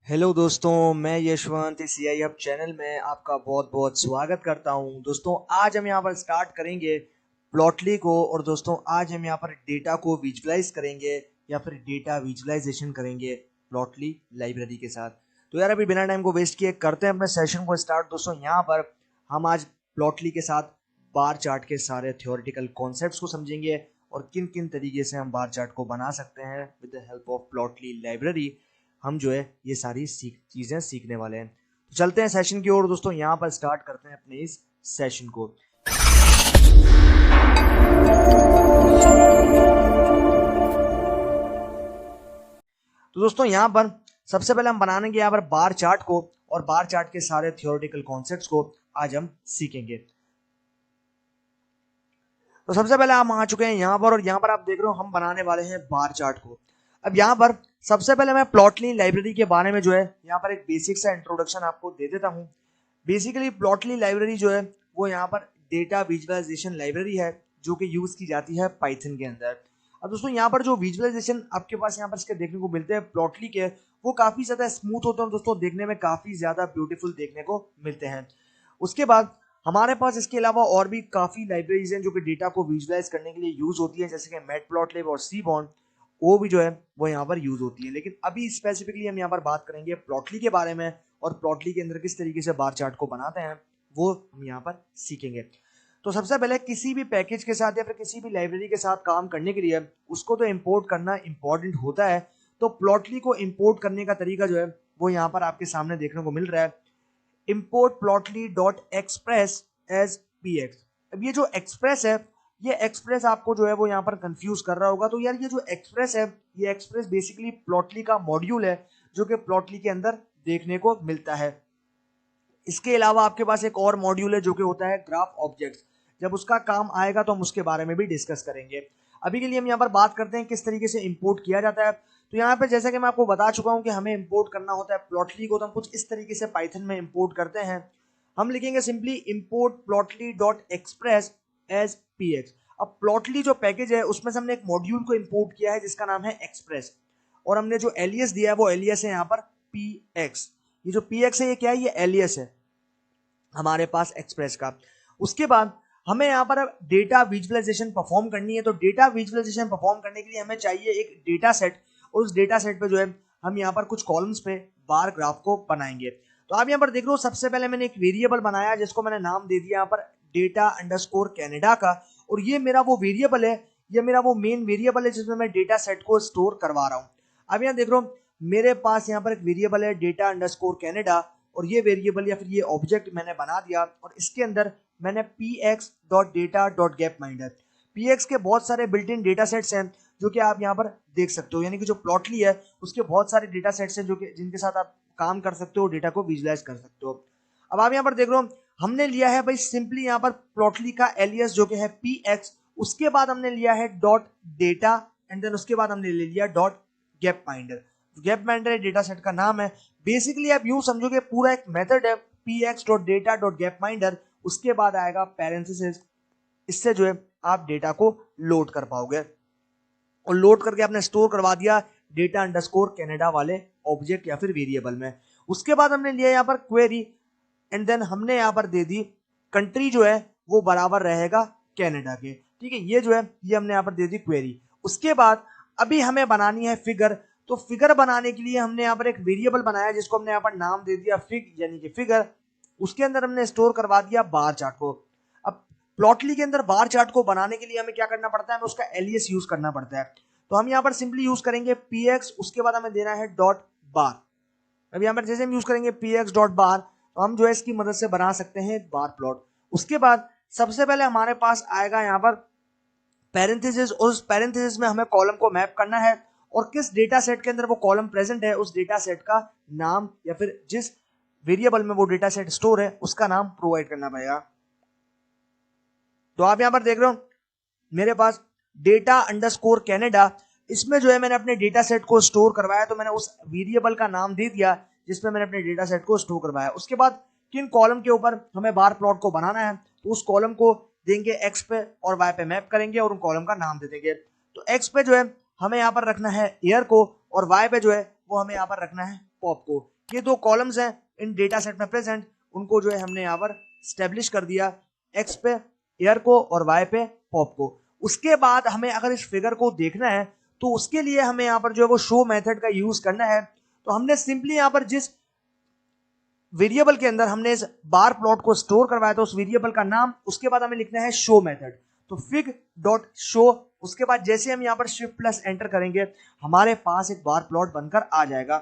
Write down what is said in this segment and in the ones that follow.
Hello दोस्तों, मैं यशवंत इस सीआई हब चैनल में आपका बहुत बहुत स्वागत करता हूं। दोस्तों, आज हम यहां पर स्टार्ट करेंगे प्लॉटली को। और दोस्तों, आज हम यहां पर डेटा को विजुलाइज करेंगे या फिर डेटा विजुलाइजेशन करेंगे प्लॉटली लाइब्रेरी के साथ। तो यार, अभी बिना टाइम को वेस्ट किए करते हैं अपने सेशन को स्टार्ट। दोस्तों, यहाँ पर हम आज प्लॉटली के साथ बार चार्ट के सारे थ्योरेटिकल कॉन्सेप्ट्स को समझेंगे और किन किन तरीके से हम बार चार्ट को बना सकते हैं with the help of Plotly library. हम जो है ये सारी चीजें सीखने वाले हैं। तो चलते हैं सेशन की ओर। दोस्तों, यहाँ पर स्टार्ट करते हैं अपने इस सेशन को। तो दोस्तों, यहाँ पर सबसे पहले हम बनाएंगे यहाँ पर बार चार्ट को, और बार चार्ट के सारे थ्योरेटिकल कॉन्सेप्ट्स को आज हम सीखेंगे। तो सबसे पहले हम आ चुके हैं यहाँ पर, और यहाँ पर आप देख रहे हो हम बनाने वाले हैं बार चार्ट को। अब यहाँ पर सबसे पहले मैं प्लॉटली लाइब्रेरी के बारे में जो है यहाँ पर एक बेसिक सा इंट्रोडक्शन आपको दे देता हूँ। बेसिकली प्लॉटली लाइब्रेरी जो है वो यहाँ पर डेटा विजुअलाइजेशन लाइब्रेरी है जो कि यूज की जाती है पाइथन के अंदर। अब दोस्तों, यहाँ पर जो विजुअलाइजेशन आपके पास यहाँ पर इसके देखने को मिलते हैं प्लॉटली के, वो काफी ज्यादा स्मूथ होते हैं दोस्तों, देखने में काफी ज्यादा ब्यूटीफुल देखने को मिलते हैं। उसके बाद हमारे पास इसके अलावा और भी काफी लाइब्रेरीज हैं जो कि डेटा को विजुअलाइज करने के लिए यूज होती है, जैसे कि मैटप्लॉटलिब और सीबॉन्ड, वो भी जो है वो यहाँ पर यूज होती है। लेकिन अभी स्पेसिफिकली हम यहाँ पर बात करेंगे प्लॉटली के बारे में, और प्लॉटली के अंदर किस तरीके से बार चार्ट को बनाते हैं वो हम यहाँ पर सीखेंगे। तो सबसे पहले किसी भी पैकेज के साथ या फिर किसी भी लाइब्रेरी के साथ काम करने के लिए उसको तो इंपोर्ट करना इंपॉर्टेंट होता है। तो प्लॉटली को इंपोर्ट करने का तरीका जो है वो यहाँ पर आपके सामने देखने को मिल रहा है, import plotly.express as px। अब ये जो एक्सप्रेस है, ये एक्सप्रेस आपको जो है वो यहाँ पर कंफ्यूज कर रहा होगा। तो यार, ये जो एक्सप्रेस है, ये एक्सप्रेस बेसिकली प्लॉटली का मॉड्यूल है जो कि प्लॉटली के अंदर देखने को मिलता है। इसके अलावा आपके पास एक और मॉड्यूल है जो कि होता है ग्राफ ऑब्जेक्ट्स। जब उसका काम आएगा तो हम उसके बारे में भी डिस्कस करेंगे। अभी के लिए हम यहाँ पर बात करते हैं किस तरीके से इंपोर्ट किया जाता है। तो यहाँ पे जैसा कि मैं आपको बता चुका हूँ कि हमें इंपोर्ट करना होता है प्लॉटली को, तो हम कुछ इस तरीके से पाइथन में इंपोर्ट करते हैं। हम लिखेंगे simply import Plotly dot express as px। अब प्लॉटली जो पैकेज है उसमें से हमने एक मॉड्यूल को इंपोर्ट किया है जिसका नाम है एक्सप्रेस, और हमने जो एलियस दिया है वो एलियस है यहाँ पर px। ये जो px है ये क्या है? ये एलियस है हमारे पास एक्सप्रेस का। उसके बाद हमें यहाँ पर डेटा विजुअलाइजेशन परफॉर्म करनी है। तो डेटा विजुअलाइजेशन परफॉर्म करने के लिए हमें चाहिए एक डेटा सेट, और उस डेटा सेट पे जो है हम यहाँ पर कुछ कॉलम्स पे बार ग्राफ को बनाएंगे। तो आप यहाँ पर देख रहे हो, सबसे पहले मैंने एक वेरिएबल बनाया जिसको मैंने नाम दे दिया यहाँ पर डेटा अंडरस्कोर कैनेडा का, और ये मेरा वो वेरिएबल है, ये मेरा वो मेन वेरिएबल है जिसमें मैं डेटा सेट को स्टोर करवा रहा हूँ। अब यहाँ देख रहे हो मेरे पास यहाँ पर एक वेरिएबल है डेटा अंडरस्कोर कैनेडा, और ये वेरिएबल या फिर ये ऑब्जेक्ट मैंने बना दिया, और इसके अंदर मैंने px.data.getMinder, px के बहुत सारे बिल्ट इन डेटा सेट्स हैं जो कि आप यहाँ पर देख सकते हो। यानी कि जो प्लॉटली है उसके बहुत सारे डेटा सेट्स हैं जो कि जिनके साथ आप काम कर सकते हो, डेटा को विजुअलाइज कर सकते हो। अब आप यहाँ पर देख रहे हो हमने लिया है भाई सिंपली यहाँ पर प्लॉटली का एलियस जो कि है px, उसके बाद हमने लिया है डॉट डेटा, एंड देन उसके बाद हमने ले लिया डॉट गेटमाइंडर। गेटमाइंडर डेटा सेट का नाम है। बेसिकली आप यूं समझो कि पूरा एक मेथड है px.data.getMinder, उसके बाद आएगा पैरेंथेसिस। इससे जो है आप डेटा को लोड कर पाओगे, और लोड करके आपने स्टोर करवा दिया डेटा अंडरस्कोर कैनेडा वाले ऑब्जेक्ट या फिर वेरिएबल में। उसके बाद हमने लिया यहाँ पर क्वेरी, एंड देन हमने यहाँ पर दे दी कंट्री जो है वो बराबर रहेगा कैनेडा के। ठीक है, ये जो है ये हमने यहाँ पर दे दी क्वेरी। उसके बाद अभी हमें बनानी है फिगर। तो फिगर बनाने के लिए हमने यहाँ पर एक वेरिएबल बनाया जिसको हमने यहाँ पर नाम दे दिया फिग, यानी कि फिगर। उसके अंदर हमने स्टोर करवा दिया बार चार्ट को। अब प्लॉटली के अंदर बार चार्ट को बनाने के लिए हमें क्या करना पड़ता है? हमें उसका एलियस यूज करना पड़ता है। तो हम यहाँ पर सिंपली यूज करेंगे px, उसके बाद हमें देना है डॉट बार। अब यहाँ पर जैसे हम यूज करेंगे px डॉट बार, तो हम जो है इसकी मदद से बना सकते हैं बार प्लॉट। उसके बाद सबसे पहले हमारे पास आएगा यहाँ पर पैरेंथेसिस, और उस पैरेंथेसिस में हमें कॉलम को मैप करना है, और किस डेटा सेट के अंदर वो कॉलम प्रेजेंट है उस डेटा सेट का नाम या फिर जिस वेरिएबल में वो डेटा सेट स्टोर है उसका नाम प्रोवाइड करना पड़ेगा। तो आप यहां पर देख रहे हो मेरे पास डेटा अंडरस्कोर कैनेडा, इसमें जो है मैंने अपने डेटा सेट को स्टोर करवाया। तो मैंने उस वेरिएबल का नाम दे दिया जिसमें मैंने अपने डेटा सेट को स्टोर करवाया। उसके बाद किन कॉलम के ऊपर हमें बार प्लॉट को बनाना है, तो उस कॉलम को देंगे एक्स पे और वाई पे मैप करेंगे और उन कॉलम का नाम दे देंगे। तो एक्स पे जो है हमें यहाँ पर रखना है एयर को, और वाई पे जो है वो हमें यहाँ पर रखना है पॉप को। ये दो कॉलम्स हैं इन डेटा सेट में प्रेजेंट, उनको जो है हमने यहाँ पर स्टेब्लिश कर दिया, एक्स पे एयर को और वाई पे पॉप को। उसके बाद हमें अगर इस फिगर को देखना है तो उसके लिए हमें यहाँ पर जो है वो शो मेथड का यूज करना है। तो हमने सिंपली यहाँ पर जिस वेरिएबल के अंदर हमने इस बार प्लॉट को स्टोर करवाया था उस वेरिएबल का नाम, उसके बाद हमें लिखना है शो मेथड। तो फिग डॉट शो, उसके बाद जैसे हम यहाँ पर शिफ्ट प्लस एंटर करेंगे हमारे पास एक बार प्लॉट बनकर आ जाएगा।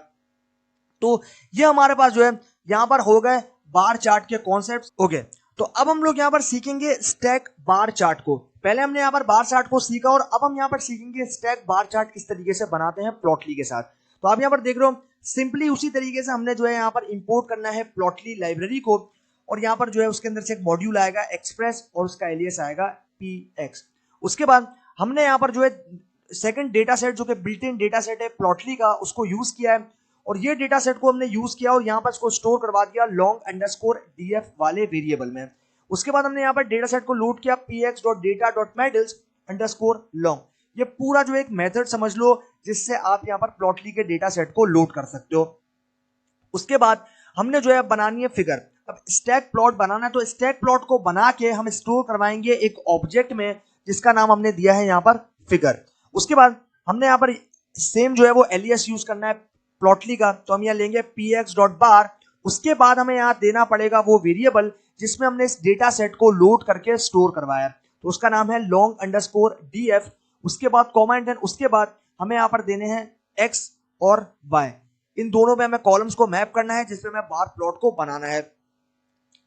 तो ये हमारे पास जो है यहाँ पर हो गए बार चार्ट के कॉन्सेप्ट। ओके, तो अब हम लोग यहाँ पर सीखेंगे स्टैक बार चार्ट को। पहले हमने यहाँ पर बार चार्ट को सीखा और अब हम यहाँ पर सीखेंगे स्टैक बार चार्ट किस तरीके से बनाते हैं प्लॉटली के साथ। तो आप यहाँ पर देख रहे हो सिंपली उसी तरीके से हमने जो है यहाँ पर इंपोर्ट करना है प्लॉटली लाइब्रेरी को, और यहाँ पर जो है उसके अंदर से एक मॉड्यूल आएगा एक्सप्रेस और उसका एलियस आएगा px। उसके बाद हमने यहाँ पर जो है सेकंड डेटा सेट जो कि बिल्ट इन डेटा सेट है प्लॉटली का, उसको यूज किया है और ये डेटा सेट को हमने यूज किया और यहाँ पर इसको स्टोर करवा दिया long_df वाले वेरिएबल में। उसके बाद हमने यहाँ पर डेटा सेट को लोड किया px.data.medals_long। ये पूरा जो एक मेथड समझ लो जिससे आप यहाँ पर प्लॉटली के डेटा सेट को लोड कर सकते हो। उसके बाद हमने जो है बनानी है फिगर। अब स्टैक प्लॉट बनाना है तो स्टैक प्लॉट को बना के हम स्टोर करवाएंगे एक ऑब्जेक्ट में जिसका नाम हमने दिया है यहाँ पर फिगर। उसके बाद हमने यहाँ पर सेम जो है वो एलियस यूज करना है प्लॉटली का, तो हम यहाँ लेंगे px.bar। उसके बाद हमें यहाँ देना पड़ेगा वो वेरिएबल जिसमें हमने इस डेटा सेट को लोड करके स्टोर करवाया, तो उसका नाम है long_df। उसके बाद कॉमा एंड उसके बाद हमें यहाँ पर देने हैं x और y, इन दोनों में हमें कॉलम्स को मैप करना है जिसमें हमें बार प्लॉट को बनाना है।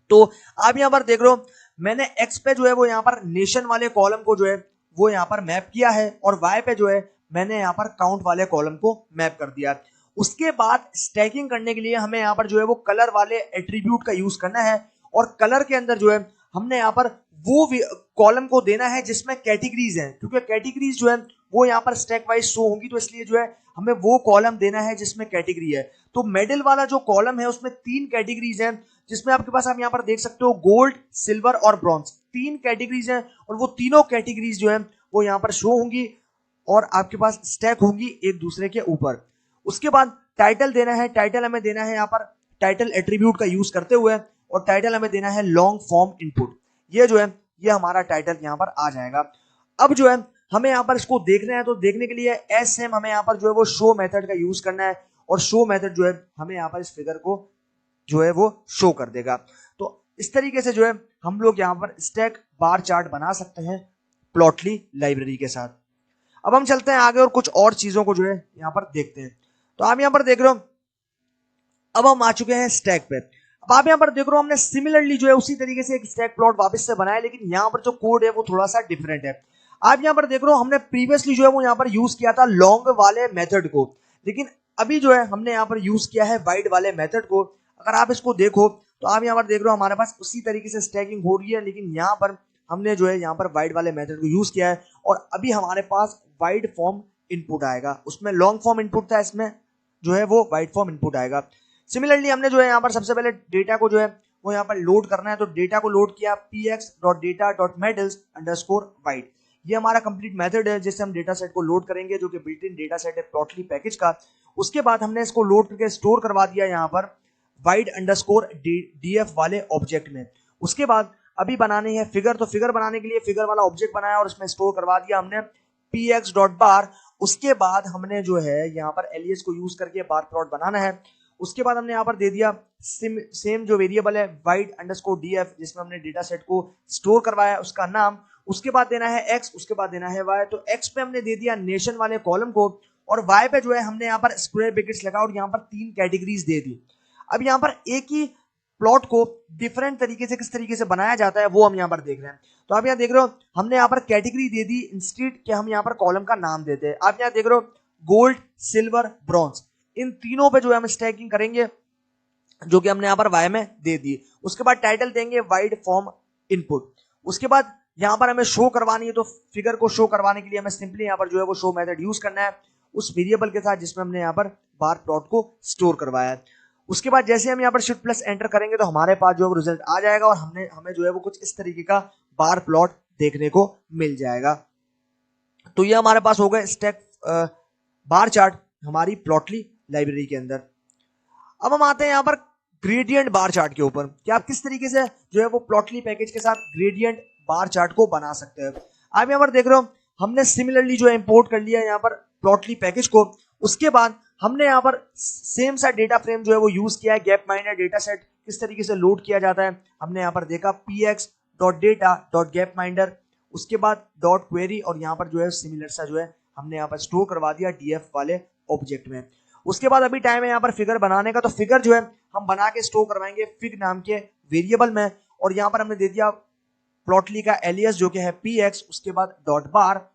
तो आप यहाँ पर देख रहे हो मैंने x पे जो है वो यहाँ पर नेशन वाले कॉलम को जो है वो यहाँ पर मैप किया है और y पे जो है मैंने यहाँ पर काउंट वाले कॉलम को मैप कर दिया। उसके बाद स्टैकिंग करने के लिए हमें यहाँ पर जो है वो कलर वाले एट्रीब्यूट का यूज करना है और कलर के अंदर जो है हमने यहाँ पर वो कॉलम को देना है जिसमें कैटेगरीज हैं, क्योंकि कैटेगरीज जो है वो यहाँ पर स्टैक वाइज शो होंगी, तो इसलिए जो है हमें वो कॉलम देना है जिसमें कैटेगरी है। तो मेडल वाला जो कॉलम है उसमें 3 कैटेगरीज हैं जिसमें आपके पास आप यहाँ पर देख सकते हो गोल्ड, सिल्वर और ब्रॉन्ज, 3 कैटेगरीज हैं और वो तीनों कैटेगरीज जो है वो यहाँ पर शो होंगी और आपके पास स्टैक होंगी एक दूसरे के ऊपर। उसके बाद टाइटल देना है, टाइटल हमें देना है यहाँ पर टाइटल एट्रीब्यूट का यूज करते हुए और टाइटल हमें देना है लॉन्ग फॉर्म इनपुट। ये जो है ये हमारा टाइटल यहाँ पर आ जाएगा। अब जो है हमें यहाँ पर इसको देखना है तो देखने के लिए एस सेम हमें यहाँ पर जो है वो शो मेथड का यूज करना है और शो मेथड जो है हमें यहाँ पर इस फिगर को जो है वो शो कर देगा। तो इस तरीके से जो है हम लोग यहाँ पर स्टैक बार चार्ट बना सकते हैं प्लॉटली लाइब्रेरी के साथ। अब हम चलते हैं आगे और कुछ और चीजों को जो है यहाँ पर देखते हैं। तो आप यहाँ पर देख रहे हो अब हम आ चुके हैं स्टैक पे। अब आप यहाँ पर देख रहे हो हमने सिमिलरली जो है उसी तरीके से एक स्टैक प्लॉट वापस से बनाया, लेकिन यहाँ पर जो कोड है वो थोड़ा सा डिफरेंट है। आप यहाँ पर देख रहे हो हमने प्रीवियसली जो है वो यहाँ पर यूज किया था लॉन्ग वाले मेथड को, लेकिन अभी जो है हमने यहाँ पर यूज किया है वाइड वाले मेथड को। अगर आप इसको देखो तो आप यहाँ पर देख रहे हो हमारे पास उसी तरीके से स्टैकिंग हो रही है, लेकिन यहाँ पर हमने जो है यहाँ पर वाइड वाले मेथड को यूज किया है और अभी हमारे पास वाइड फॉर्म इनपुट आएगा। उसमें लॉन्ग फॉर्म इनपुट था, इसमें जो है वो वाइड फॉर्म इनपुट आएगा। सिमिलरली हमने जो है यहाँ पर सबसे पहले डेटा को जो है वो यहाँ पर लोड करना है, तो डेटा को लोड किया px.data.medals_wide। ये हमारा कंप्लीट मेथड है जिससे हम डेटा सेट को लोड करेंगे जो कि बिल्ट इन डेटा सेट है प्लॉटली पैकेज का। उसके बाद हमने इसको लोड करके स्टोर करवा दिया यहाँ पर wide_df वाले ऑब्जेक्ट में। उसके बाद अभी बनानी है फिगर, तो फिगर बनाने के लिए फिगर वाला ऑब्जेक्ट बनाया और उसमें स्टोर करवा दिया हमने px.bar। उसके बाद हमने जो है यहाँ पर एलियस को यूज करके बार प्लॉट बनाना है। उसके बाद हमने यहाँ पर दे दिया सेम जो वेरिएबल है wide_df जिसमें हमने डेटा सेट को स्टोर करवाया उसका नाम। उसके बाद देना है x, उसके बाद देना है y। तो x पे हमने दे दिया नेशन वाले कॉलम को और y पे जो है हमने यहाँ पर स्क्वायर ब्रैकेट्स लगा और यहाँ पर 3 कैटेगरीज दे दी। अब यहाँ पर एक ही प्लॉट को डिफरेंट तरीके से किस तरीके से बनाया जाता है वो हम यहाँ पर देख रहे हैं। तो आप यहाँ देख रहे हो हमने यहाँ पर कैटेगरी दे दी इंस्टेड कि हम यहाँ पर कॉलम का नाम देते हैं। आप यहाँ देख रहे हो गोल्ड, सिल्वर, ब्रॉन्ज, इन तीनों पे जो है हम स्टैकिंग करेंगे जो कि हमने यहाँ पर वाई में दे दी। उसके बाद टाइटल देंगे वाइड फॉर्म इनपुट। उसके बाद यहाँ पर हमें शो करवानी है, तो फिगर को शो करवाने के लिए हमें सिंपली यहाँ पर जो है वो शो मेथड यूज करना है उस वेरिएबल के साथ जिसमें हमने यहाँ पर बार प्लॉट को स्टोर करवाया है। उसके बाद जैसे हम यहाँ पर शिफ्ट प्लस एंटर करेंगे तो हमारे पास जो है रिजल्ट आ जाएगा और हमें जो है वो कुछ इस तरीके का बार प्लॉट देखने को मिल जाएगा। तो ये हमारे पास हो गए स्टैक बार चार्ट हमारी प्लॉटली लाइब्रेरी के अंदर। अब हम आते हैं यहाँ पर ग्रेडियंट बार चार्ट के ऊपर कि आप किस तरीके से जो है वो प्लॉटली पैकेज के साथ ग्रेडियंट बार चार्ट को बना सकते हैं। आप यहाँ पर देख रहे हो हमने सिमिलरली जो है इंपोर्ट कर लिया यहाँ पर प्लॉटली पैकेज को। उसके बाद हमने यहाँ पर सेम सा डेटा फ्रेम जो है वो यूज किया है। गैप माइनर डेटा सेट किस तरीके से लोड किया जाता है हमने यहाँ पर देखा, px.data.gapminder, उसके बाद डॉट क्वेरी और यहाँ पर जो है सिमिलर सा जो है हमने यहाँ पर स्टोर करवा दिया डीएफ वाले ऑब्जेक्ट में। उसके बाद अभी टाइम है यहाँ पर फिगर बनाने का, तो फिगर जो है हम बना के स्टोर करवाएंगे फिग नाम के वेरिएबल में। और यहाँ पर हमने दे दिया प्लॉटली का एलियस जो कि है px, उसके बाद डॉट बार,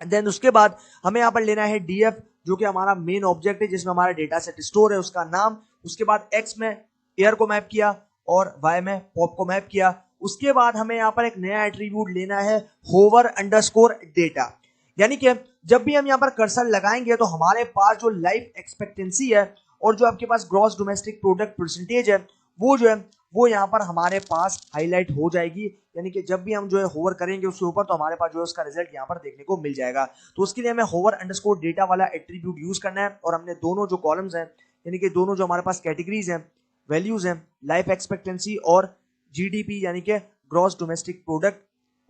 देन उसके बाद हमें यहाँ पर लेना है df जो कि हमारा मेन ऑब्जेक्ट है जिसमें हमारा डेटा सेट स्टोर है, उसका नाम। उसके बाद x में एयर को मैप किया और y में पॉप को मैप किया। उसके बाद हमें यहाँ पर एक नया एट्रीब्यूट लेना है होवर अंडरस्कोर डेटा, यानी कि जब भी हम यहाँ पर कर्सर लगाएंगे तो हमारे पास जो लाइफ एक्सपेक्टेंसी है और जो आपके पास ग्रॉस डोमेस्टिक प्रोडक्ट परसेंटेज है वो जो है वो यहाँ पर हमारे पास हाईलाइट हो जाएगी। यानी कि जब भी हम जो है होवर करेंगे उसके ऊपर तो हमारे पास जो है उसका रिजल्ट यहाँ पर देखने को मिल जाएगा। तो उसके लिए हमें होवर अंडरस्कोर डेटा वाला एट्रीब्यूट यूज करना है और हमने दोनों जो कॉलम्स हैं यानी कि दोनों जो हमारे पास कैटेगरीज हैं वैल्यूज हैं, लाइफ एक्सपेक्टेंसी और जीडीपी यानी कि ग्रॉस डोमेस्टिक प्रोडक्ट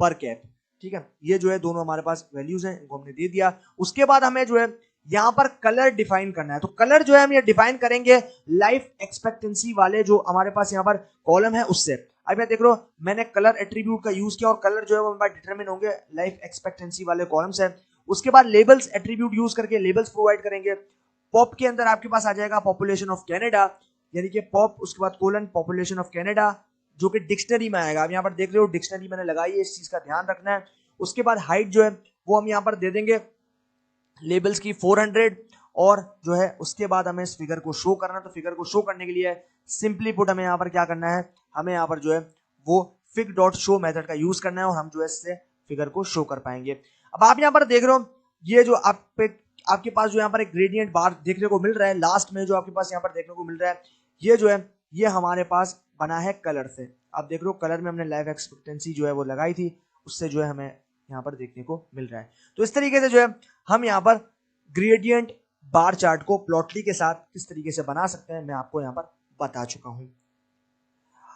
पर कैप, ठीक है, ये जो है दोनों हमारे पास वैल्यूज हैं, इनको हमने दे दिया। उसके बाद हमें जो है यहाँ पर कलर डिफाइन करना है, तो कलर जो है हम ये डिफाइन करेंगे लाइफ एक्सपेक्टेंसी वाले जो हमारे पास यहाँ पर कॉलम है उससे। अब मैं देख रहा हूँ मैंने कलर एट्रीब्यूट का यूज किया और कलर जो है वो हमारे पास डिटरमिन होंगे लाइफ एक्सपेक्टेंसी वाले कॉलम्स है। उसके बाद लेबल्स एट्रीब्यूट यूज करके लेबल्स प्रोवाइड करेंगे। पॉप के अंदर आपके पास आ जाएगा पॉपुलेशन ऑफ कैनेडा, यानी कि पॉप उसके बाद कोलन पॉपुलेशन ऑफ कैनेडा जो कि डिक्शनरी में आएगा। आप यहाँ पर देख रहे हो डिक्शनरी मैंने लगाई है, इस चीज का ध्यान रखना है। उसके बाद हाइट जो है वो हम यहाँ पर दे देंगे लेबल्स की 400 और जो है उसके बाद हमें इस फिगर को शो करना है। तो फिगर को शो करने के लिए सिंपली पुट हमें यहाँ पर क्या करना है, हमें यहाँ पर जो है वो fig डॉट शो मेथड का यूज करना है और हम जो है इससे फिगर को शो कर पाएंगे। अब आप यहाँ पर देख रहे हो ये जो आपके पास जो यहाँ पर एक ग्रेडियंट बार देखने को मिल रहा है, लास्ट में जो आपके पास यहाँ पर देखने को मिल रहा है ये जो है ये हमारे पास बना है कलर से। आप देख रहे हो कलर में हमने लाइफ एक्सपेक्टेंसी जो है वो लगाई थी, उससे जो है हमें यहाँ पर देखने को मिल रहा है। तो इस तरीके से जो है हम यहाँ पर ग्रेडियंट बार चार्ट को प्लॉटली के साथ किस तरीके से बना सकते हैं मैं आपको यहाँ पर बता चुका हूं।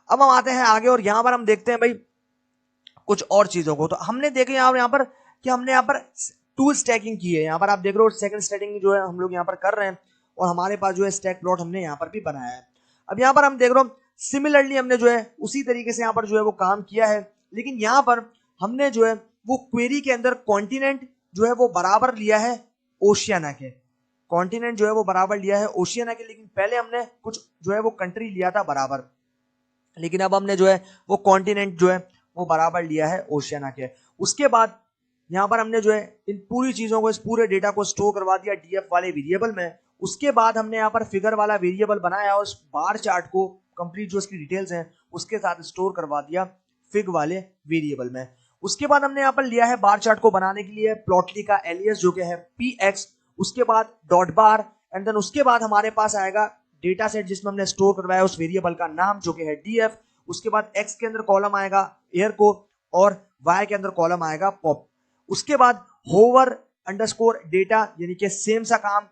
अब हम आते हैं आगे और यहाँ पर हम देखते हैं भाई कुछ और चीजों को। तो हमने देखे यहाँ पर कि हमने यहाँ पर टू स्टैकिंग की है। यहाँ पर आप देख रहे हो सेकंड स्टैकिंग जो है हम लोग यहाँ पर कर रहे हैं और हमारे पास जो है स्टैक प्लॉट हमने यहाँ पर भी बनाया है। अब यहाँ पर हम देख रहे हो सिमिलरली हमने जो है उसी तरीके से यहाँ पर जो है वो काम किया है, लेकिन यहाँ पर हमने जो है वो क्वेरी के अंदर कॉन्टिनेंट जो है वो बराबर लिया है ओशियाना के, कॉन्टिनेंट जो है वो बराबर लिया है ओशियाना के। लेकिन पहले हमने कुछ जो है वो कंट्री लिया था बराबर, लेकिन अब हमने जो है वो कॉन्टिनेंट जो है वो बराबर लिया है ओशियाना के। उसके बाद यहाँ पर हमने जो है इन पूरी चीजों को, इस पूरे डेटा को स्टोर करवा दिया डीएफ वाले वेरिएबल में। उसके बाद हमने यहाँ पर फिगर वाला वेरिएबल बनाया और उस बार चार्ट को कंप्लीट जो इसकी डिटेल्स हैं उसके साथ स्टोर करवा दिया फिग वाले वेरिएबल में। उसके बाद हमने यहाँ पर लिया है बार चार्ट को बनाने के लिए प्लॉटली का एलियस जो कि है px, उसके बाद डॉट बार एंड देन उसके बाद हमारे पास आएगा डेटा सेट जिसमें हमने स्टोर करवाया उस वेरिएबल का नाम जो कि है df। उसके बाद x के अंदर कॉलम आएगा एयर को और y के अंदर कॉलम आएगा पॉप। उसके बाद होवर अंडरस्कोर डेटा यानी कि सेम सा काम,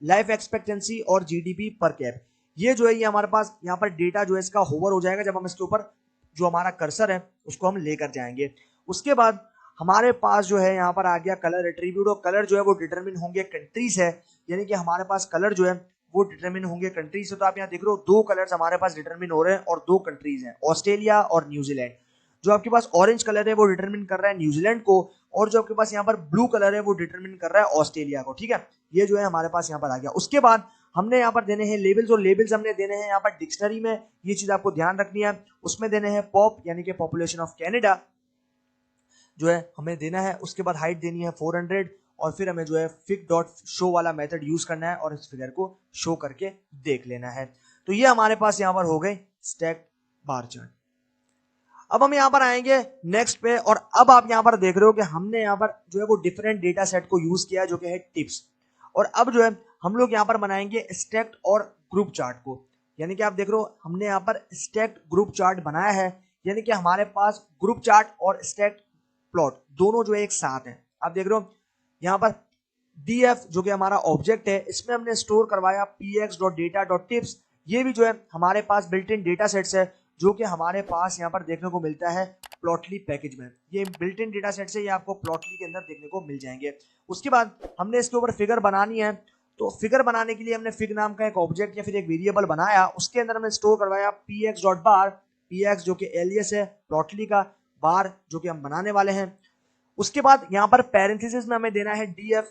लाइफ एक्सपेक्टेंसी और जीडीपी पर कैप। ये जो है ये हमारे पास यहाँ पर डेटा जो है इसका होवर हो जाएगा जब हम इसके ऊपर जो हमारा कर्सर है उसको हम लेकर जाएंगे। उसके बाद हमारे पास जो है यहाँ पर आ गया कलर एट्रीब्यूट और कलर जो है वो डिटरमिन होंगे कंट्री से, यानी कि हमारे पास कलर जो है वो डिटरमिन होंगे कंट्री से। तो आप यहाँ देख रहे हो दो कलर्स हमारे पास डिटरमिन हो रहे हैं और दो कंट्रीज हैं ऑस्ट्रेलिया और न्यूजीलैंड। जो आपके पास ऑरेंज कलर है वो डिटरमिन कर रहा है न्यूजीलैंड को और जो आपके पास यहाँ पर ब्लू कलर है वो डिटरमिन कर रहा है ऑस्ट्रेलिया को, ठीक है। ये जो है हमारे पास यहाँ पर आ गया। उसके बाद हमने यहाँ पर देने हैं लेबल्स और लेबल्स हमने देने हैं यहाँ पर डिक्शनरी में, ये चीज आपको ध्यान रखनी है। उसमें देने हैं पॉप यानी कि पॉपुलेशन ऑफ कैनेडा जो है हमें देना है। उसके बाद हाइट देनी है 400 और फिर हमें जो है फिग डॉट शो वाला मेथड यूज करना है और इस फिगर को शो करके देख लेना है। तो ये हमारे पास यहाँ पर हो गए स्टैक बार चार्ट। अब हम यहाँ पर आएंगे नेक्स्ट पे और अब आप यहाँ पर देख रहे हो कि हमने यहाँ पर जो है वो डिफरेंट डेटा सेट को यूज किया है जो कि है टिप्स। और अब जो है हम लोग यहाँ पर बनाएंगे स्टैक्ड और ग्रुप चार्ट को, यानी कि आप देख रहे हो हमने यहाँ पर स्टैक्ड ग्रुप चार्ट बनाया है, यानी कि हमारे पास ग्रुप चार्ट और स्टैक्ड प्लॉट दोनों जो है एक साथ है। आप देख रहे हो यहाँ पर df जो कि हमारा ऑब्जेक्ट है इसमें हमने स्टोर करवाया px.data.tips ये भी जो है हमारे पास बिल्ट इन डेटा सेट्स है जो कि हमारे पास यहाँ पर देखने को मिलता है प्लॉटली पैकेज में। ये बिल्ट इन डेटा सेट से ये आपको प्लॉटली के अंदर देखने को मिल जाएंगे। उसके बाद हमने इसके ऊपर फिगर बनानी है, तो फिगर बनाने के लिए हमने फिग नाम का एक ऑब्जेक्ट या फिर एक वेरिएबल बनाया, उसके अंदर हमने स्टोर करवाया px.bar, px जो कि एलियस है प्लॉटली का, बार जो कि हम बनाने वाले हैं। उसके बाद यहाँ पर पैरेंथेसिस में हमें देना है df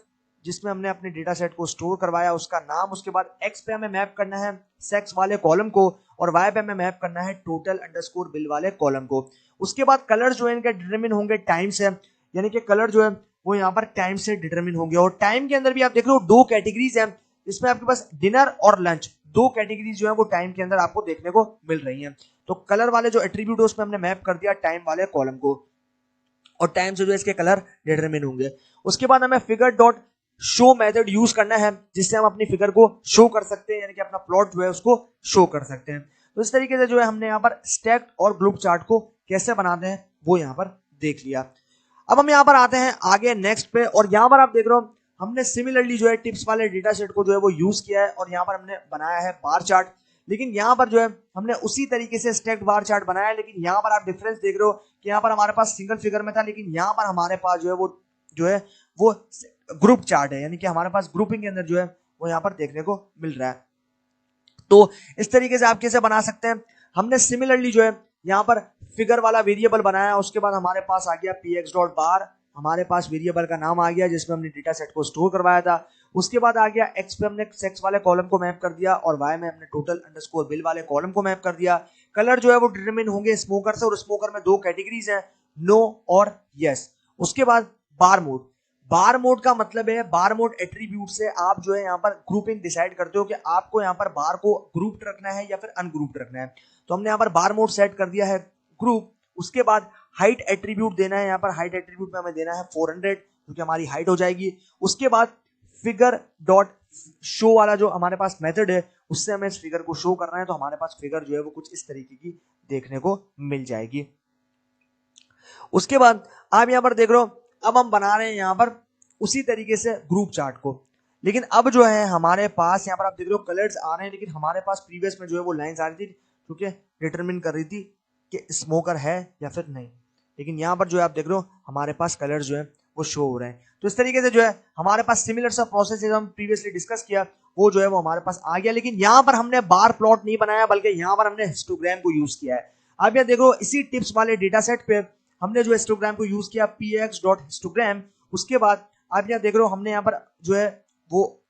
जिसमें हमने अपने डेटा सेट को स्टोर करवाया उसका नाम। उसके बाद x पे हमें मैप करना है सेक्स वाले कॉलम को और y पे हमें मैप करना है टोटल अंडरस्कोर बिल वाले कॉलम को। उसके बाद कलर जो है इनके डिटरमिन होंगे टाइम से, यानी कि कलर जो है वो यहाँ पर टाइम से डिटरमिन होंगे। और टाइम के अंदर भी आप देख रहे हो दो कैटेगरीज हैं, इसमें आपके पास डिनर और लंच, दो कैटेगरीज जो है वो टाइम के अंदर आपको देखने को मिल रही हैं। तो कलर वाले जो एट्रीब्यूट है उसमें हमने मैप कर दिया टाइम वाले कॉलम को और टाइम से जो है इसके कलर डिटरमिन होंगे। उसके बाद हमें figure dot show method use करना है जिससे हम अपनी फिगर को शो कर सकते हैं, यानी कि अपना प्लॉट जो है उसको शो कर सकते हैं। तो इस तरीके से जो है हमने यहाँ पर स्टैक्ड और ग्रुप चार्ट को कैसे बनाते हैं वो यहाँ पर देख लिया। अब हम यहाँ पर आते हैं आगे नेक्स्ट पे, और यहाँ पर आप देख रहे हो हमने सिमिलरली जो है टिप्स वाले डेटा सेट को जो है वो यूज किया है और यहाँ पर हमने बनाया है बार चार्ट। लेकिन यहाँ पर जो है हमने उसी तरीके से स्टैक्ड बार चार्ट बनाया है, लेकिन यहाँ पर आप डिफरेंस देख रहे हो कि यहाँ पर हमारे पास सिंगल फिगर में था, लेकिन यहाँ पर हमारे पास जो है वो ग्रुप चार्ट है, यानी कि हमारे पास ग्रुपिंग के अंदर जो है वो यहाँ पर देखने को मिल रहा है। तो इस तरीके से आप कैसे बना सकते हैं, हमने सिमिलरली जो है यहाँ पर फिगर वाला वेरिएबल बनाया, उसके बाद हमारे पास आ गया px.bar, हमारे पास वेरिएबल का नाम आ गया जिसमें हमने डेटा सेट को स्टोर करवाया था। उसके बाद आ गया x पे हमने सेक्स वाले कॉलम को मैप कर दिया और y में हमने टोटल अंडरस्कोर बिल वाले कॉलम को मैप कर दिया। कलर जो है वो डिटरमिन होंगे स्मोकर से, और स्मोकर में दो कैटेगरीज हैं, नो और यस। उसके बाद बार मोड, बार मोड का मतलब है बार मोड एट्रीब्यूट से आप जो है यहाँ पर ग्रुपिंग डिसाइड करते हो कि आपको यहाँ पर बार को ग्रुप्ड रखना है या फिर अनग्रुप्ड रखना है। तो हमने यहाँ पर बार मोड सेट कर दिया है ग्रुप। उसके बाद हाइट एट्रीब्यूट देना है, यहाँ पर हाइट एट्रीब्यूट में हमें देना है 400 जो कि हमारी हाइट हो जाएगी। उसके बाद फिगर डॉट शो वाला जो हमारे पास मेथड है उससे हमें इस फिगर को शो करना है, तो हमारे पास फिगर जो है वो कुछ इस तरीके की देखने को मिल जाएगी। उसके बाद आप यहाँ पर देख रहे हो अब हम बना रहे हैं यहाँ पर उसी तरीके से ग्रुप चार्ट को, लेकिन अब जो है हमारे पास यहाँ पर आप देख रहे हो कलर्स आ रहे हैं, लेकिन हमारे पास प्रीवियस में जो है वो लाइंस आ रही थी जो कि डिटरमिन कर रही थी कि स्मोकर है या फिर नहीं, लेकिन यहाँ पर जो है आप देख रहे हो हमारे पास कलर्स जो है वो शो हो रहे हैं। तो इस तरीके से जो है हमारे पास सिमिलर सा प्रोसेस हम प्रीवियसली डिस्कस किया वो जो है वो हमारे पास आ गया, लेकिन यहाँ पर हमने बार प्लॉट नहीं बनाया बल्कि यहाँ पर हमने हिस्टोग्राम को यूज किया है। आप यहाँ देखो इसी टिप्स वाले डेटा सेट पे हमने जो हिस्टोग्राम को यूज किया px.histogram। उसके बाद आप यहाँ देख रहे हो हमने यहाँ पर जो है वो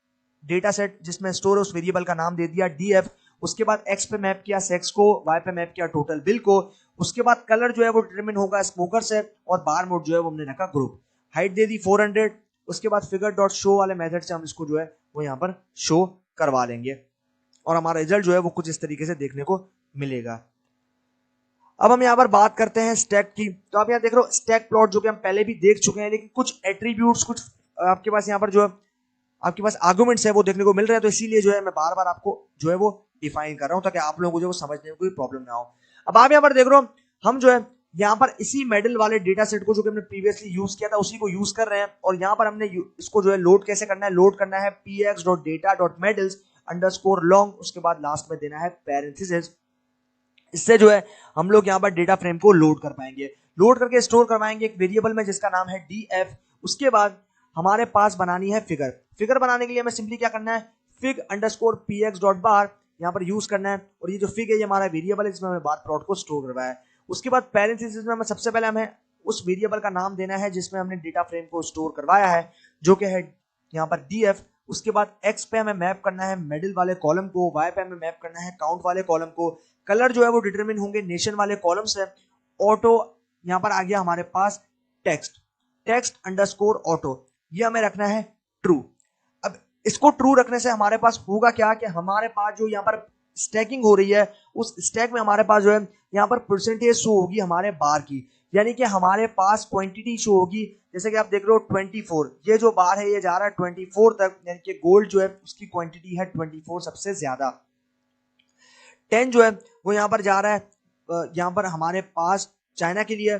डेटा सेट जिसमें स्टोर है उस वेरिएबल का नाम दे दिया df। उसके बाद x पे मैप किया सेक्स को, y पे मैप किया टोटल बिल को। उसके बाद कलर जो है वो डिटरमिन होगा स्मोकर से, और बार मोड जो है वो हमने रखा ग्रुप, हाइट दे दी 400। उसके बाद फिगर डॉट शो वाले मेथड से हम इसको जो है वो यहाँ पर शो करवा लेंगे और हमारा रिजल्ट जो है वो कुछ इस तरीके से देखने को मिलेगा। अब हम यहाँ पर बात करते हैं स्टैक की। तो आप यहाँ देख रहे हो स्टैक प्लॉट जो कि हम पहले भी देख चुके हैं, लेकिन कुछ एट्रीब्यूट्स कुछ आपके पास यहाँ पर जो आपके पास आर्गुमेंट्स है वो देखने को मिल रहे हैं, तो इसीलिए जो है मैं बार बार आपको जो है वो डिफाइन कर रहा हूँ ताकि आप लोगों को जो समझने में कोई प्रॉब्लम ना हो। अब आप यहाँ पर देख रहे हो हम जो है यहाँ पर इसी मेडल वाले डेटा सेट को जो कि हमने प्रीवियसली यूज किया था उसी को यूज कर रहे हैं, और यहाँ पर हमने इसको जो है लोड कैसे करना है, लोड करना है px.data.medals_long, उसके बाद लास्ट में देना है पैरेंथेसिस। इससे जो है हम लोग यहाँ पर डेटा फ्रेम को लोड कर पाएंगे, लोड करके स्टोर करवाएंगे एक वेरिएबल में जिसका नाम है df। उसके बाद हमारे पास बनानी है फिगर। फिगर बनाने के लिए हमें सिंपली क्या करना है, fig_px.bar यहाँ पर यूज करना है, और ये जो फिग है ये हमारा वेरिएबल है जिसमें हमें बार प्लॉट को स्टोर करवाया है। उसके बाद पैरेंथेसिस में हमें सबसे पहले हमें उस वेरिएबल का नाम देना है जिसमें हमने डेटा फ्रेम को स्टोर करवाया है जो कि है यहाँ पर df। उसके बाद x पे हमें मैप करना है मिडिल वाले कॉलम को, y पे हमें मैप करना है काउंट वाले कॉलम को, कलर जो है वो डिटरमिन होंगे नेशन वाले कॉलम से, ऑटो यहाँ पर आ गया हमारे पास टेक्स्ट अंडरस्कोर ऑटो, ये हमें रखना है ट्रू। अब इसको ट्रू रखने से हमारे पास होगा क्या कि हमारे पास जो यहाँ पर स्टैकिंग हो रही है उस स्टैक में हमारे पास जो है यहाँ पर परसेंटेज शो होगी हमारे बार की, यानी कि हमारे पास क्वांटिटी शो होगी। जैसे कि आप देख रहे हो 24, ये जो बार है ये जा रहा है 24 तक, यानी कि गोल्ड जो है उसकी क्वांटिटी है 24 सबसे ज्यादा। 10 जो है वो यहाँ पर जा रहा है यहाँ पर हमारे पास चाइना के लिए,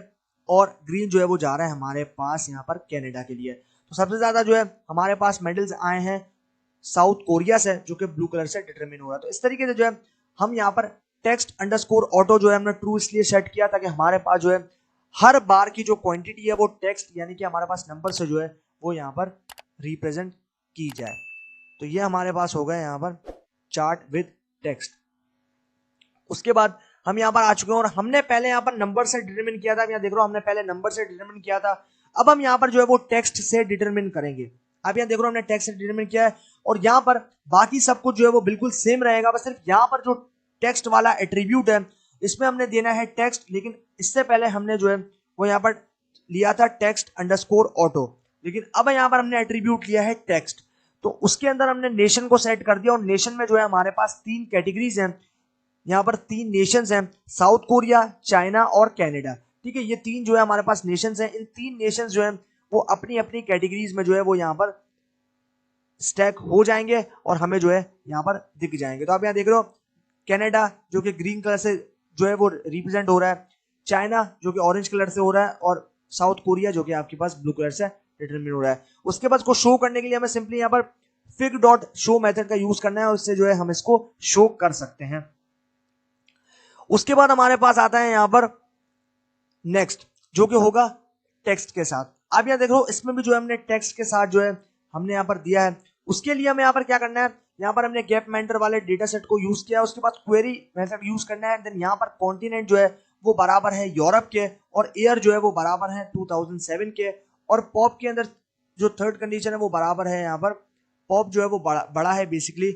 और ग्रीन जो है वो जा रहा है हमारे पास यहाँ पर कनाडा के लिए। तो सबसे ज्यादा जो है हमारे पास मेडल्स आए हैं साउथ कोरिया से जो कि ब्लू कलर से डिटरमिन हो रहा है। तो इस तरीके से जो है हम यहाँ पर टेक्स्ट अंडरस्कोर ऑटो जो है हमने ट्रू इसलिए सेट किया ताकि हमारे पास जो है हर बार की जो क्वांटिटी है वो टेक्स्ट यानी कि हमारे पास नंबर से जो है वो यहाँ पर रिप्रेजेंट की जाए। तो ये हमारे पास हो गया यहाँ पर चार्ट विद टेक्स्ट। उसके बाद हम यहाँ पर आ चुके हैं और हमने पहले यहाँ पर नंबर से डिटरमिन किया था। यहाँ देख रहे हो हमने पहले नंबर से डिटरमिन किया था, अब हम यहाँ पर जो है वो टेक्स्ट से डिटरमिन करेंगे। अब यहाँ देख रहे हो हमने टेक्स्ट से डिटरमिन किया है और यहाँ पर बाकी सब कुछ जो है वो बिल्कुल सेम रहेगा, बस सिर्फ यहाँ पर जो टेक्स्ट वाला एट्रीब्यूट है इसमें हमने देना है टेक्स्ट, लेकिन इससे पहले हमने जो है वो यहाँ पर लिया था टेक्स्ट अंडरस्कोर ऑटो, लेकिन अब यहाँ पर हमने एट्रीब्यूट लिया है टेक्स्ट। तो उसके अंदर हमने नेशन को सेट कर दिया और नेशन में जो है हमारे पास 3 कैटेगरीज हैं, यहाँ पर 3 नेशंस हैं, साउथ कोरिया, चाइना और कनाडा। ठीक है, ये 3 जो है हमारे पास नेशंस हैं। इन 3 नेशंस जो है वो अपनी अपनी कैटेगरीज में जो है वो यहाँ पर स्टैक हो जाएंगे और हमें जो है यहाँ पर दिख जाएंगे। तो आप यहाँ देख रहे हो कनाडा जो कि ग्रीन कलर से जो है वो रिप्रेजेंट हो रहा है, चाइना जो कि ऑरेंज कलर से हो रहा है और साउथ कोरिया जो कि आपके पास ब्लू कलर से डिटरमिन हो रहा है। उसके बाद इसको शो करने के लिए हमें सिंपली यहाँ पर फिग डॉट शो मेथड का यूज करना है और उससे जो है हम इसको शो कर सकते हैं। उसके बाद हमारे पास आता है यहाँ पर नेक्स्ट जो कि होगा टेक्स्ट के साथ। आप यहाँ देख लो इसमें भी जो है हमने टेक्स्ट के साथ जो है हमने यहाँ पर दिया है। उसके लिए हमें यहाँ पर क्या करना है, यहाँ पर हमने गैप मेंटर वाले डेटा सेट को यूज किया, उसके बाद क्वेरी मेथड यूज करना है। देन यहाँ पर कॉन्टिनेंट जो है वो बराबर है यूरोप के और एयर जो है वो बराबर है 2007 के और पॉप के अंदर जो थर्ड कंडीशन है वो बराबर है, यहाँ पर पॉप जो है वो बड़ा है बेसिकली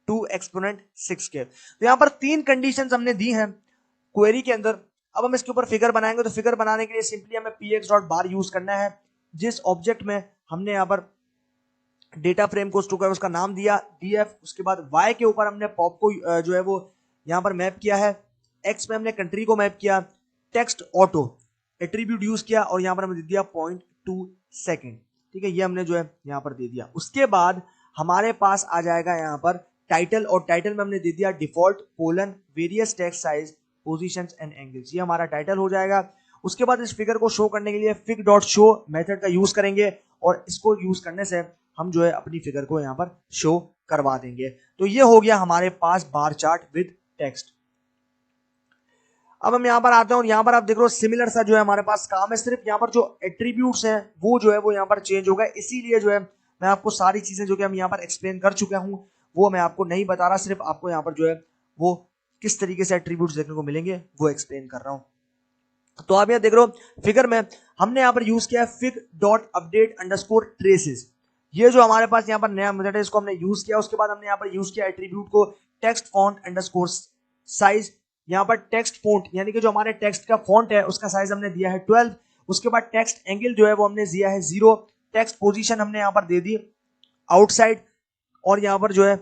2 एक्सपोनेंट 6 के। तो यहाँ पर 3 कंडीशंस हमने दी हैं क्वेरी के अंदर। अब हम इसके ऊपर फिगर बनाएंगे, तो फिगर बनाने के लिए सिंपली हमें px.bar यूज करना है। जिस ऑब्जेक्ट में हमने यहाँ पर डेटा फ्रेम को स्टोर कर उसका नाम दिया df, उसके बाद y के ऊपर हमने पॉप को जो है वो यहाँ पर मैप किया है, x में हमने कंट्री को मैप किया, टेक्स्ट ऑटो एट्रीब्यूट यूज किया और यहाँ पर हमने दे दिया 0.2 सेकेंड। ठीक है, ये हमने जो है यहाँ पर दे दिया। उसके बाद हमारे पास आ जाएगा यहाँ पर टाइटल और टाइटल में हमने दे दिया default colon various text size positions and angles, ये हमारा टाइटल हो जाएगा। उसके बाद इस फिगर को शो करने के लिए फिग डॉट शो मेथड का यूज करेंगे और इसको यूज करने से हम जो है अपनी फिगर को यहाँ पर शो करवा देंगे। तो ये हो गया हमारे पास बार चार्ट विद टेक्स्ट। अब हम यहाँ पर आते हैं और यहाँ पर आप देख रहे हो सिमिलर सा जो है हमारे पास काम है, सिर्फ यहाँ पर जो एट्रीब्यूट्स हैं वो जो है वो यहाँ पर चेंज हो गए। इसीलिए जो है मैं आपको सारी चीजें जो कि हम यहाँ पर एक्सप्लेन कर चुका हूँ वो मैं आपको नहीं बता रहा, सिर्फ आपको यहाँ पर जो है वो किस तरीके से एट्रीब्यूट्स देखने को मिलेंगे वो एक्सप्लेन कर रहा हूँ। तो आप यहाँ देख रहे हो फिगर में हमने यहाँ पर यूज किया है fig dot update underscore traces. ये जो हमारे पास यहाँ पर नया मेथड है इसको हमने यूज किया। उसके बाद हमने यहाँ पर यूज किया एट्रीब्यूट को टेक्स्ट फॉन्ट अंडरस्कोर साइज। यहाँ पर टेक्स्ट फॉन्ट यानी कि जो हमारे टेक्स्ट का फॉन्ट है उसका साइज हमने दिया है 12। उसके बाद टेक्स्ट एंगल जो है वो हमने दिया है 0। टेक्स्ट पोजीशन हमने यहाँ पर दे दी आउटसाइड और यहाँ पर जो है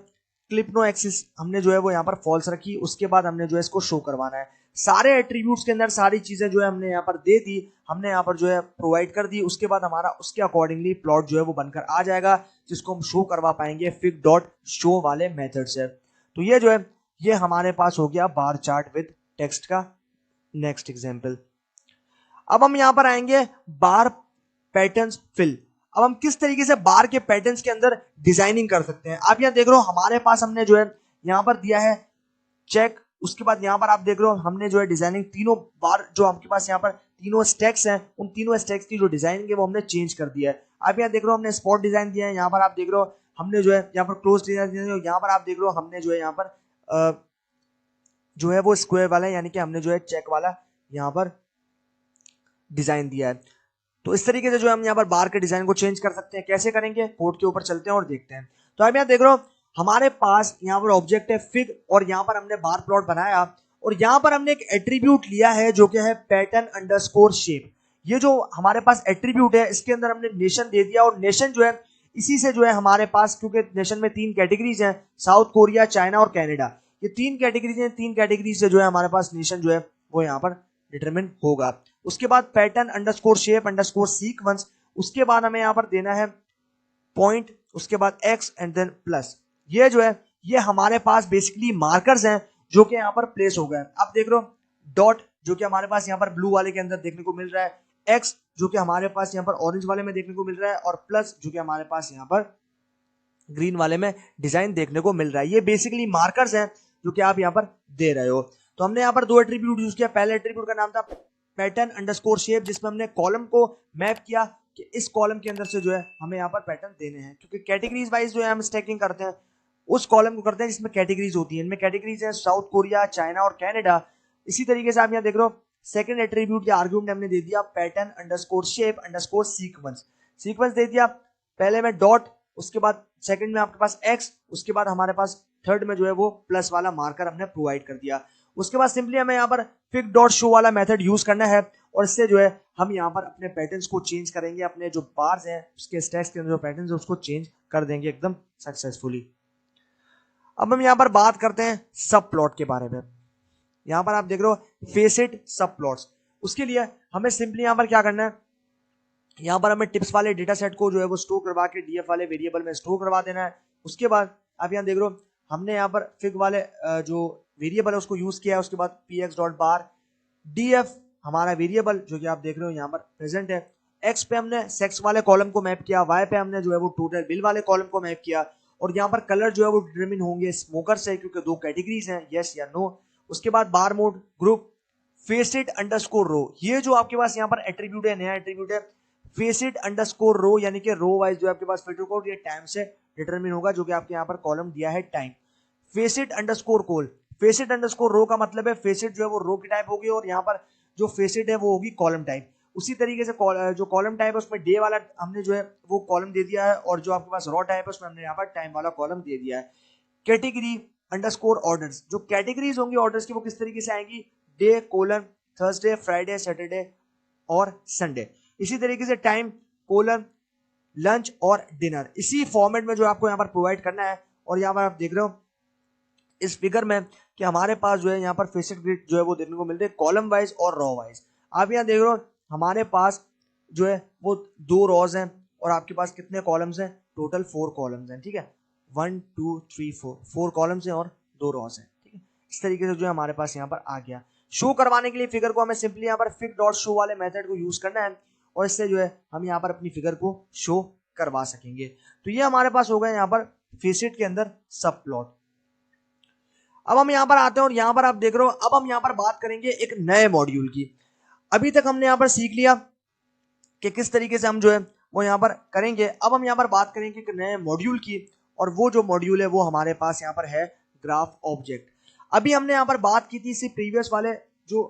क्लिप नो एक्सिस हमने जो है वो यहाँ पर फॉल्स रखी। उसके बाद हमने जो है इसको शो करवाना है। सारे एट्रीब्यूट्स के अंदर सारी चीजें जो है हमने यहाँ पर दे दी, हमने यहाँ पर जो है प्रोवाइड कर दी। उसके बाद हमारा उसके अकॉर्डिंगली प्लॉट जो है वो बनकर आ जाएगा जिसको हम शो करवा पाएंगे फिग डॉट शो वाले मेथड से। तो ये जो है ये हमारे पास हो गया बार चार्ट विद टेक्स्ट का नेक्स्ट एग्जांपल। अब हम यहां पर आएंगे बार पैटर्न्स फिल। अब हम किस तरीके से बार के पैटर्न्स के अंदर डिजाइनिंग कर सकते हैं। आप यहां देख रहे हो हमारे पास हमने जो है यहां पर दिया है चेक। उसके बाद यहां पर आप देख रहे हो हमने जो है डिजाइनिंग तीनों बार जो आपके पास यहां पर तीनों स्टैक्स हैं उन तीनों स्टैक्स की जो डिजाइनिंग है वो हमने चेंज कर दिया है। आप यहां देख रहे हो हमने स्पॉट डिजाइन दिया है, यहाँ पर आप देख रहे हो हमने जो है यहाँ पर क्लोज डिजाइन दिया है, यहाँ पर आप देख रहे हो हमने जो है यहाँ पर जो है वो स्क्वायर वाला है यानी कि हमने जो है चेक वाला यहाँ पर डिजाइन दिया है। तो इस तरीके से जो हम यहाँ पर बार के डिजाइन को चेंज कर सकते हैं। कैसे करेंगे कोड के ऊपर चलते हैं और देखते हैं। तो आप यहाँ देख रहे हो हमारे पास यहाँ पर ऑब्जेक्ट है फिग और यहाँ पर हमने बार प्लॉट बनाया और यहाँ पर हमने एक एट्रीब्यूट लिया है जो कि है पैटर्न अंडरस्कोर शेप। ये जो हमारे पास एट्रीब्यूट है इसके अंदर हमने नेशन दे दिया और नेशन जो है इसी से जो है हमारे पास, क्योंकि नेशन में 3 कैटेगरीज हैं साउथ कोरिया, चाइना और कनाडा, ये 3 कैटेगरीज हैं। 3 कैटेगरीज से जो है हमारे पास नेशन जो है वो यहाँ पर डिटरमिन होगा। उसके बाद pattern underscore shape underscore sequence, उसके बाद हमें यहाँ पर देना है पॉइंट, उसके बाद एक्स एंड देन प्लस। ये जो है ये हमारे पास बेसिकली मार्कर्स हैं जो कि यहाँ पर प्लेस हो गए। आप देख रहे हो डॉट जो कि हमारे पास यहाँ पर ब्लू वाले के अंदर देखने को मिल रहा है, एक्स जो कि हमारे पास यहाँ पर ऑरेंज वाले में देखने को मिल रहा है और प्लस जो कि हमारे पास यहाँ पर ग्रीन वाले में डिजाइन देखने को मिल रहा है। ये बेसिकली मार्कर्स हैं जो कि आप यहाँ पर दे रहे हो। तो हमने यहाँ पर दो एट्रीब्यूट यूज किया। पहले एट्रीब्यूट का नाम था पैटर्न अंडरस्कोर शेप, जिसमें हमने कॉलम को मैप किया कि इस कॉलम के अंदर से जो है हमें यहाँ पर पैटर्न देने हैं, क्योंकि कैटेगरीज वाइज जो है हम स्टैकिंग करते हैं, उस कॉलम को करते हैं जिसमें कैटेगरीज होती है। इनमें कैटेगरीज है साउथ कोरिया, चाइना और कनाडा। इसी तरीके से आप यहाँ देख रहे हो सेकंड एट्रीब्यूट या आर्गुमेंट हमने दे दिया pattern underscore shape underscore sequence. Sequence दे दिया, पहले में डॉट, उसके बाद सेकंड में आपके पास एक्स, उसके बाद हमारे पास थर्ड में जो है वो प्लस वाला मार्कर हमने प्रोवाइड कर दिया। उसके बाद सिंपली हमें यहाँ पर फिग डॉट शो वाला मेथड यूज करना है, और इससे जो है हम यहाँ पर अपने पैटर्न्स को चेंज करेंगे, अपने जो बार्स हैं उसके स्टैक्स के अंदर जो पैटर्न्स है उसको चेंज कर देंगे एकदम सक्सेसफुली। अब हम यहाँ पर बात करते हैं सब प्लॉट के बारे में। यहाँ पर आप देख रहे हो फेसिट सब प्लॉट्स। उसके लिए हमें सिंपली यहाँ पर क्या करना है, यहाँ पर हमें टिप्स वाले डेटा सेट को जो है वो स्टोर करवा के डीएफ वाले वेरिएबल में स्टोर करवा देना है। उसके बाद आप यहाँ देख रहे हो हमने यहाँ पर फिग वाले जो वेरिएबल है उसको यूज किया है। उसके बाद px डॉट बार df हमारा वेरिएबल जो कि आप देख रहे हो यहाँ पर प्रेजेंट है। x पे हमने सेक्स वाले कॉलम को मैप किया, y पे हमने जो है वो टोटल बिल वाले कॉलम को मैप किया, और यहाँ पर कलर जो है वो डिटरमिन होंगे स्मोकर से, क्योंकि दो कैटेगरीज हैं यस या नो। उसके बाद बार मोड ग्रुप फेसिट अंडरस्कोर रो, ये जो आपके पास यहाँ पर एट्रीब्यूट है, नया एट्रीब्यूट है फेसिट अंडरस्कोर रो, यानी कि रो वाइज जो आपके पास फिल्टर कोड ये टाइम से डिटरमिन होगा, जो कि आपके यहाँ पर कॉलम दिया है time. Facet underscore col, facet underscore row का मतलब है फेसिट जो है वो रो की टाइप होगी, और यहाँ पर जो फेसिट है वो होगी कॉलम टाइप। उसी तरीके से जो कॉलम टाइप है उसमें डे वाला हमने जो है वो कॉलम दे दिया है, और जो आपके पास रॉ टाइप है उसमें हमने यहाँ पर टाइम वाला कॉलम दे दिया है। कैटेगरी अंडरस्कोर ऑर्डर्स, जो कैटेगरीज होंगी ऑर्डर्स की वो किस तरीके से आएंगी, day colon Thursday Friday Saturday और संडे। इसी तरीके से टाइम कोलन लंच और डिनर, इसी फॉर्मेट में जो आपको यहाँ पर प्रोवाइड करना है। और यहाँ पर आप देख रहे हो इस फिगर में कि हमारे पास जो है यहाँ पर फेसिट ग्रिड जो है वो देखने को मिलते हैं कॉलम वाइज और रॉ वाइज। आप यहाँ देख रहे हो हमारे पास जो है वो दो रॉज हैं, और आपके पास कितने कॉलम्स हैं, टोटल 4 कॉलम्स हैं। ठीक है, 1 2 3 4 कॉलम्स हैं और 2 रॉज हैं। ठीक है, इस तरीके से जो है हमारे पास यहाँ पर आ गया। शो करवाने के लिए फिगर को हमें सिंपली यहाँ पर फिग डॉट शो वाले मेथड को यूज करना है, और इससे जो है हम यहाँ पर अपनी फिगर को शो करवा सकेंगे। तो ये हमारे पास हो गया यहाँ पर फेसिट के अंदर सब प्लॉट। अब हम यहाँ पर आते हैं, और यहाँ पर आप देख रहे हो अब हम यहाँ पर बात करेंगे एक नए मॉड्यूल की। अभी तक हमने यहाँ पर सीख लिया कि किस तरीके से हम जो है वो यहाँ पर करेंगे। अब हम यहाँ पर बात करेंगे एक नए मॉड्यूल की, और वो जो मॉड्यूल है वो हमारे पास यहाँ पर है ग्राफ ऑब्जेक्ट। अभी हमने यहाँ पर बात की थी इसी प्रीवियस वाले जो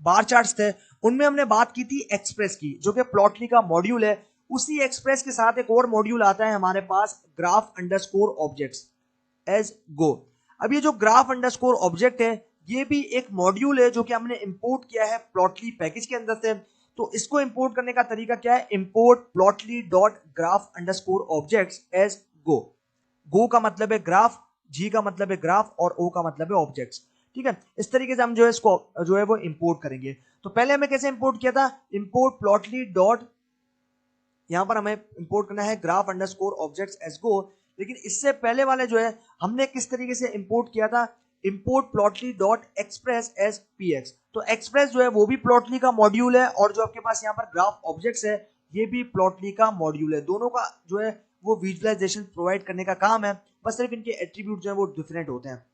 बार चार्ट्स थे उनमें हमने बात की थी एक्सप्रेस की, जो कि प्लॉटली का मॉड्यूल है। उसी एक्सप्रेस के साथ एक और मॉड्यूल आता है हमारे पास ग्राफ अंडरस्कोर ऑब्जेक्ट्स एज गो। अब ये जो ग्राफ अंडरस्कोर ऑब्जेक्ट है ये भी एक मॉड्यूल है जो कि हमने इंपोर्ट किया है प्लॉटली पैकेज के अंदर से। तो इसको इंपोर्ट करने का तरीका क्या है, import Plotly dot graph underscore objects as go. Go का मतलब है ग्राफ, जी का मतलब है ग्राफ, और ओ का मतलब है ऑब्जेक्ट्स। ठीक है, इस तरीके से हम जो है इसको जो है वो इंपोर्ट करेंगे। तो पहले हमें कैसे इंपोर्ट किया था, इंपोर्ट प्लॉटली डॉट, यहां पर हमें इंपोर्ट करना है ग्राफ अंडरस्कोर ऑब्जेक्ट्स एज गो। लेकिन इससे पहले वाले जो है हमने किस तरीके से इंपोर्ट किया था, import Plotly dot express as PX. तो एक्सप्रेस जो है वो भी प्लॉटली का मॉड्यूल है, और जो आपके पास यहाँ पर ग्राफ ऑब्जेक्ट्स है ये भी प्लॉटली का मॉड्यूल है। दोनों का जो है वो विजुअलाइजेशन प्रोवाइड करने का काम है, बस सिर्फ इनके एट्रीब्यूट जो है वो डिफरेंट होते हैं।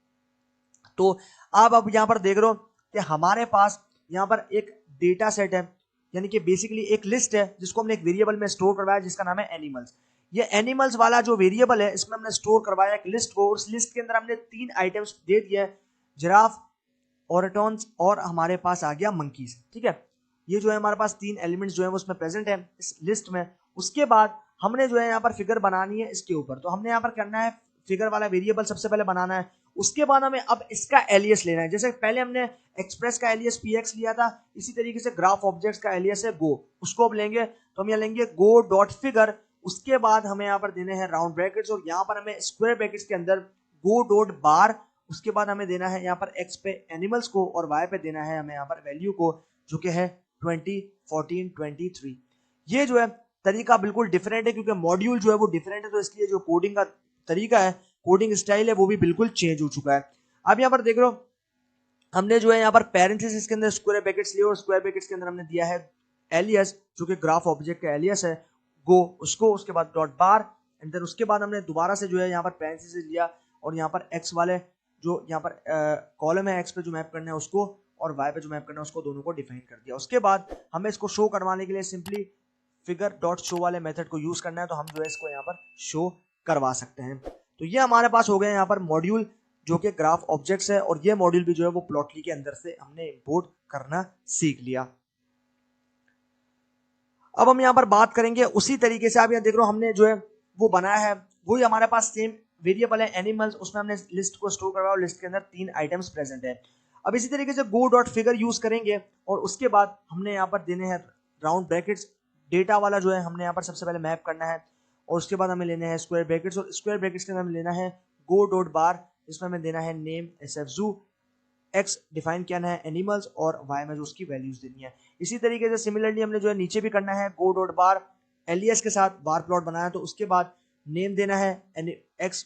तो आप अब यहाँ पर देख रहे हो कि हमारे पास यहाँ पर एक डेटा सेट है, यानी कि बेसिकली एक लिस्ट है जिसको हमने एक वेरिएबल में स्टोर करवाया जिसका नाम है एनिमल्स। ये एनिमल्स वाला जो वेरिएबल है इसमें हमने स्टोर करवाया एक लिस्ट को। उस लिस्ट के अंदर हमने 3 आइटम्स दे दिए हैं, जिराफ, ओरेटॉन्स और हमारे पास आ गया मंकीज। ठीक है, ये जो है हमारे पास 3 एलिमेंट्स जो है वो उसमें प्रेजेंट है इस लिस्ट में। उसके बाद हमने जो है यहाँ पर फिगर बनानी है इसके ऊपर। तो हमने यहाँ पर करना है फिगर वाला वेरिएबल सबसे पहले बनाना है। उसके बाद हमें अब इसका एलियस लेना है। जैसे पहले हमने एक्सप्रेस का एलियस px लिया था, इसी तरीके से ग्राफ ऑब्जेक्ट्स का एलियस है गो, उसको अब लेंगे। तो हम यहाँ लेंगे गो डॉट फिगर। उसके बाद हमें यहाँ पर देने हैं राउंड ब्रैकेट्स, और यहाँ पर हमें स्क्वायर ब्रैकेट्स के अंदर गो डॉट बार। उसके बाद हमें देना है यहाँ पर x पे एनिमल्स को, और y पे देना है हमें यहाँ पर वैल्यू को, जो कि है 20 14 23। ये जो है तरीका बिल्कुल डिफरेंट है, क्योंकि मॉड्यूल जो है वो डिफरेंट है, तो इसलिए जो कोडिंग का तरीका है, कोडिंग स्टाइल है, वो भी बिल्कुल चेंज हो चुका है। अब यहाँ पर देख रहे हो हमने जो है यहाँ पर पैरेंथेसिस के अंदर स्क्वायर ब्रैकेट्स लिए, और स्क्वायर ब्रैकेट्स के अंदर हमने दिया है एलियस, जो कि ग्राफ ऑब्जेक्ट का एलियस है गो, उसको। उसके बाद डॉट बार, एंड देन उसके बाद हमने दोबारा से जो है यहाँ पर पैरेंथेसिस लिया, और यहाँ पर एक्स वाले जो यहाँ पर कॉलम है एक्स पे जो मैप करना है उसको और वाई पे जो मैप करना है उसको, दोनों को डिफाइन कर दिया। उसके बाद हमें इसको शो करवाने के लिए सिंपली फिगर डॉट शो वाले मेथड को यूज करना है, तो हम जो है इसको यहाँ पर शो करवा सकते हैं। तो ये हमारे पास हो गए यहाँ पर मॉड्यूल जो कि ग्राफ ऑब्जेक्ट्स है, और ये मॉड्यूल भी जो है वो प्लॉटली के अंदर से हमने इंपोर्ट करना सीख लिया। अब हम यहाँ पर बात करेंगे उसी तरीके से, आप यहाँ देख रहे हो हमने जो है वो बनाया है, वही हमारे पास सेम वेरिएबल है एनिमल्स, उसमें हमने लिस्ट को स्टोर करवाया और लिस्ट के अंदर 3 आइटम्स प्रेजेंट है। अब इसी तरीके से गो डॉट फिगर यूज करेंगे और उसके बाद हमने यहाँ पर देने हैं राउंड ब्रैकेट्स, डेटा वाला जो है हमने यहाँ पर सबसे पहले मैप करना है, और उसके बाद हमें लेने हैं स्क्वायर ब्रैकेट्स, और स्क्वायर ब्रैकेट्स के अंदर हमें लेना है गो डॉट बार, इसमें हमें देना है नेम एसएफ जू, एक्स डिफाइन करना है एनिमल्स, और वाई में जो उसकी वैल्यूज देनी है। इसी तरीके से सिमिलरली हमने जो है नीचे भी करना है गो डॉट बार, एलियस के साथ बार प्लॉट बनाया, तो उसके बाद नेम देना है एक्स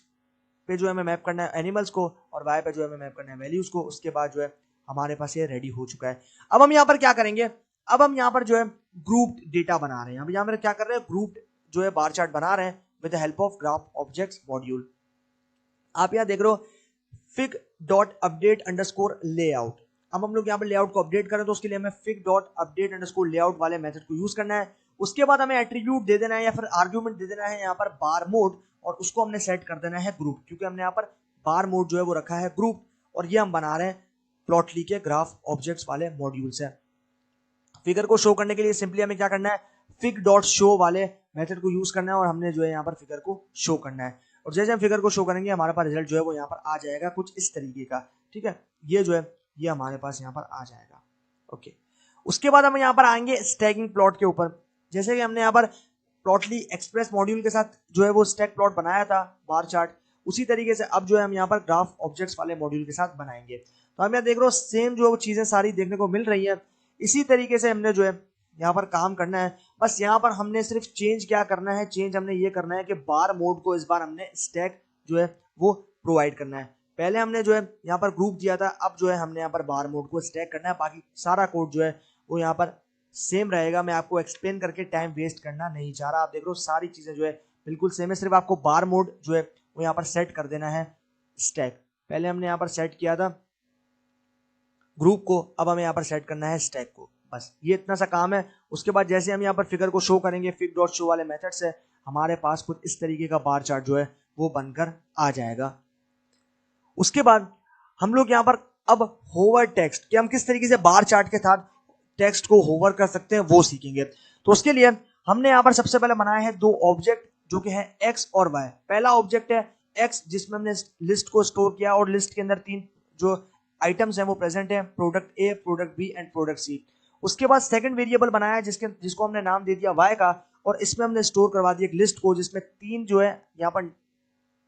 पे जो है हमें मैप करना है एनिमल्स को, और वाई पे जो है हमें मैप करना है वैल्यूज को। उसके बाद जो है हमारे पास ये रेडी हो चुका है। अब हम यहाँ पर क्या करेंगे, अब हम यहाँ पर जो है ग्रुप्ड डेटा बना रहे हैं। अब यहाँ पर क्या कर रहे हैं, ग्रुप्ड जो है बार चार्ट बना रहे हैं with the help of graph objects module. आप यहाँ देख रहे हो fig dot update underscore layout. अब हम लोग यहाँ पर लेआउट को अपडेट करें तो उसके लिए हमें fig dot update underscore layout वाले मेथड को यूज करना है। उसके बाद हमें एट्रीब्यूट दे देना है या फिर आर्ग्यूमेंट दे देना है यहाँ पर बार मोड, और उसको हमने सेट कर देना है ग्रुप, क्योंकि हमने यहाँ पर बार मोड जो है वो रखा है ग्रुप, और ये हम बना रहे हैं प्लॉटली के ग्राफ ऑब्जेक्ट्स वाले मॉड्यूल से। फिगर को शो करने के लिए सिंपली हमें क्या करना है, फिग डॉट शो वाले मेथड को यूज करना है, और हमने जो है यहाँ पर फिगर को शो करना है, और जैसे हम फिगर को शो करेंगे हमारे पास रिजल्ट जो है वो यहाँ पर आ जाएगा कुछ इस तरीके का। ठीक है, ये जो है ये हमारे पास यहाँ पर आ जाएगा। ओके, उसके बाद हम यहाँ पर आएंगे स्टैकिंग प्लॉट के ऊपर। जैसे कि हमने यहाँ पर प्लॉटली एक्सप्रेस मॉड्यूल के साथ जो है वो स्टैक प्लॉट बनाया था बार चार्ट, उसी तरीके से अब जो है हम यहाँ पर ग्राफ ऑब्जेक्ट्स वाले मॉड्यूल के साथ बनाएंगे। तो हम यहाँ देख रहे हो सेम जो चीजें सारी देखने को मिल रही है, इसी तरीके से हमने जो है यहाँ पर काम करना है। बस यहाँ पर हमने सिर्फ चेंज क्या करना है, चेंज हमने ये करना है कि बार मोड को इस बार हमने स्टैक जो है वो प्रोवाइड करना है। पहले हमने जो है यहाँ पर ग्रुप दिया था, अब जो है हमने यहाँ पर बार मोड को स्टैक करना है। बाकी सारा कोड जो है वो यहाँ पर सेम रहेगा, मैं आपको एक्सप्लेन करके टाइम वेस्ट करना नहीं चाह रहा। आप देख रहे हो सारी चीजें जो है बिल्कुल सेम है, सिर्फ आपको बार मोड जो है वो यहाँ पर सेट कर देना है स्टैक। पहले हमने यहाँ पर सेट किया था ग्रुप को, अब हमें यहाँ पर सेट करना है स्टैक को, बस ये इतना सा काम है। उसके बाद जैसे हम यहाँ पर फिगर को शो करेंगे फिग डॉट शो वाले मेथड से, हमारे पास कुछ इस तरीके का बार चार्ट जो है वो बनकर आ जाएगा। उसके बाद हम लोग यहाँ पर अब होवर टेक्स्ट, कि हम किस तरीके से बार चार्ट के साथ टेक्स्ट को होवर कर सकते हैं वो सीखेंगे। तो उसके लिए हमने यहाँ पर सबसे पहले बनाया है 2 ऑब्जेक्ट जो कि है एक्स और वाई। पहला ऑब्जेक्ट है एक्स जिसमें हमने लिस्ट को स्टोर किया, और लिस्ट के अंदर 3 जो आइटम्स हैं वो प्रेजेंट है, product A, product B and product C. उसके बाद सेकंड वेरिएबल बनाया है जिसको हमने नाम दे दिया वाई का, और इसमें हमने स्टोर करवा दिया एक लिस्ट को जिसमें 3 जो है यहाँ पर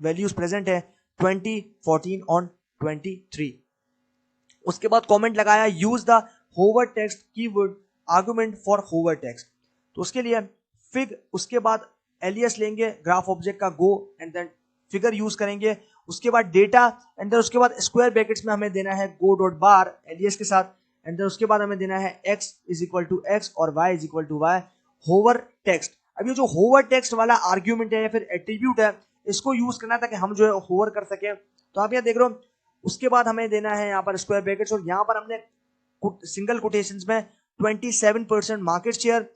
वैल्यूज प्रेजेंट है 20, 14 और 23। उसके बाद कमेंट लगाया use the hover text keyword argument for hover text. तो उसके लिए फिग, उसके बाद एलियस लेंगे ग्राफ ऑब्जेक्ट का गो, एंड देन फिगर यूज करेंगे। उसके बाद डेटा, एंड देन उसके बाद स्क्वायर ब्रैकेट्स में हमें देना है गो डॉट बार एलियस के साथ, एंड देन उसके बाद हमें देना है x is equal to X और y is equal to Y hover text. अब ये जो होवर टेक्स्ट वाला आर्ग्यूमेंट है या फिर एट्रीब्यूट है, इसको यूज करना ताकि हम जो है होवर कर सके। तो आप यहाँ देख रहे हो, उसके बाद हमें देना है यहाँ पर स्क्वायर ब्रैकेट्स, और यहाँ पर हमने सिंगल कोटेशंस में 27% market share,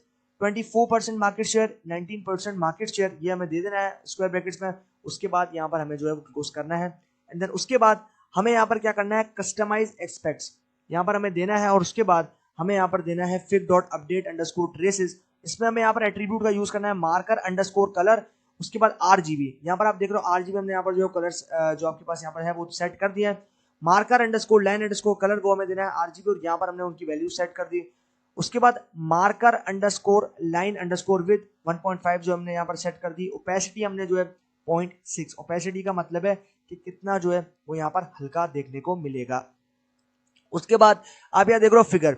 24% market share, 19% market share, ये हमें दे देना है स्क्वायर ब्रैकेट्स में। उसके बाद यहाँ पर हमें जो है वो क्लोज करना है, एंड देन उसके बाद हमें यहाँ पर क्या करना है, कस्टमाइज एक्सपेक्ट्स यहाँ पर हमें देना है, और उसके बाद हमें यहाँ पर देना है fig dot update underscore traces. इसमें हमें यहाँ पर एट्रीब्यूट का यूज करना है मार्कर अंडरस्कोर कलर। उसके बाद आरजीबी, यहाँ पर आप देख रहे हो आरजीबी हमने यहाँ पर जो कलर्स जो आपके पास यहाँ पर है वो सेट कर दिया है। Marker underscore line underscore colour वो हमें देना है आरजीबी, और यहाँ पर हमने उनकी वैल्यू सेट कर दी। उसके बाद marker underscore line underscore with 1.5 जो हमने यहाँ पर सेट कर दी। ओपेसिटी हमने जो है 0.6, ओपेसिटी का मतलब है कि कितना जो है वो यहाँ पर हल्का देखने को मिलेगा। उसके बाद आप यहाँ देख रहे हो फिगर,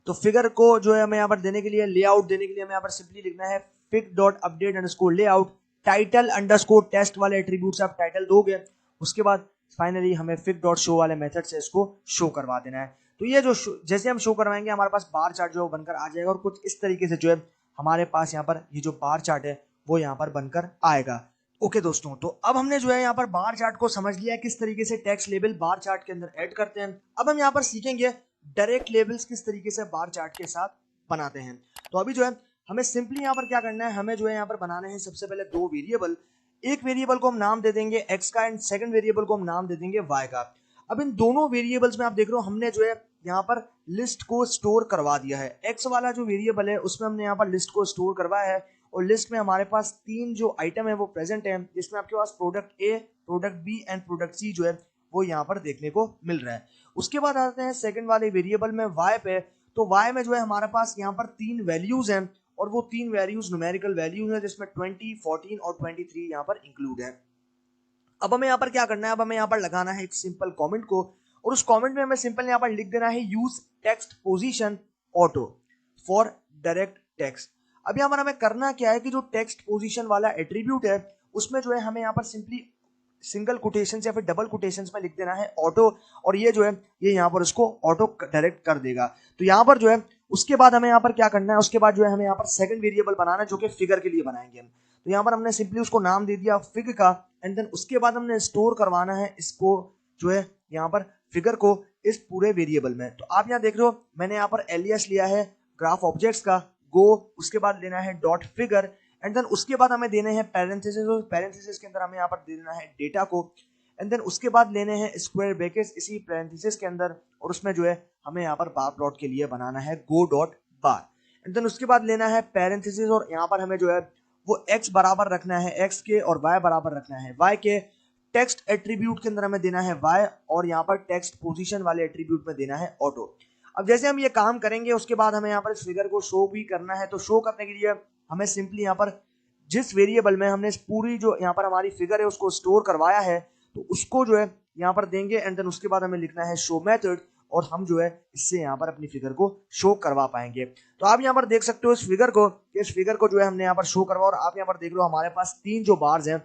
तो फिगर को जो है हमें यहाँ पर देने के लिए, लेआउट देने के लिए हमें यहाँ पर सिंपली लिखना है fig dot update underscore layout, title underscore test वाले एट्रीब्यूट से आप टाइटल दोगे। उसके बाद फाइनली हमें फिग डॉट शो वाले मेथड से इसको शो करवा देना है। तो ये जो जैसे हम शो करवाएंगे हमारे पास बार चार्ट जो बनकर आ जाएगा, और कुछ इस तरीके से जो है हमारे पास यहाँ पर ये जो बार चार्ट है वो यहाँ पर बनकर आएगा। ओके दोस्तों, तो अब हमने जो है यहाँ पर बार चार्ट को समझ लिया है किस तरीके से टेक्स्ट लेबल बार चार्ट के अंदर ऐड करते हैं। अब हम यहाँ पर सीखेंगे डायरेक्ट लेबल्स किस तरीके से बार चार्ट के साथ बनाते हैं। तो अभी जो है हमें सिंपली यहाँ पर क्या करना है, हमें जो है यहाँ पर बनाने हैं सबसे पहले दो वेरिएबल। एक वेरिएबल को हम नाम दे देंगे एक्स का एंड सेकंड वेरिएबल को हम नाम दे देंगे वाई का। अब इन दोनों वेरिएबल्स में आप देख रहे हो हमने जो है यहाँ पर लिस्ट को स्टोर करवा दिया है। एक्स वाला जो वेरिएबल है उसमें हमने यहाँ पर लिस्ट को स्टोर करवाया है और लिस्ट में हमारे पास तीन जो आइटम है वो प्रेजेंट है, जिसमें आपके पास product A, product B and product C जो है वो यहाँ पर देखने को मिल रहा है। उसके बाद आते हैं सेकंड वाले वेरिएबल में वाई पे। तो वाई में जो है हमारे पास यहाँ पर तीन वैल्यूज हैं और वो तीन वैल्यूज न्यूमेरिकल वैल्यूज है, जिसमें 20, 14 और 23 यहाँ पर इंक्लूड है। अब हमें यहाँ पर क्या करना है, अब हमें यहाँ पर लगाना है एक सिंपल कमेंट को और उस कमेंट में हमें सिंपल यहाँ पर लिख देना है use text position auto for direct text. अब यहाँ पर हमें करना क्या है कि जो टेक्स्ट पोजीशन वाला एट्रीब्यूट है उसमें जो है हमें यहाँ पर सिंपली सिंगल कोटेशन या फिर डबल कोटेशन में लिख देना है ऑटो, और ये जो है ये यहाँ पर उसको ऑटो डायरेक्ट कर देगा। तो यहाँ पर जो है उसके बाद हमें यहाँ पर क्या करना है, उसके बाद जो है हमें यहाँ पर सेकंड वेरिएबल बनाना है जो कि फिगर के लिए बनाएंगे हम। तो यहाँ पर हमने सिंपली उसको नाम दे दिया फिग का एंड देन उसके बाद हमने स्टोर करवाना है इसको जो है यहाँ पर फिगर को इस पूरे वेरिएबल में। तो आप यहाँ देख रहे हो मैंने यहाँ पर एलियास लिया है ग्राफ ऑब्जेक्ट्स का गो, उसके बाद लेना है डॉट फिगर एंड देन उसके बाद हमें देने हैं पैरेंथेसिस और पैरेंथेसिस के अंदर हमें यहाँ पर दे देना है डेटा को एंड देन उसके बाद लेने हैं स्क्वायर ब्रैकेट्स इसी पैरेंथेसिस के अंदर और उसमें जो है हमें यहाँ पर बार प्लॉट के लिए बनाना है go dot bar and then उसके बाद लेना है पैरेंथेसिस और यहाँ पर हमें जो है वो x बराबर रखना है x के और y बराबर रखना है y के। टेक्स्ट एट्रीब्यूट के अंदर हमें देना है y और यहाँ पर टेक्स्ट पोजीशन वाले एट्रीब्यूट में देना है ऑटो। अब जैसे हम ये काम करेंगे उसके बाद हमें यहाँ पर इस फिगर को शो भी करना है। तो शो करने के लिए हमें सिंपली यहाँ पर जिस वेरिएबल में हमने पूरी जो यहाँ पर हमारी फिगर है उसको स्टोर करवाया है तो उसको जो है यहाँ पर देंगे एंड देन उसके बाद हमें लिखना है शो मेथड और हम जो है इससे यहाँ पर अपनी फिगर को शो करवा पाएंगे। तो आप यहाँ पर देख सकते हो इस फिगर को जो है हमने यहाँ पर शो करवा और आप यहाँ पर देख रहे हो हमारे पास तीन जो बार्स हैं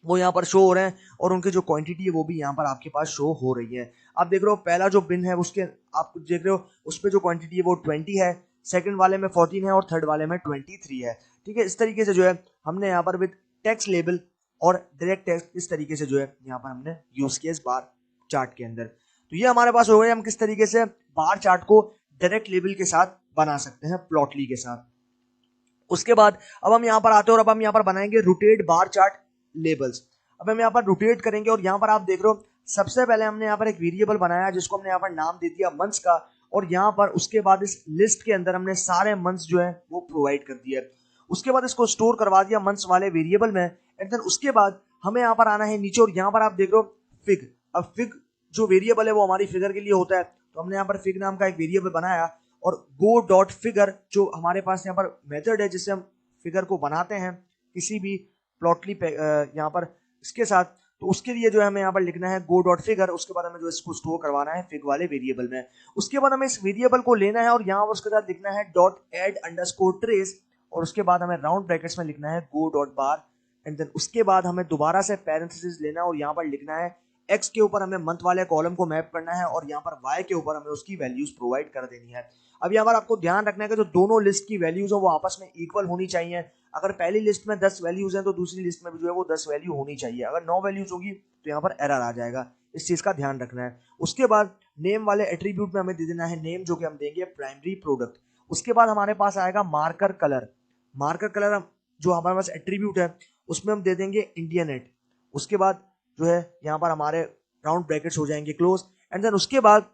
वो यहाँ पर शो हो रहे हैं और उनकी जो क्वांटिटी है वो भी यहाँ पर आपके पास शो हो रही है। आप देख रहे हो पहला जो बिन है उसके आप देख रहे हो उस पर जो क्वांटिटी है वो 20 है, सेकंड वाले में 14 है और थर्ड वाले में 23 है। ठीक है, इस तरीके से जो है हमने यहाँ पर विद टेक्स्ट लेबल और डायरेक्ट टेक्स्ट इस तरीके से जो है यहाँ पर हमने यूज किया इस बार चार्ट के अंदर। तो ये हमारे पास हो गया हम किस तरीके से बार चार्ट को डायरेक्ट लेबल के साथ बना सकते हैं प्लॉटली के साथ। उसके बाद अब हम यहाँ पर आते हैं और अब हम यहाँ पर बनाएंगे रोटेट बार चार्ट लेबल्स। अब हम यहाँ पर रोटेट करेंगे और यहाँ पर आप देख रहे हो सबसे पहले हमने यहाँ पर एक वेरिएबल बनाया जिसको हमने यहाँ पर नाम दे दिया मंथ्स का और यहाँ पर उसके बाद इस लिस्ट के अंदर हमने सारे मंथ्स जो है वो प्रोवाइड कर दिया। उसके बाद इसको स्टोर करवा दिया मंथ्स वाले वेरिएबल में एंड देन उसके बाद हमें यहाँ पर आना है नीचे और यहाँ पर आप देख रहे हो फिग। अब फिग जो वेरिएबल है वो हमारी फिगर के लिए होता है तो हमने यहाँ पर फिग नाम का एक वेरिएबल बनाया और गो डॉट फिगर जो हमारे पास यहाँ पर मेथड है जिससे हम फिगर को बनाते हैं किसी भी प्लॉटली यहाँ पर इसके साथ। तो उसके लिए जो है हमें यहाँ पर लिखना है गो डॉट फिगर, उसके बाद हमें जो इसको स्टोर करवाना है फिग वाले वेरिएबल में। उसके बाद हमें इस वेरिएबल को लेना है और यहाँ पर उसके साथ लिखना है डॉट एड अंडरस्कोर ट्रेस और उसके बाद हमें राउंड ब्रैकेट्स में लिखना है go dot bar and then उसके बाद हमें दोबारा से पैरेंथेसिस लेना है और यहाँ पर लिखना है एक्स के ऊपर हमें मंथ वाले कॉलम को मैप करना है और यहाँ पर वाई के ऊपर हमें उसकी वैल्यूज प्रोवाइड कर देनी है। अब यहाँ पर आपको ध्यान रखना है कि जो दोनों लिस्ट की वैल्यूज हो वो आपस में इक्वल होनी चाहिए। अगर पहली लिस्ट में 10 वैल्यूज हैं तो दूसरी लिस्ट में भी जो है वो 10 वैल्यू होनी चाहिए। अगर 9 वैल्यूज होगी तो यहाँ पर एरर आ जाएगा, इस चीज का ध्यान रखना है। उसके बाद नेम वाले एट्रीब्यूट में हमें दे देना है नेम जो कि हम देंगे प्राइमरी प्रोडक्ट। उसके बाद हमारे पास आएगा मार्कर कलर। मार्कर कलर जो हमारे पास एट्रीब्यूट है उसमें हम दे देंगे इंडियनेट। उसके बाद जो है यहाँ पर हमारे राउंड ब्रैकेट्स हो जाएंगे क्लोज एंड देन उसके बाद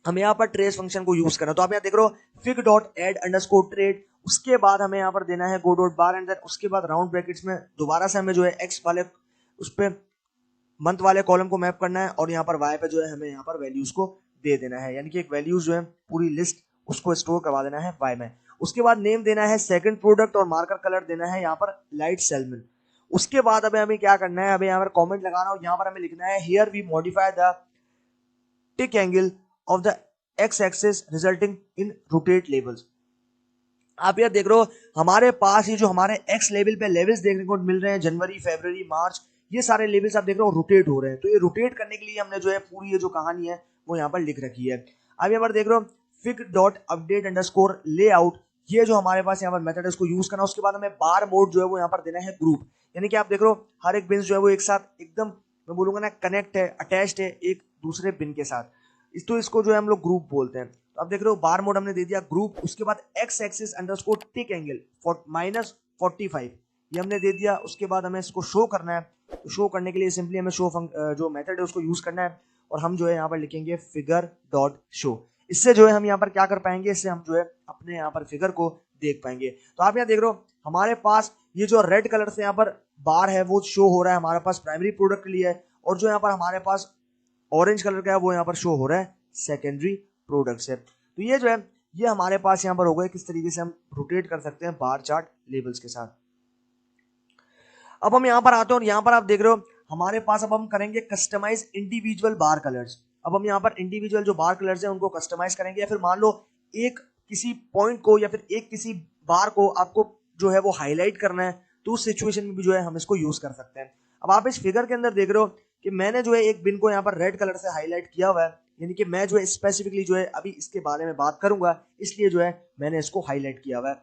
हमें यहाँ पर ट्रेस फंक्शन को यूज करना। तो आप यहाँ देख रहे हो fig dot add underscore trace, उसके बाद हमें यहाँ पर देना है go dot bar and then उसके बाद राउंड ब्रैकेट्स में दोबारा से हमें जो है एक्स वाले उस पे मंथ वाले कॉलम को मैप करना है और यहाँ पर वाई पे जो है हमें यहाँ पर वैल्यूज को दे देना है, यानी कि एक वैल्यूज जो है पूरी लिस्ट उसको स्टोर करवा देना है वाई में। उसके बाद नेम देना है सेकंड प्रोडक्ट और मार्कर कलर देना है यहाँ पर लाइट सेलमन। उसके बाद अभी हमें क्या करना है, अभी यहाँ पर कमेंट लगाना और यहाँ पर हमें लिखना है here we modify the tick angle of the X axis resulting in rotate labels. आप यहाँ देख रहे हो हमारे पास ये जो हमारे एक्स लेवल पे लेवल्स देखने को मिल रहे हैं जनवरी फरवरी मार्च, ये सारे लेवल्स आप देख रहे हो रोटेट हो रहे हैं। तो ये रोटेट करने के लिए हमने जो है पूरी ये जो कहानी है वो यहाँ पर लिख रखी है। अब यहाँ पर देख रहे हो fig dot update underscore layout, ये जो हमारे पास यहाँ पर मेथड है इसको यूज करना। उसके बाद हमें बार मोड जो है वो यहाँ पर देना है ग्रुप, यानी कि आप देख रहे हो हर एक बिन्स जो है वो एक साथ एकदम, मैं बोलूंगा ना, कनेक्ट है, अटैच्ड है एक दूसरे बिन के साथ। तो इसको जो है हम लोग ग्रुप बोलते हैं। तो आप देख रहे हो बार मोड हमने दे दिया ग्रुप, उसके बाद एक्स एक्सिस अंडरस्कोर टिक एंगल -45 ये हमने दे दिया। उसके बाद हमें इसको शो करना है, तो शो करने के लिए सिंपली हमें शो जो मेथड है उसको यूज करना है, और हम जो है यहाँ पर लिखेंगे फिगर डॉट शो। इससे जो है हम यहाँ पर क्या कर पाएंगे, इससे हम जो है अपने यहाँ पर फिगर को देख पाएंगे। तो आप यहाँ देख रहे हो हमारे पास ये जो रेड कलर से यहाँ पर बार है वो शो हो रहा है हमारे पास प्राइमरी प्रोडक्ट के लिए है, और जो यहाँ पर हमारे पास ऑरेंज कलर का है वो यहाँ पर शो हो रहा है सेकेंडरी प्रोडक्ट से। तो ये जो है ये हमारे पास यहाँ पर हो गए किस तरीके से हम रोटेट कर सकते हैं बार चार्ट लेबल्स के साथ। अब हम यहाँ पर आते हैं और यहाँ पर आप देख रहे हो हमारे पास अब हम करेंगे कस्टमाइज इंडिविजुअल बार कलर्स। अब हम यहाँ पर इंडिविजुअल जो बार कलर्स हैं उनको कस्टमाइज करेंगे, या फिर मान लो एक किसी पॉइंट को या फिर एक किसी बार को आपको जो है वो हाईलाइट करना है, तो उस सिचुएशन में भी जो है हम इसको यूज कर सकते हैं। अब आप इस फिगर के अंदर देख रहे हो कि मैंने जो है एक बिन को यहाँ पर रेड कलर से हाईलाइट किया हुआ है, यानी कि मैं जो है स्पेसिफिकली जो है अभी इसके बारे में बात करूंगा, इसलिए जो है मैंने इसको हाईलाइट किया हुआ है।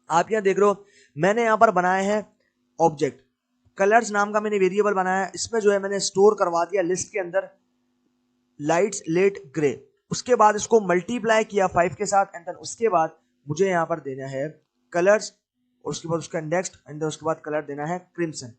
आप यहाँ देख रहे हो मैंने यहाँ पर बनाए हैं ऑब्जेक्ट, कलर्स नाम का मैंने वेरिएबल बनाया है, इसमें जो है मैंने स्टोर करवा दिया लिस्ट के अंदर लाइट्स लेट ग्रे। उसके बाद इसको मल्टीप्लाई किया 5 के साथ, एंड देन उसके बाद मुझे यहाँ पर देना है कलर्स, और उसके बाद उसका नेक्स्ट, एंड देन उसके बाद कलर देना है क्रिम्सन।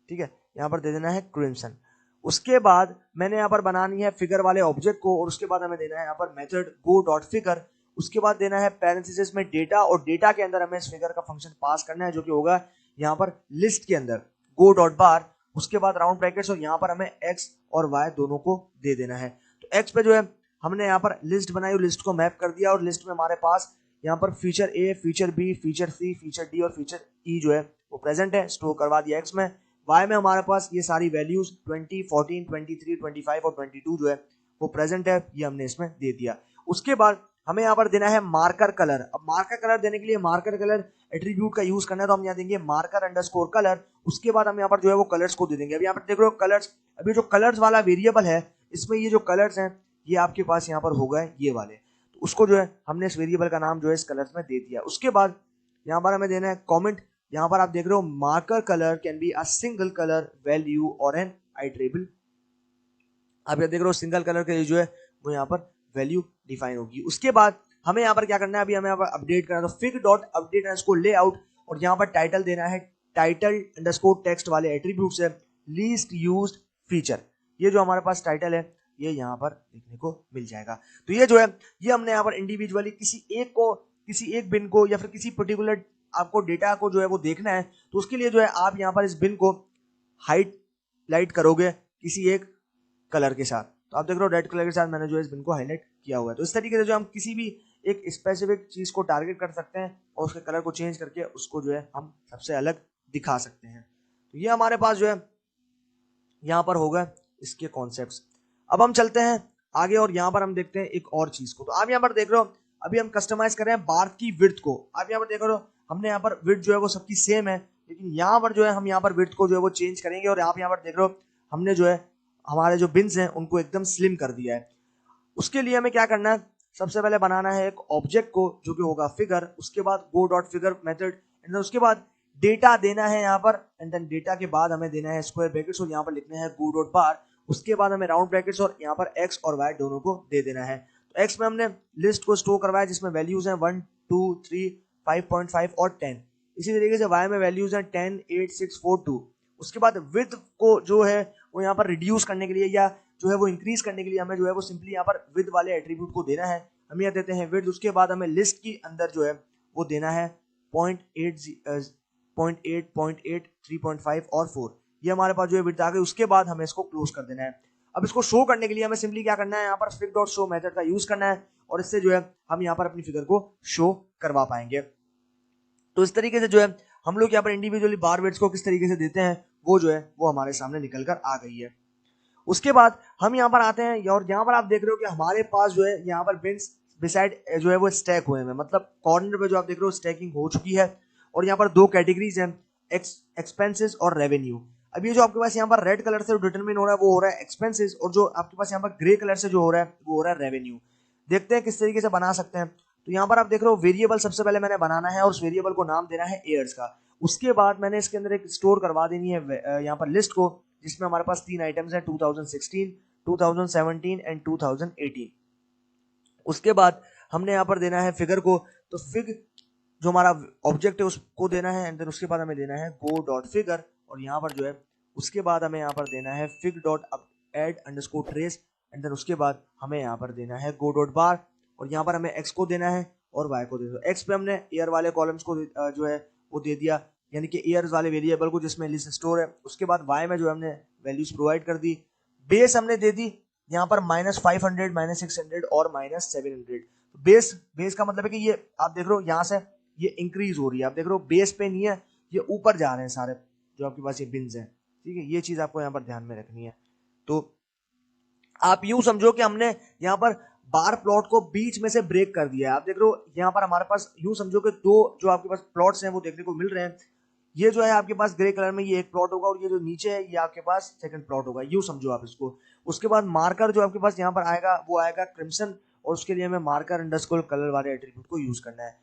ठीक है, यहाँ पर दे देना है क्रिम्सन। उसके बाद मैंने यहाँ पर बनानी है फिगर वाले ऑब्जेक्ट को, और उसके बाद हमें देना है यहाँ पर मेथड गो डॉट फिगर। उसके बाद देना है पैरेंथेसिस में डेटा, और डेटा के अंदर हमें इस फिगर का फंक्शन पास करना है जो कि होगा यहाँ पर लिस्ट के अंदर गो डॉट बार। उसके बाद राउंड ब्रैकेट्स, और यहाँ पर हमें एक्स और वाई दोनों को दे देना है। तो एक्स पे जो है हमने यहाँ पर लिस्ट बनाई, लिस्ट को मैप कर दिया, और लिस्ट में हमारे पास यहाँ पर फीचर ए, फीचर बी, फीचर सी, फीचर डी और फीचर ई जो है वो प्रेजेंट है, स्टोर करवा दिया एक्स में। वाई में हमारे पास ये सारी वैल्यूज 20, 14, 23, 25 और 22 जो है वो प्रेजेंट है, ये हमने इसमें दे दिया। उसके बाद हमें यहाँ पर देना है मार्कर कलर। अब मार्कर कलर देने के लिए मार्कर कलर एट्रीब्यूट का यूज करना है, तो हम यहाँ देंगे मार्कर अंडरस्कोर कलर। उसके बाद हम यहाँ पर जो है वो कलर्स को दे देंगे। अब यहाँ पर देख रहे हो कलर्स, अभी जो कलर्स वाला वेरिएबल है इसमें ये जो कलर्स हैं ये आपके पास यहाँ पर हो गए ये वाले, तो उसको जो है हमने इस वेरिएबल का नाम जो है इस कलर्स में दे दिया। उसके बाद यहाँ पर हमें देना है कॉमेंट। यहाँ पर आप देख रहे हो marker colour can be a single colour value और एन आइटरेबल। आप यहाँ देख रहे हो सिंगल कलर के जो है वो यहाँ पर वैल्यू डिफाइन होगी। उसके बाद हमें यहाँ पर क्या करना है, अभी हमें यहाँ पर अपडेट करना है, तो fig dot update underscore layout, और यहाँ पर टाइटल देना है टाइटल अंडरस्कोर टेक्स्ट वाले एट्रीब्यूट से लीस्ट यूज्ड फीचर। ये जो हमारे पास टाइटल है ये यहाँ पर देखने को मिल जाएगा। तो ये जो है ये हमने यहाँ पर इंडिविजुअली किसी एक बिन को या फिर किसी पर्टिकुलर आपको डेटा को जो है वो देखना है, तो उसके लिए जो है आप यहाँ पर इस बिन को हाईलाइट करोगे किसी एक कलर के साथ। तो आप देख रहे हो रेड कलर के साथ मैंने जो है इस बिन को हाईलाइट किया हुआ है। तो इस तरीके से जो हम किसी भी एक स्पेसिफिक चीज को टारगेट कर सकते हैं और उसके कलर को चेंज करके उसको जो है हम सबसे अलग दिखा सकते हैं। तो ये हमारे पास जो है यहाँ पर होगा इसके कॉन्सेप्ट्स। अब हम चलते हैं आगे और यहाँ पर हम देखते हैं एक और चीज को। तो आप यहाँ पर देख रहे हो अभी हम कस्टमाइज कर रहे हैं बार की विड्थ को। आप यहाँ पर देख रहे हो हमने यहाँ पर विड्थ जो है वो सबकी सेम है, लेकिन यहाँ पर जो है हम यहाँ पर विड्थ को जो है वो चेंज करेंगे। और आप यहाँ पर देख रहे हो हमने जो है हमारे जो बिन्स हैं उनको एकदम स्लिम कर दिया है। उसके लिए हमें क्या करना है, सबसे पहले बनाना है एक ऑब्जेक्ट को जो कि होगा फिगर। उसके बाद go dot figure method, and then उसके बाद डेटा देना है यहाँ पर, एंड देन डेटा के बाद हमें देना है स्क्वायर ब्रैकेट्स और यहाँ पर लिखना है गो डॉट बार। उसके बाद हमें राउंड ब्रैकेट्स और यहाँ पर एक्स और वाई दोनों को दे देना है। तो एक्स में हमने लिस्ट को स्टोर करवाया जिसमें वैल्यूज हैं 1, 2, 3, 5.5 और 10। इसी तरीके से वाई में वैल्यूज हैं 10, 8, 6, 4, 2। उसके बाद विड्थ को जो है वो यहाँ पर रिड्यूस करने के लिए या जो है वो इंक्रीज करने के लिए हमें जो है वो सिंपली यहाँ पर विड्थ वाले एट्रीब्यूट को देना है। हम यहाँ देते हैं विड्थ। उसके बाद हमें लिस्ट की अंदर जो है वो देना है 0.8, 0.8, 3.5 और 4। ये हमारे पास जो है विड्थ आ गई। उसके बाद हमें इसको क्लोज कर देना है। अब इसको शो करने के लिए हमें सिंपली क्या करना है, यहाँ पर फिग डॉट शो मेथड का यूज करना है और इससे जो है हम यहाँ पर अपनी फिगर को शो करवा पाएंगे। तो इस तरीके से जो है हम लोग यहाँ पर इंडिविजुअली बार विड्थ को किस तरीके से देते हैं वो जो है वो हमारे सामने निकल कर आ गई है। उसके बाद हम यहाँ पर आते हैं और यहाँ पर आप देख रहे हो कि हमारे पास जो है यहाँ पर बिन्स बिसाइड जो है वो स्टैक हुए हैं, मतलब कॉर्नर पे जो आप देख रहे हो स्टैकिंग हो चुकी है। और यहाँ पर दो कैटेगरीज हैं, एक्सपेंसेस और रेवेन्यू। अब ये जो आपके पास यहाँ पर रेड कलर से डिटरमिन हो रहा है वो हो रहा है एक्सपेंसेस, और जो आपके पास यहाँ पर ग्रे कलर से जो हो रहा है वो हो रहा है रेवेन्यू। देखते हैं किस तरीके से बना सकते हैं। तो यहाँ पर आप देख रहे हो वेरिएबल सबसे पहले मैंने बनाना है और उस वेरिएबल को नाम देना है एयर्स का। उसके बाद मैंने इसके अंदर एक स्टोर करवा देनी है यहाँ पर लिस्ट को, जिसमें हमारे पास 3 आइटम्स हैं 2016, 2017 एंड 2018। उसके बाद हमने यहाँ पर देना है फिगर को, तो फिग जो हमारा ऑब्जेक्ट है उसको देना है, एंड देन उसके बाद हमें देना है गो डॉट फिगर, और यहाँ पर जो है उसके बाद हमें यहाँ पर देना है fig dot add underscore trace, and then उसके बाद हमें यहाँ पर देना है गो डॉट बार, और यहाँ पर हमें एक्स को देना है और वाई को देना है। एक्स पे हमने एयर वाले कॉलम्स को जो है वो दे दिया, यानी कि एयर वाले वेरिएबल को जिसमें लिस्ट स्टोर है। उसके बाद वाई में जो हमने वैल्यूज प्रोवाइड कर दी, बेस हमने दे दी यहाँ पर -500, -600 और -700। बेस का मतलब है कि ये आप देख रहे हो यहाँ से ये इंक्रीज हो रही है, आप देख रहे हो बेस पे नहीं है, ये ऊपर जा रहे हैं सारे जो आपके पास ये बिन्स हैं, ठीक है। ये चीज आपको यहाँ पर ध्यान में रखनी है। तो आप यूं समझो कि हमने यहाँ पर बार प्लॉट को बीच में से ब्रेक कर दिया है। आप देख रहे हो यहाँ पर हमारे पास यूं समझो कि 2 जो आपके पास प्लॉट्स हैं वो देखने को मिल रहे हैं। ये जो है आपके पास ग्रे कलर में ये एक प्लॉट होगा, और ये जो नीचे है ये आपके पास सेकंड प्लॉट होगा, यूं समझो आप इसको। उसके बाद मार्कर जो आपके पास यहाँ पर आएगा वो आएगा क्रिम्सन, और उसके लिए हमें मार्कर अंडरस्कोर कलर वाले एट्रीब्यूट को यूज करना है।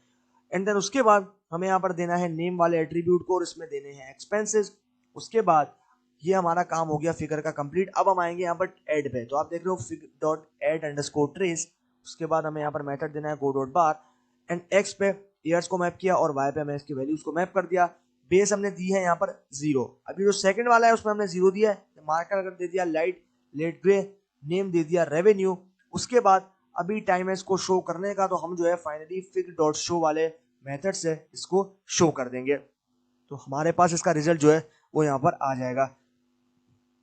एंड देन उसके बाद हमें यहाँ पर देना है नेम वाले एट्रीब्यूट को, और इसमें देने हैं एक्सपेंसेस। उसके बाद ये हमारा काम हो गया फिगर का कंप्लीट। अब हम आएंगे यहाँ पर ऐड पे, तो आप देख रहे हो fig dot add underscore trace. उसके बाद हमें यहाँ पर मेथड देना है go dot bar, and x पे ईयर्स को मैप किया और वाई पे हमें इसकी वैल्यूज को मैप कर दिया। बेस हमने दी है यहाँ पर 0। अभी जो सेकंड वाला है उसमें हमने 0 दिया है, मार्कर अगर दे दिया लाइट लेट ग्रे, नेम दे दिया रेवेन्यू। उसके बाद अभी टाइम है इसको शो करने का, तो हम जो है फाइनली फिग डॉट शो वाले मेथड से इसको शो कर देंगे, तो हमारे पास इसका रिजल्ट जो है वो यहाँ पर आ जाएगा।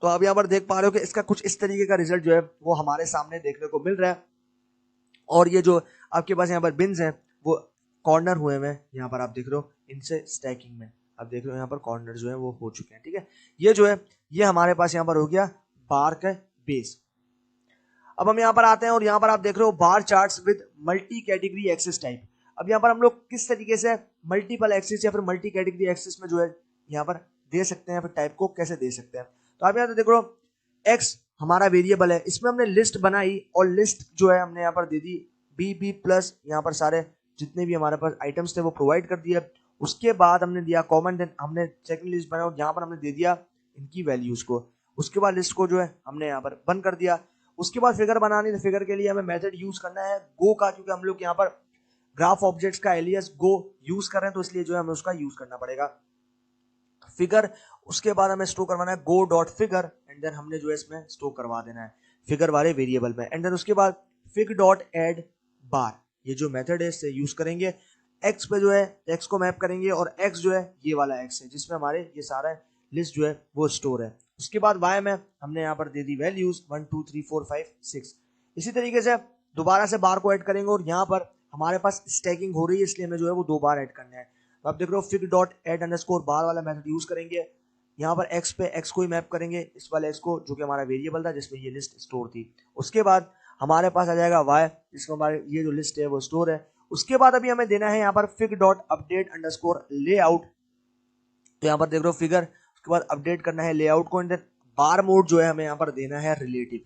तो आप यहाँ पर देख पा रहे हो कि इसका कुछ इस तरीके का रिजल्ट जो है वो हमारे सामने देखने को मिल रहा है। और ये जो आपके पास यहाँ पर बिन्स हैं वो कॉर्नर हुए हैं, यहाँ पर आप देख रहे हो इनसे स्टैकिंग में आप देख रहे हो यहाँ पर कॉर्नर जो है वो हो चुके हैं, ठीक है। ये जो है ये हमारे पास यहाँ पर हो गया बार का बेस। अब हम यहाँ पर आते हैं और यहाँ पर आप देख रहे हो bar charts with multi category axes type. अब यहाँ पर हम लोग किस तरीके से मल्टीपल एक्सेस या फिर मल्टी कैटेगरी एक्सेस में जो है यहाँ पर दे सकते हैं, फिर टाइप को कैसे दे सकते हैं। तो आप यहाँ तो देख रहे हो एक्स हमारा वेरिएबल है, इसमें हमने लिस्ट बनाई और लिस्ट जो है हमने यहाँ पर दे दी बी प्लस, यहाँ पर सारे जितने भी हमारे पास आइटम्स थे वो प्रोवाइड कर दिया। उसके बाद हमने दिया कॉमन, देन हमने सेकंड लिस्ट बनाया और यहाँ पर हमने दे दिया इनकी वैल्यूज को। उसके बाद लिस्ट को जो है हमने यहाँ पर बंद कर दिया। उसके बाद फिगर बनानी, तो फिगर के लिए हमें मेथड यूज करना है गो का, क्योंकि हम लोग यहाँ पर ग्राफ ऑब्जेक्ट्स का एलियस गो यूज कर रहे हैं, तो इसलिए जो है हमें उसका यूज करना पड़ेगा फिगर। उसके बाद हमें स्टोर करवाना है go dot figure, and then हमने जो है इसमें स्टोर करवा देना है फिगर वाले वेरिएबल में। एंड देन उसके बाद फिग डॉट एड बार, ये जो मेथड है इससे यूज करेंगे। एक्स पे जो है एक्स को मैप करेंगे, और एक्स जो है ये वाला एक्स है जिसमें हमारे ये सारा लिस्ट जो है वो स्टोर है। उसके बाद वाई में हमने यहाँ पर दे दी वैल्यूज 1 2 3 4 5 6। इसी तरीके से दोबारा से बार को ऐड करेंगे, और यहाँ पर हमारे पास स्टैकिंग हो रही है इसलिए हमें जो है वो 2 बार ऐड करना है। तो आप देख रहे हो फिग डॉट एड अंडरस्कोर बार वाला मेथड यूज करेंगे। यहाँ पर एक्स पे एक्स को ही मैप करेंगे, इस वाले एक्स को जो कि हमारा वेरिएबल था जिसमें ये लिस्ट स्टोर थी। उसके बाद हमारे पास आ जाएगा वाई, जिसमें हमारे ये जो लिस्ट है वो स्टोर है। उसके बाद अभी हमें देना है यहाँ पर fig dot update underscore layout. तो यहाँ पर देख रहे हो फिगर, उसके बाद अपडेट करना है लेआउट को, एंड देन बार मोड जो है हमें यहाँ पर देना है रिलेटिव।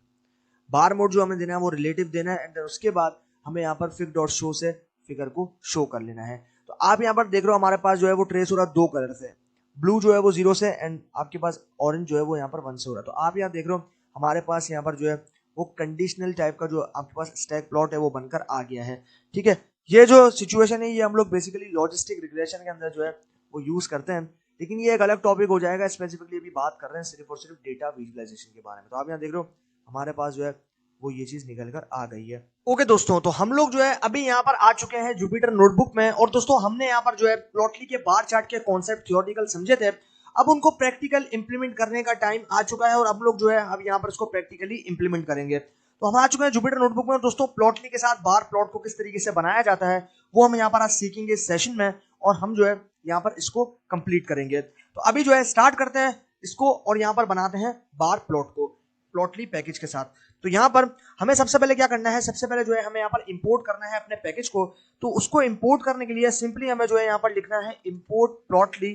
बार मोड जो हमें देना है वो रिलेटिव देना है, एंड देन उसके बाद हमें यहाँ पर फिग डॉट शो से फिगर को शो कर लेना है। तो आप यहाँ पर देख रहे हो हमारे पास जो है वो ट्रेस हो रहा है 2 कलर से, ब्लू जो है वो 0 से, एंड आपके पास ऑरेंज जो है वो यहाँ पर 1 से हो रहा है। तो आप यहाँ देख रहे हो हमारे पास यहाँ पर जो है वो कंडीशनल टाइप का जो आपके पास स्टैक प्लॉट है वो बनकर आ गया है, ठीक है। ये जो सिचुएशन है ये हम लोग बेसिकली लॉजिस्टिक रिग्रेशन के अंदर जो है वो यूज करते हैं, लेकिन ये एक अलग टॉपिक हो जाएगा। स्पेसिफिकली अभी बात कर रहे हैं सिर्फ और सिर्फ डेटा विजुअलाइजेशन के बारे में। तो आप यहाँ देख रहे हो हमारे पास जो है वो ये चीज निकल कर आ गई है। ओके दोस्तों, तो हम लोग जो है अभी यहाँ पर आ चुके हैं जुपिटर नोटबुक में, और दोस्तों हमने यहाँ पर जो है प्लॉटली के बार चार्ट के कॉन्सेप्ट थियोरेटिकल समझे थे। अब उनको प्रैक्टिकल इंप्लीमेंट करने का टाइम आ चुका है, और अब लोग जो है अब यहाँ पर इसको प्रैक्टिकली इंप्लीमेंट करेंगे। तो हम आ चुके हैं जुपिटर नोटबुक में, और दोस्तों प्लॉटली के साथ बार प्लॉट को किस तरीके से बनाया जाता है वो हम यहाँ पर आज सीखेंगे इस सेशन में, और हम जो है यहाँ पर इसको कंप्लीट करेंगे। तो अभी जो है स्टार्ट करते हैं इसको, और यहाँ पर बनाते हैं बार प्लॉट को प्लॉटली पैकेज के साथ। तो यहाँ पर हमें सबसे पहले क्या करना है, सबसे पहले जो है हमें यहाँ पर इंपोर्ट करना है अपने पैकेज को। तो उसको इंपोर्ट करने के लिए सिंपली हमें जो है यहाँ पर लिखना है इंपोर्ट प्लॉटली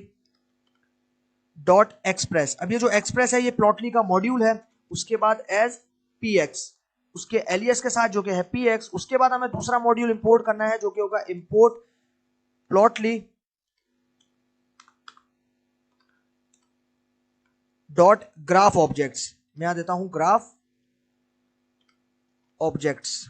डॉट एक्सप्रेस। अब ये जो एक्सप्रेस है ये प्लॉटली का मॉड्यूल है। उसके बाद एज px उसके एलियस के साथ जो कि है px। उसके बाद हमें दूसरा मॉड्यूल इंपोर्ट करना है जो कि होगा import Plotly dot graph objects, मैं यहां देता हूं ग्राफ ऑब्जेक्ट्स,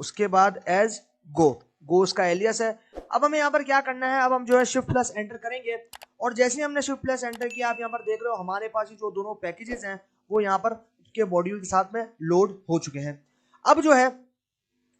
उसके बाद एज गो, गो उसका एलियस है। अब हमें यहाँ पर क्या करना है, अब हम जो है शिफ्ट प्लस एंटर करेंगे और जैसे ही हमने शिफ्ट प्लस एंटर किया, आप यहाँ पर देख रहे हो हमारे पास ही जो दोनों पैकेजेस हैं वो यहाँ पर के मॉड्यूल के साथ में लोड हो चुके हैं। अब जो है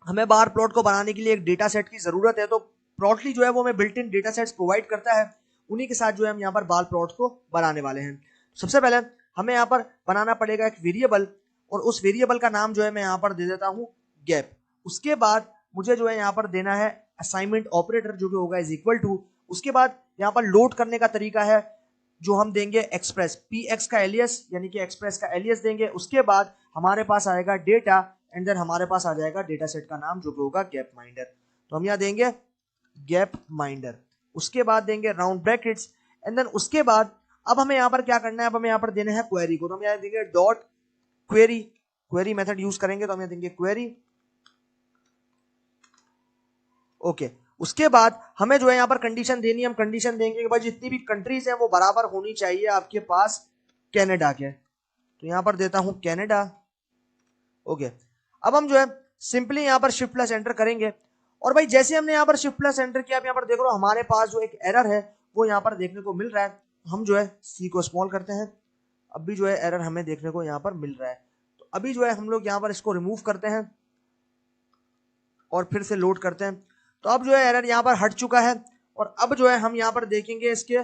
हमें बार प्लॉट को बनाने के लिए एक डेटा सेट की जरूरत है, तो प्लॉटली जो है वो हमें built in data sets provide करता है, उन्हीं के साथ जो है हम यहाँ पर बार प्लॉट को बनाने वाले हैं। सबसे पहले हमें यहाँ पर बनाना पड़ेगा एक वेरिएबल, और उस वेरिएबल का नाम जो है मैं यहाँ पर दे देता हूँ गैप। उसके बाद मुझे जो है यहाँ पर देना है असाइनमेंट ऑपरेटर जो कि होगा इज इक्वल टू, उसके बाद यहाँ पर लोड करने का तरीका है जो हम देंगे एक्सप्रेस, पी एक्स का एलियस यानी कि एक्सप्रेस का एलियस देंगे, उसके बाद हमारे पास आएगा डेटा एंड देन हमारे पास आ जाएगा डेटा सेट का नाम जो कि होगा गैप माइंडर। तो हम यहाँ देंगे गैप माइंडर, उसके बाद देंगे राउंड ब्रैकेट्स एंड देन उसके बाद अब हमें यहाँ पर क्या करना है, अब हमें यहाँ पर देना है क्वेरी को, तो हम यहाँ देंगे dot query, query method use करेंगे तो हम यहाँ देंगे क्वेरी, ओके। उसके बाद हमें जो है यहाँ पर कंडीशन देनी है, हम कंडीशन देंगे कि भाई जितनी भी कंट्रीज हैं वो बराबर होनी चाहिए आपके पास कनाडा के, तो यहाँ पर देता हूं कनाडा, ओके। अब हम जो है सिंपली यहाँ पर शिफ्ट प्लस एंटर करेंगे और भाई जैसे हमने यहाँ पर शिफ्ट प्लस एंटर किया, आप यहाँ पर देख रहे हो हमारे पास जो एक एरर है वो यहाँ पर देखने को मिल रहा है। हम जो है सी को स्मॉल करते हैं, अब भी जो है एरर हमें देखने को यहाँ पर मिल रहा है, तो अभी जो है हम लोग यहाँ पर इसको रिमूव करते हैं और फिर से लोड करते हैं, तो अब जो है एरर यहाँ पर हट चुका है। और अब जो है हम यहाँ पर देखेंगे इसके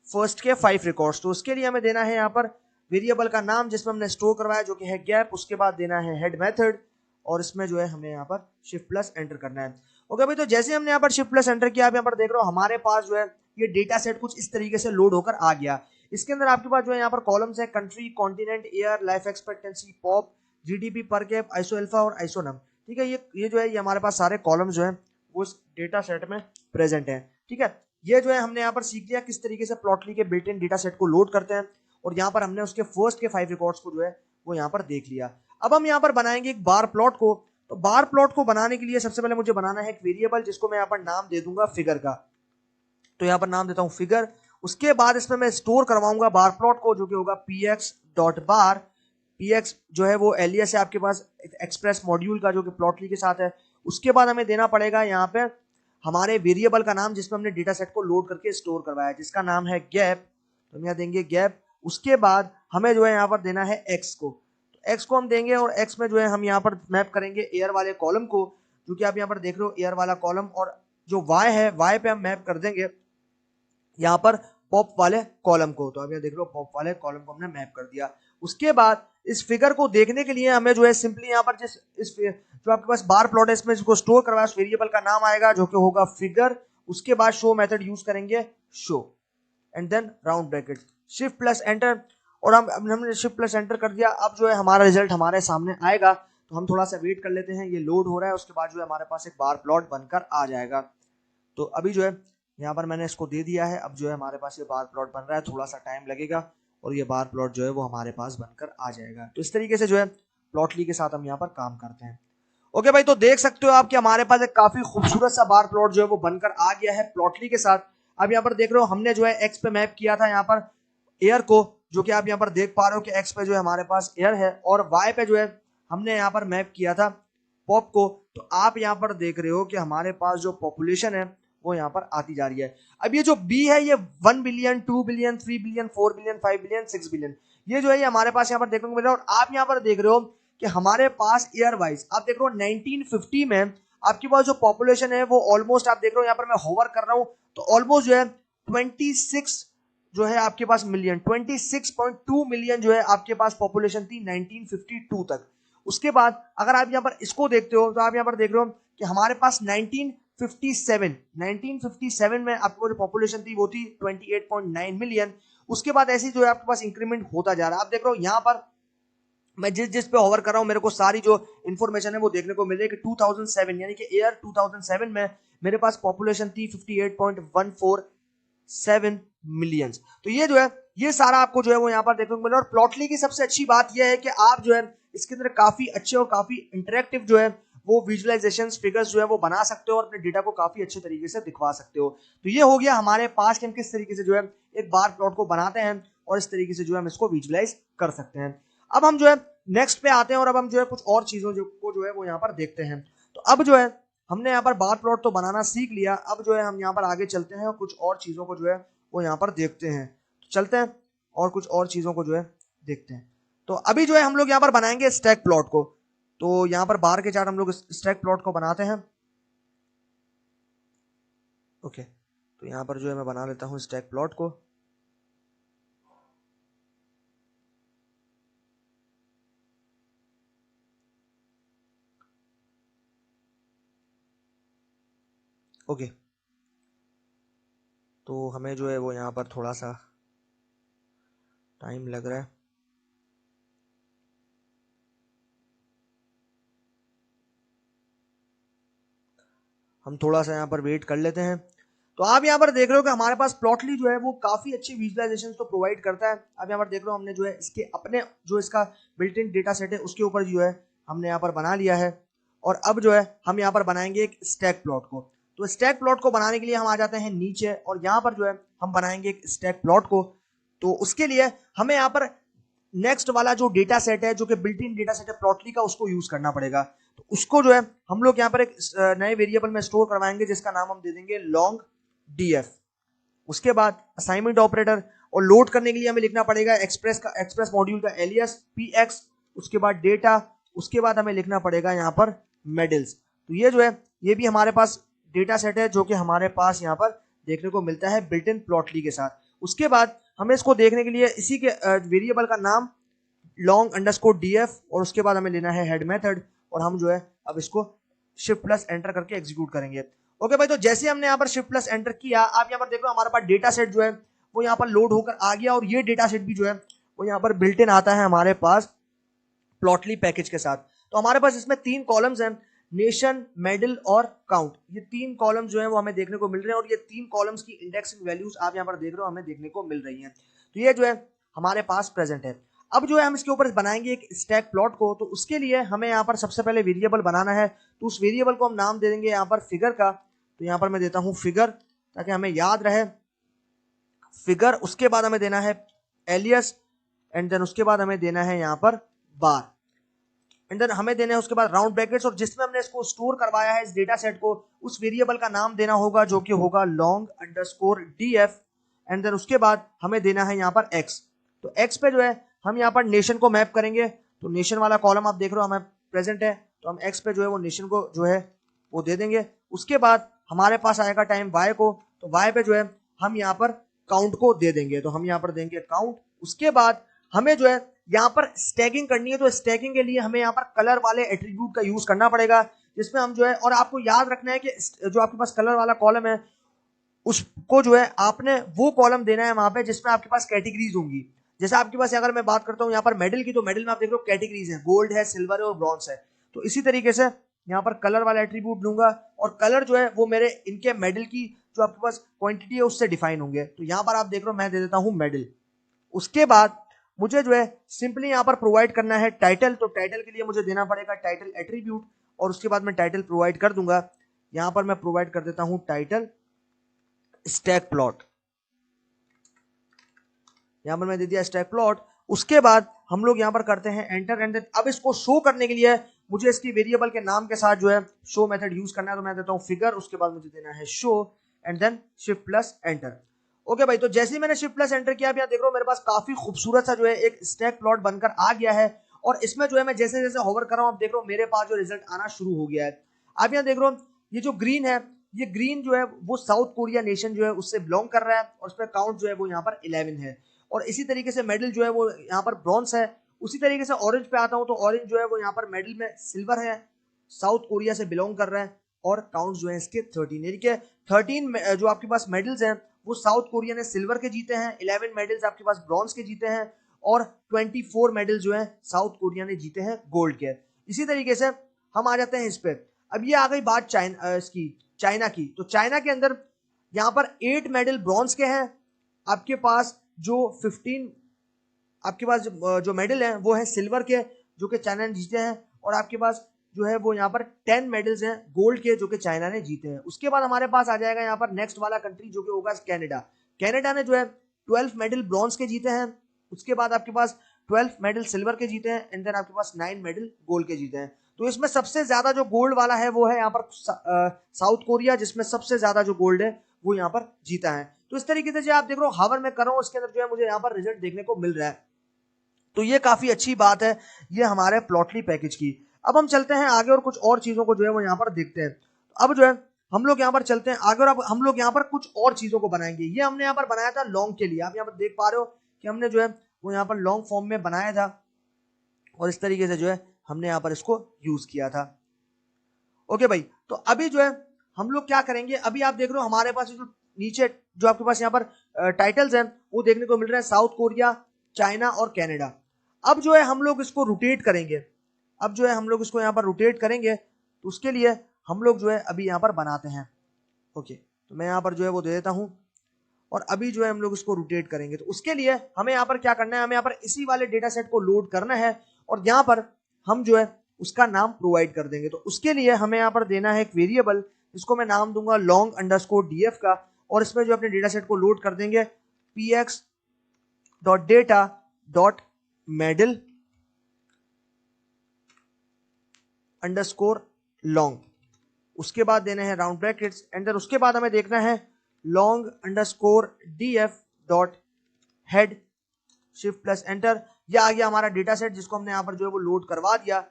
फर्स्ट के 5 रिकॉर्ड्स, तो उसके लिए हमें देना है यहाँ पर वेरिएबल का नाम जिसमें हमने स्टोर करवाया जो कि है गैप, उसके बाद देना है हेड मेथड और इसमें जो है हमें यहाँ पर शिफ्ट प्लस एंटर करना है, ओके भाई। तो जैसे हमने यहाँ पर शिफ्ट प्लस एंटर किया, आप यहाँ पर देख रहे हो हमारे पास जो है ये डेटा सेट कुछ इस तरीके से लोड होकर आ गया। इसके अंदर आपके पास जो है यहाँ पर कॉलम्स है country, continent, year, life expectancy, pop, GDP पर कैप, आइसो अल्फा और आइसोनम, ठीक है। ये जो है ये हमारे पास सारे कॉलम्स जो है वो इस डेटा सेट में प्रेजेंट है, ठीक है। ये जो है हमने यहाँ पर सीख लिया किस तरीके से प्लॉटली के बिल्ट इन डेटा सेट को लोड करते हैं, और यहाँ पर हमने उसके फर्स्ट के 5 रिकॉर्ड्स को जो है वो यहाँ पर देख लिया। अब हम यहाँ पर बनाएंगे एक बार प्लॉट को, तो बार प्लॉट को बनाने के लिए सबसे पहले मुझे बनाना है एक वेरिएबल जिसको मैं यहाँ पर नाम दे दूंगा फिगर का, तो यहाँ पर नाम देता हूँ फिगर। उसके बाद इसमें मैं स्टोर करवाऊंगा बार प्लॉट को जो कि होगा px डॉट बार, px जो है वो एलियस है आपके पास एक्सप्रेस मॉड्यूल का जो कि प्लॉटली के साथ है। उसके बाद हमें देना पड़ेगा यहाँ पे हमारे वेरिएबल का नाम जिसमें हमने डेटा सेट को लोड करके स्टोर करवाया जिसका नाम है गैप, तो हम यहाँ देंगे गैप। उसके बाद हमें जो है यहाँ पर देना है x को, तो x को हम देंगे और x में जो है हम यहाँ पर मैप करेंगे एयर वाले कॉलम को जो कि आप यहाँ पर देख रहे हो एयर वाला कॉलम, और जो y है y पे हम मैप कर देंगे यहाँ पर पॉप वाले कॉलम को, तो आप यहाँ देख रहे हो पॉप वाले कॉलम को हमने मैप कर दिया। उसके बाद इस फिगर को देखने के लिए हमें जो है सिंपली यहाँ पर जो आपके पास बार प्लॉट है इसमें इसको स्टोर करवाया उस वेरिएबल का नाम आएगा जो कि होगा फिगर, उसके बाद शो मेथड यूज करेंगे show and then round bracket, shift plus enter, और हमने शिफ्ट प्लस एंटर कर दिया। अब जो है हमारा रिजल्ट हमारे सामने आएगा, तो हम थोड़ा सा वेट कर लेते हैं, ये लोड हो रहा है, उसके बाद जो है हमारे पास एक बार प्लॉट बनकर आ जाएगा। तो अभी जो है यहाँ पर मैंने इसको दे दिया है, अब जो है हमारे पास ये बार प्लॉट बन रहा है, थोड़ा सा टाइम लगेगा और ये बार प्लॉट जो है वो हमारे पास बनकर आ जाएगा। तो इस तरीके से जो है प्लॉटली के साथ हम यहाँ पर काम करते हैं, ओके भाई। तो देख सकते हो आप कि हमारे पास एक काफी खूबसूरत सा बार प्लॉट जो है वो बनकर आ गया है प्लॉटली के साथ। अब यहाँ पर देख रहे हो हमने जो है एक्स पे मैप किया था यहाँ पर एयर को, जो कि आप यहाँ पर देख पा रहे हो कि एक्स पे जो है हमारे पास एयर है और वाई पे जो है हमने यहाँ पर मैप किया था पॉप को। तो आप यहाँ पर देख रहे हो कि हमारे पास जो पॉपुलेशन है वो यहाँ पर आती जा रही है। अब ये जो बी है ये 1 billion, 2 billion, 3 billion, 4 billion, 5 billion, 6 billion, ये जो है ये हमारे पास यहाँ पर देखने को मिल रहा है। और आप यहाँ पर देख रहे हो कि हमारे पास ईयर वाइज आप देख रहे हो 1950 में आपके पास जो पॉपुलेशन है वो ऑलमोस्ट आप देख रहे हो, यहाँ पर मैं होवर कर रहा हूँ तो ऑलमोस्ट जो है 26 जो है आपके पास मिलियन, 26.2 मिलियन जो है आपके पास पॉपुलेशन थी 1952 तक। उसके बाद अगर आप यहाँ पर इसको देखते हो तो आप यहाँ पर देख रहे हो कि हमारे पास 1957 में आपको जो पॉपुलेशन थी वो थी 28.9 मिलियन। उसके बाद ऐसी जो है आपके पास इंक्रीमेंट होता जा रहा है। आप देख रहे हो यहाँ पर मैं जिस पे होवर कर रहा हूँ मेरे को सारी जो इन्फॉर्मेशन है वो देखने को मिल रही है कि 2007 यानी कि ईयर 2007 में मेरे पास पॉपुलेशन थी 58.147 मिलियंस। तो ये जो है ये सारा आपको जो है वो यहाँ पर देखने को मिला। और प्लॉटली की सबसे अच्छी बात यह है कि आप जो है इसके अंदर काफी अच्छे और काफी इंटरेक्टिव जो है वो विजुअलाइजेशन फिगर्स जो है वो बना सकते हो और अपने डेटा को काफी अच्छे तरीके से दिखवा सकते हो। तो ये हो गया हमारे पास कि हम किस तरीके से जो है एक बार प्लॉट को बनाते हैं और इस तरीके से जो है हम इसको विजुअलाइज कर सकते हैं। अब हम जो है नेक्स्ट पे आते हैं और अब हम जो है कुछ और चीजों को जो है वो यहाँ पर देखते हैं। तो अब जो है हमने यहाँ पर बार प्लॉट तो बनाना सीख लिया, अब जो है हम यहाँ पर आगे चलते हैं और कुछ और चीजों को जो है वो यहाँ पर देखते हैं। तो चलते हैं और कुछ और चीजों को जो है देखते हैं। तो अभी जो है हम लोग यहाँ पर बनाएंगे स्टैक प्लॉट को। तो यहाँ पर बार के चार्ट हम लोग स्टैक प्लॉट को बनाते हैं। ओके, तो यहाँ पर जो है मैं बना लेता हूँ स्टैक प्लॉट को। ओके, तो हमें जो है वो यहाँ पर थोड़ा सा टाइम लग रहा है। हम थोड़ा सा यहाँ पर वेट कर लेते हैं। तो आप यहाँ पर देख रहे हो कि हमारे पास प्लॉटली जो है वो काफी अच्छी विजुअलाइजेशन तो प्रोवाइड करता है। अब यहाँ पर देख रहे हो हमने जो है इसके अपने जो इसका बिल्ट इन डेटा सेट है उसके ऊपर जो है हमने यहाँ पर बना लिया है। और अब जो है हम यहाँ पर बनाएंगे एक स्टैक प्लॉट को। तो स्टैक प्लॉट को बनाने के लिए हम आ जाते हैं नीचे और यहाँ पर जो है हम बनाएंगे एक स्टैक प्लॉट को। तो उसके लिए हमें यहाँ पर नेक्स्ट वाला जो डेटा सेट है जो कि बिल्ट इन डेटा सेट है प्लॉटली का, उसको यूज करना पड़ेगा। तो उसको जो है हम लोग यहाँ पर एक नए वेरिएबल में स्टोर करवाएंगे जिसका नाम हम दे देंगे लॉन्ग df। उसके बाद असाइनमेंट ऑपरेटर, और लोड करने के लिए हमें लिखना पड़ेगा एक्सप्रेस मॉड्यूल का एलियस px, उसके बाद डेटा, उसके बाद हमें लिखना पड़ेगा यहाँ पर मेडल्स। तो ये जो है ये भी हमारे पास डेटा सेट है जो कि हमारे पास यहाँ पर देखने को मिलता है बिल्ट इन प्लॉटली के साथ। उसके बाद हमें इसको देखने के लिए इसी के वेरिएबल का नाम लॉन्ग अंडरस्कोर df और उसके बाद हमें लेना है हेड मेथड, और हम जो है अब इसको शिफ्ट प्लस एंटर करके एग्जीक्यूट करेंगे। ओके भाई, तो जैसे हमने यहाँ पर शिफ्ट प्लस एंटर किया, आप यहाँ पर देखो हमारे पास डेटा सेट जो है वो यहाँ पर लोड होकर आ गया, और ये डेटा सेट भी जो है वो यहाँ पर बिल्ट इन आता है हमारे पास प्लॉटली पैकेज के साथ। तो हमारे पास इसमें 3 कॉलम्स हैं, नेशन, मेडल और काउंट। ये 3 कॉलम्स जो है वो हमें देखने को मिल रहे हैं, और ये 3 कॉलम्स की इंडेक्सिंग वैल्यूज आप यहाँ पर देख रहे हो हमें देखने को मिल रही हैं। तो ये जो है हमारे पास प्रेजेंट है। अब जो है हम इसके ऊपर बनाएंगे एक स्टैक प्लॉट को। तो उसके लिए हमें यहाँ पर सबसे पहले वेरिएबल बनाना है। तो उस वेरिएबल को हम नाम दे देंगे यहाँ पर फिगर का। तो यहाँ पर मैं देता हूँ फिगर ताकि हमें याद रहे फिगर। उसके बाद हमें देना है एलियस, एंड देन उसके बाद हमें देना है यहाँ पर बार, एंड देन हमें देना है उसके बाद राउंड ब्रैकेट्स, और जिसमें हमने इसको स्टोर करवाया है इस डेटा सेट को, उस वेरिएबल का नाम देना होगा जो कि होगा long underscore df, and then उसके बाद हमें देना है यहाँ पर x। तो x पे जो है हम यहाँ पर नेशन को मैप करेंगे। तो नेशन वाला कॉलम आप देख रहे हो हमें प्रेजेंट है, तो हम x पे जो है वो नेशन को जो है वो दे देंगे। उसके बाद हमारे पास आएगा टाइम y को, तो y पे जो है हम यहाँ पर काउंट को दे देंगे। तो हम यहाँ पर देंगे काउंट। उसके बाद हमें जो है यहाँ पर स्टैकिंग करनी है। तो स्टैकिंग के लिए हमें यहाँ पर कलर वाले एट्रीब्यूट का यूज करना पड़ेगा, जिसमें हम जो है, और आपको याद रखना है कि जो आपके पास कलर वाला कॉलम है उसको जो है आपने वो कॉलम देना है वहां पे जिसमें आपके पास कैटेगरीज होंगी। जैसे आपके पास अगर मैं बात करता हूँ यहाँ पर मेडल की, तो मेडल में आप देख रहे हो कैटेगरीज है, गोल्ड है, सिल्वर है और ब्रॉन्ज है। तो इसी तरीके से यहाँ पर कलर वाला एट्रीब्यूट लूंगा, और कलर जो है वो मेरे इनके मेडल की जो आपके पास क्वांटिटी है उससे डिफाइन होंगे। तो यहाँ पर आप देख रहे हो मैं दे देता हूँ मेडल। उसके बाद मुझे जो है सिंपली यहाँ पर प्रोवाइड करना है टाइटल। तो टाइटल के लिए मुझे देना पड़ेगा टाइटल एट्रीब्यूट, और उसके बाद मैं टाइटल प्रोवाइड कर दूंगा। यहाँ पर मैं प्रोवाइड कर देता हूँ टाइटल स्टैक प्लॉट। यहाँ पर मैं दे दिया स्टैक प्लॉट। उसके बाद हम लोग यहाँ पर करते हैं एंटर, एंड देन अब इसको शो करने के लिए मुझे इसकी वेरिएबल के नाम के साथ जो है शो मेथड यूज करना है। तो मैं देता हूँ फिगर, उसके बाद मुझे देना है show, and then shift plus enter. Okay भाई, तो जैसे ही मैंने शिफ्ट प्लस एंटर किया, आप यहाँ देख रहे हो मेरे पास काफी खूबसूरत सा जो है एक स्टैक प्लॉट बनकर आ गया है। और इसमें जो है मैं जैसे जैसे होवर कर रहा हूँ, आप देख रहे हो मेरे पास जो रिजल्ट आना शुरू हो गया है। आप यहाँ देख रहे हो ये जो ग्रीन है, ये ग्रीन जो है वो साउथ कोरिया नेशन जो है उससे बिलोंग कर रहा है, और उसमें काउंट जो है वो यहाँ पर 11 है। और इसी तरीके से मेडल जो है वो यहाँ पर ब्रॉन्ज है। उसी तरीके से ऑरेंज पे आता हूँ, तो ऑरेंज जो है वो यहाँ पर मेडल में सिल्वर है, साउथ कोरिया से बिलोंग कर रहा है, और काउंट जो है इसके 13, यानी कि 13 जो आपके पास मेडल्स हैं वो साउथ कोरिया ने सिल्वर के जीते हैं, 11 मेडल्स आपके पास ब्रॉन्ज के जीते हैं, और 24 मेडल जो है साउथ कोरिया ने जीते हैं गोल्ड के। इसी तरीके से हम आ जाते हैं इस पे। अब ये आ गई बात चाइना की। तो चाइना के अंदर यहाँ पर 8 मेडल ब्रॉन्ज के हैं, आपके पास जो 15 आपके पास जो मेडल हैं वो है सिल्वर के जो कि चाइना ने जीते हैं, और आपके पास जो है वो यहाँ पर 10 मेडल्स हैं गोल्ड के जो कि चाइना ने जीते हैं। उसके बाद हमारे पास आ जाएगा यहाँ पर नेक्स्ट वाला कंट्री जो कि होगा कनाडा। कनाडा ने जो है 12 मेडल ब्रॉन्ज के जीते हैं, उसके बाद आपके पास 12 मेडल सिल्वर के जीते हैं, एंड देन आपके पास 9 मेडल गोल्ड के जीते हैं। तो इसमें सबसे ज्यादा जो गोल्ड वाला है वो है यहाँ पर साउथ कोरिया, जिसमें सबसे ज्यादा जो गोल्ड है वो यहाँ पर जीता है। तो इस तरीके से जो आप देख रहे हो हावर में कर रहा हूँ, उसके अंदर जो है मुझे यहाँ पर रिजल्ट देखने को मिल रहा है। तो ये काफी अच्छी बात है ये हमारे प्लॉटली पैकेज की। अब हम चलते हैं आगे और कुछ और चीजों को जो है वो यहाँ पर देखते हैं। अब जो है हम लोग यहाँ पर चलते हैं आगे और अब हम लोग यहाँ पर कुछ और चीजों को बनाएंगे। ये हमने यहाँ पर बनाया था लॉन्ग के लिए, आप यहाँ पर देख पा रहे हो कि हमने जो है वो यहाँ पर लॉन्ग फॉर्म में बनाया था और इस तरीके से जो है हमने यहाँ पर इसको यूज किया था। ओके भाई, तो अभी जो है हम लोग क्या करेंगे, अभी आप देख रहे हो हमारे पास जो नीचे जो आपके पास यहाँ पर टाइटल्स हैं वो देखने को मिल रहे हैं साउथ कोरिया, चाइना और कनाडा। अब जो है हम लोग इसको रोटेट करेंगे, अब जो है हम लोग इसको यहाँ पर रोटेट करेंगे, तो उसके लिए हम लोग जो है अभी यहाँ पर बनाते हैं। ओके, तो मैं यहाँ पर जो है वो दे देता हूँ और अभी जो है हम लोग इसको रोटेट करेंगे। तो उसके लिए हमें यहाँ पर क्या करना है, हमें यहाँ पर इसी वाले डेटा सेट को लोड करना है और यहाँ पर हम जो है उसका नाम प्रोवाइड कर देंगे। तो उसके लिए हमें यहाँ पर देना है एक वेरिएबल, जिसको मैं नाम दूंगा लॉन्ग अंडरस्कोर df का, और इसमें जो अपने डेटा सेट को लोड कर देंगे px.data.medal अंडरस्कोर लॉन्ग, उसके बाद देने हैं राउंड ब्रैकेट्स एंड देन उसके बाद हमें देखना है long underscore df dot head, shift plus enter. यह आ गया हमारा डेटा सेट जिसको हमने यहाँ पर जो है वो लोड करवा दिया।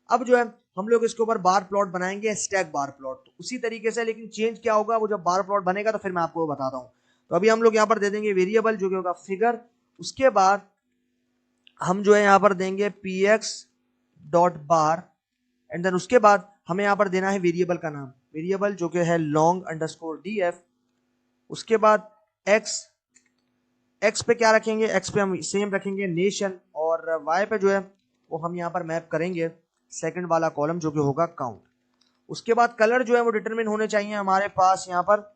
अब जो है हम लोग इसके ऊपर बार प्लॉट बनाएंगे, स्टैक बार प्लॉट। तो उसी तरीके से, लेकिन चेंज क्या होगा, वो जब बार प्लॉट बनेगा तो फिर मैं आपको बताता हूँ। तो अभी हम लोग यहाँ पर दे देंगे वेरिएबल जो कि होगा फिगर, उसके बाद हम जो है यहाँ पर देंगे px dot bar and then उसके बाद हमें यहाँ पर देना है वेरिएबल का नाम, वेरिएबल जो कि है लॉन्ग अंडरस्कोर df। उसके बाद x पे क्या रखेंगे, x पे हम सेम रखेंगे नेशन, और y पे जो है वो हम यहाँ पर मैप करेंगे सेकंड वाला कॉलम जो कि होगा काउंट। उसके बाद कलर जो है वो डिटरमिन होने चाहिए हमारे पास यहाँ पर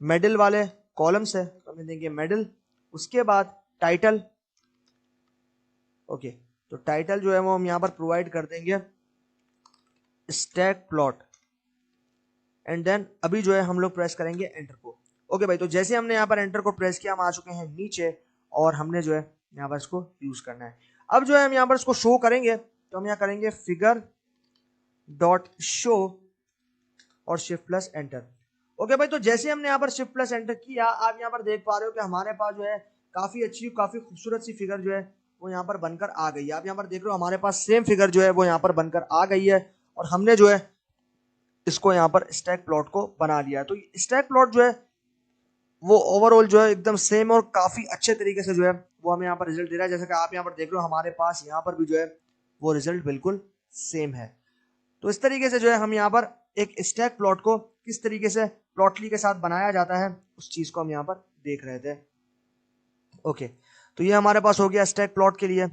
मेडल वाले कॉलम से, तो हमें देंगे मेडल। उसके बाद टाइटल, ओके, तो टाइटल जो है वो हम यहाँ पर प्रोवाइड कर देंगे स्टैक प्लॉट एंड देन अभी जो है हम लोग प्रेस करेंगे एंटर को। ओके भाई, तो जैसे हमने यहाँ पर एंटर को प्रेस किया हम आ चुके हैं नीचे और हमने जो है यहाँ पर इसको यूज करना है। अब जो है हम यहाँ पर इसको शो करेंगे, तो हम यहाँ करेंगे फिगर डॉट शो और शिफ्ट प्लस एंटर। ओके भाई, तो जैसे हमने यहाँ पर शिफ्ट प्लस एंटर किया, आप यहाँ पर देख पा रहे हो कि हमारे पास जो है काफी अच्छी काफी खूबसूरत सी फिगर जो है वो यहाँ पर बनकर आ गई है। आप यहाँ पर देख रहे हो हमारे पास सेम फिगर जो है वो यहाँ पर बनकर आ गई है और हमने जो है इसको यहाँ पर स्टैक प्लॉट को बना लिया है। तो स्टैक प्लॉट जो है वो ओवरऑल जो है एकदम सेम और काफी अच्छे तरीके से जो है वो हमें यहाँ पर रिजल्ट दे रहा है। जैसे कि आप यहाँ पर देख रहे हो हमारे पास यहाँ पर भी जो है वो रिजल्ट बिल्कुल सेम है। तो इस तरीके से जो है हम यहाँ पर एक स्टैक प्लॉट को किस तरीके से प्लॉटली के साथ बनाया जाता है उस चीज को हम यहाँ पर देख रहे थे। ओके, तो ये हमारे पास हो गया स्टैक प्लॉट के लिए।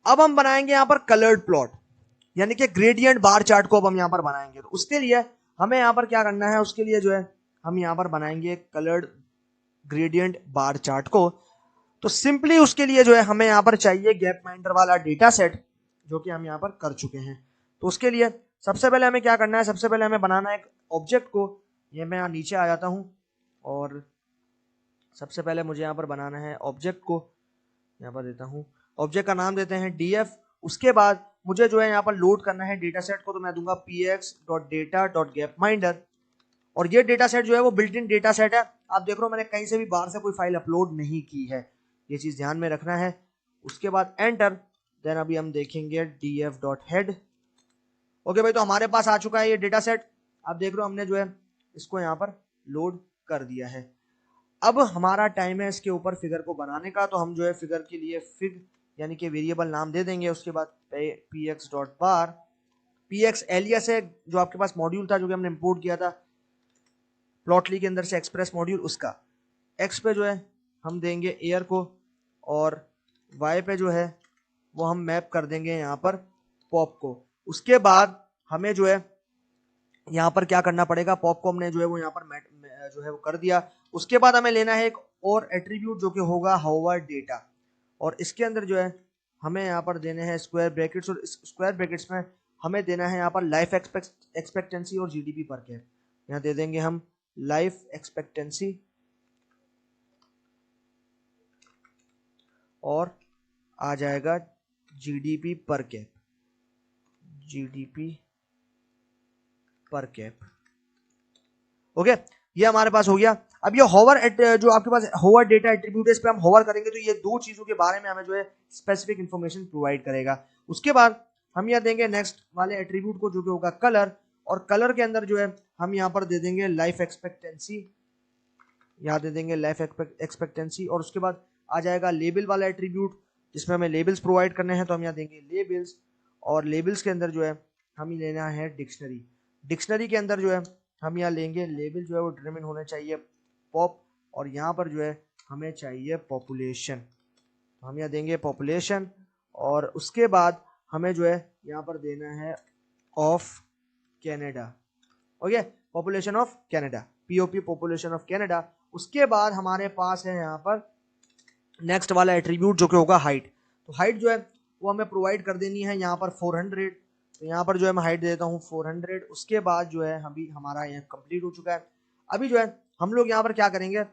अब हम बनाएंगे यहाँ पर कलर्ड प्लॉट, यानी कि ग्रेडियंट बार चार्ट को अब हम यहाँ पर बनाएंगे। तो उसके लिए हमें यहाँ पर क्या करना है, उसके लिए जो है हम यहाँ पर बनाएंगे कलर्ड ग्रेडियंट बार चार्ट को। तो सिंपली उसके लिए जो है हमें यहाँ पर चाहिए गैप माइंडर वाला डेटा सेट, जो कि हम यहाँ पर कर चुके हैं। तो उसके लिए सबसे पहले हमें क्या करना है, सबसे पहले हमें बनाना है एक ऑब्जेक्ट को। ये मैं यहाँ नीचे आ जाता हूँ और सबसे पहले मुझे यहाँ पर बनाना है ऑब्जेक्ट को, यहाँ पर देता हूँ ऑब्जेक्ट का नाम देते हैं df। उसके बाद मुझे जो है यहाँ पर लोड करना है डेटा सेट को, तो मैं दूंगा px.data.gapminder और ये डेटा सेट जो है वो बिल्ट इन डेटा सेट है। आप देख रहे हो मैंने कहीं से भी बाहर से कोई फाइल अपलोड नहीं की है, ये चीज ध्यान में रखना है। उसके बाद एंटर, देन अभी हम देखेंगे df.head। ओके भाई, तो हमारे पास आ चुका है ये डेटा सेट। आप देख रहे हो हमने जो है इसको यहाँ पर लोड कर दिया है। अब हमारा टाइम है इसके ऊपर फिगर को बनाने का, तो हम जो है फिगर के लिए फिग यानी कि वेरिएबल नाम दे देंगे। उसके बाद px.bar, px एलियस है जो आपके पास मॉड्यूल था जो कि हमने इंपोर्ट किया था प्लॉटली के अंदर से एक्सप्रेस मॉड्यूल, उसका x पे जो है हम देंगे एयर को और y पे जो है वो हम मैप कर देंगे यहाँ पर पॉप को। उसके बाद हमें जो है यहाँ पर क्या करना पड़ेगा, पॉप को हमने जो है वो यहाँ पर जो है वो कर दिया। उसके बाद हमें लेना है एक और एट्रीब्यूट जो कि होगा हाउवर डेटा, और इसके अंदर जो है हमें यहाँ पर देने हैं स्क्वायर ब्रैकेट्स, और स्क्वायर ब्रैकेट्स में हमें देना है यहाँ पर लाइफ एक्सपेक्टेंसी और जीडीपी पर कैप। यहाँ दे देंगे हम लाइफ एक्सपेक्टेंसी और आ जाएगा जीडीपी पर कैप, जीडीपी पर कैप। ओके, ये हमारे पास हो गया। अब ये होवर जो आपके पास होवर डेटा एट्रीब्यूट है, इस पे हम होवर करेंगे तो ये दो चीजों के बारे में हमें जो है स्पेसिफिक इंफॉर्मेशन प्रोवाइड करेगा। उसके बाद हम यहाँ देंगे नेक्स्ट वाले एट्रीब्यूट को जो कि होगा कलर, और कलर के अंदर जो है हम यहाँ पर दे देंगे लाइफ एक्सपेक्टेंसी, यहाँ दे देंगे लाइफ एक्सपेक्टेंसी। और उसके बाद आ जाएगा लेबल वाला एट्रीब्यूट जिसमें हमें लेबल्स प्रोवाइड करने हैं, तो हम यहाँ देंगे लेबल्स, और लेबल्स के अंदर जो है हम ही लेना है डिक्शनरी। डिक्शनरी के अंदर जो है हम यहाँ लेंगे लेबल जो है वो डिटरमिन होने चाहिए पॉप, और यहाँ पर जो है हमें चाहिए पॉपुलेशन, तो हम यहाँ देंगे पॉपुलेशन। और उसके बाद हमें जो है यहाँ पर देना है of Canada, okay, population of Canada, POP population of Canada. उसके बाद हमारे पास है यहाँ पर नेक्स्ट वाला एट्रीब्यूट जो कि होगा हाइट। तो हाइट जो है वो हमें प्रोवाइड कर देनी है यहाँ पर 400, तो यहाँ पर जो है मैं हाइट दे देता हूँ 400। उसके बाद जो है अभी हमारा यहाँ कंप्लीट हो चुका है। अभी जो है हम लोग यहाँ पर क्या करेंगे,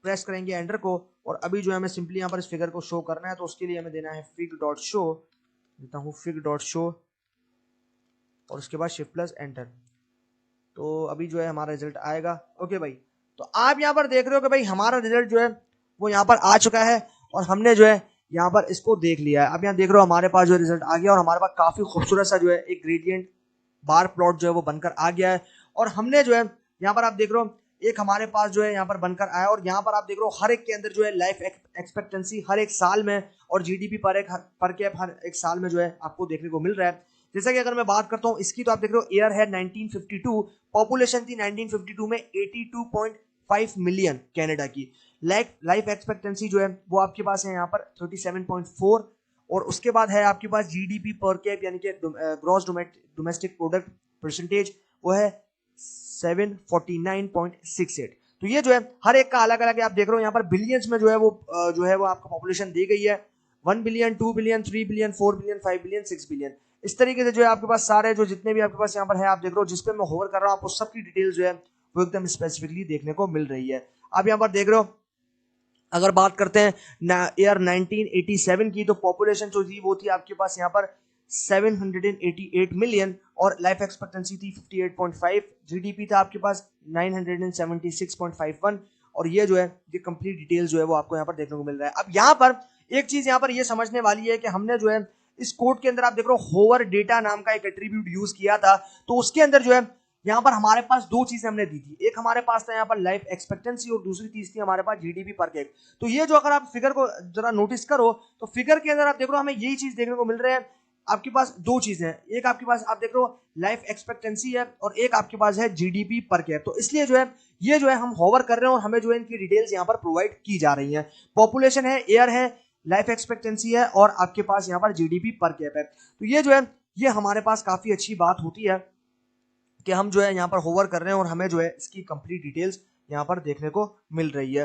प्रेस करेंगे एंटर को, और अभी जो है हमें सिंपली यहाँ पर इस फिगर को शो करना है, तो उसके लिए हमें देना है फिग डॉट शो, देता हूँ फिग डॉट शो, और उसके बाद शिफ्ट प्लस एंटर। तो अभी जो है हमारा रिजल्ट आएगा। ओके भाई, तो आप यहाँ पर देख रहे हो कि भाई हमारा रिजल्ट जो है वो यहाँ पर आ चुका है, और हमने जो है यहाँ पर इसको देख लिया है। अब यहाँ देख रहे हो हमारे पास जो रिजल्ट आ गया, और हमारे पास काफी खूबसूरत सा जो है एक ग्रेडियंट बार प्लॉट जो है वो बनकर आ गया है। और हमने जो है यहाँ पर आप देख रहे हो एक हमारे पास जो है यहाँ पर बनकर आया, और यहाँ पर आप देख रहे हो हर एक के अंदर जो है लाइफ एक्सपेक्टेंसी हर एक साल में, और जीडीपी पर कैप हर एक साल में जो है आपको देखने को मिल रहा है। जैसा कि अगर मैं बात करता हूँ इसकी, तो आप देख रहे हो ईयर है 1952, पॉपुलेशन थी 1952 में 82.5 मिलियन कनाडा की। लाइफ एक्सपेक्टेंसी जो है वो आपके पास है यहाँ पर 37.4, और उसके बाद है आपके पास जीडीपी पर कैप यानी कि ग्रॉस डोमेस्टिक प्रोडक्ट परसेंटेज, वो है 749.68। तो ये जो है हर एक का अलग अलग है। आप देख रहे हो यहाँ पर बिलियंस में जो है वो आपको पॉपुलेशन दी गई है, 1 billion, 2 billion, 3 billion, 4 billion, 5 billion, 6 billion. इस तरीके से जो है आपके पास सारे जो जितने भी आपके पास यहाँ पर है, आप देख रहे हो जिस पे मैं होवर कर रहा हूँ, आपको सबकी डिटेल जो है वो एकदम स्पेसिफिकली देखने को मिल रही है। आप यहाँ पर देख रहे हो अगर बात करते हैं ईयर 1987 की, तो पॉपुलेशन जो थी वो थी आपके पास यहाँ पर 788 मिलियन, और लाइफ एक्सपेक्टेंसी थी 58.5, जीडीपी था आपके पास 976.51। और ये जो है ये कंप्लीट डिटेल जो है वो आपको यहाँ पर देखने को मिल रहा है। अब यहाँ पर एक चीज यहाँ पर ये समझने वाली है कि हमने जो है इस कोड के अंदर आप देख रहे हो होवर डेटा नाम का एक एट्रीब्यूट यूज किया था, तो उसके अंदर जो है यहाँ पर हमारे पास दो चीजें हमने दी थी, एक हमारे पास था यहाँ पर लाइफ एक्सपेक्टेंसी, और दूसरी चीज थी हमारे पास जीडीपी पर कैप। तो ये जो अगर आप फिगर को जरा नोटिस करो, तो फिगर के अंदर आप देख रहे हो हमें यही चीज देखने को मिल रहा है। आपके पास दो चीजें हैं, एक आपके पास आप देख रहे हो लाइफ एक्सपेक्टेंसी है, और एक आपके पास है जीडीपी पर कैप। तो इसलिए जो है ये जो है हम होवर कर रहे हैं, और हमें जो है इनकी डिटेल्स यहाँ पर प्रोवाइड की जा रही है। पॉपुलेशन है, एयर है, लाइफ एक्सपेक्टेंसी है, और आपके पास यहाँ पर जीडीपी पर कैप है। तो ये जो है ये हमारे पास काफी अच्छी बात होती है कि हम जो है यहाँ पर होवर कर रहे हैं, और हमें जो है इसकी कंप्लीट डिटेल्स यहाँ पर देखने को मिल रही है।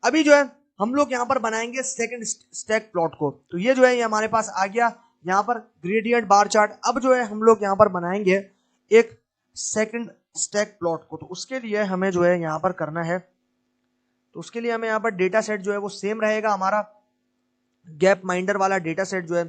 अभी जो है हम लोग यहाँ पर बनाएंगे सेकंड स्टैक प्लॉट को। तो ये जो है ये हमारे पास आ गया यहाँ पर ग्रेडियंट बार चार्ट। अब जो है हम लोग यहाँ पर बनाएंगे एक सेकंड स्टैक प्लॉट को। तो उसके लिए हमें जो है यहाँ पर करना है, तो उसके लिए हमें यहाँ पर डेटा सेट जो है वो सेम रहेगा, हमारा गैप माइंडर वाला डेटा सेट जो है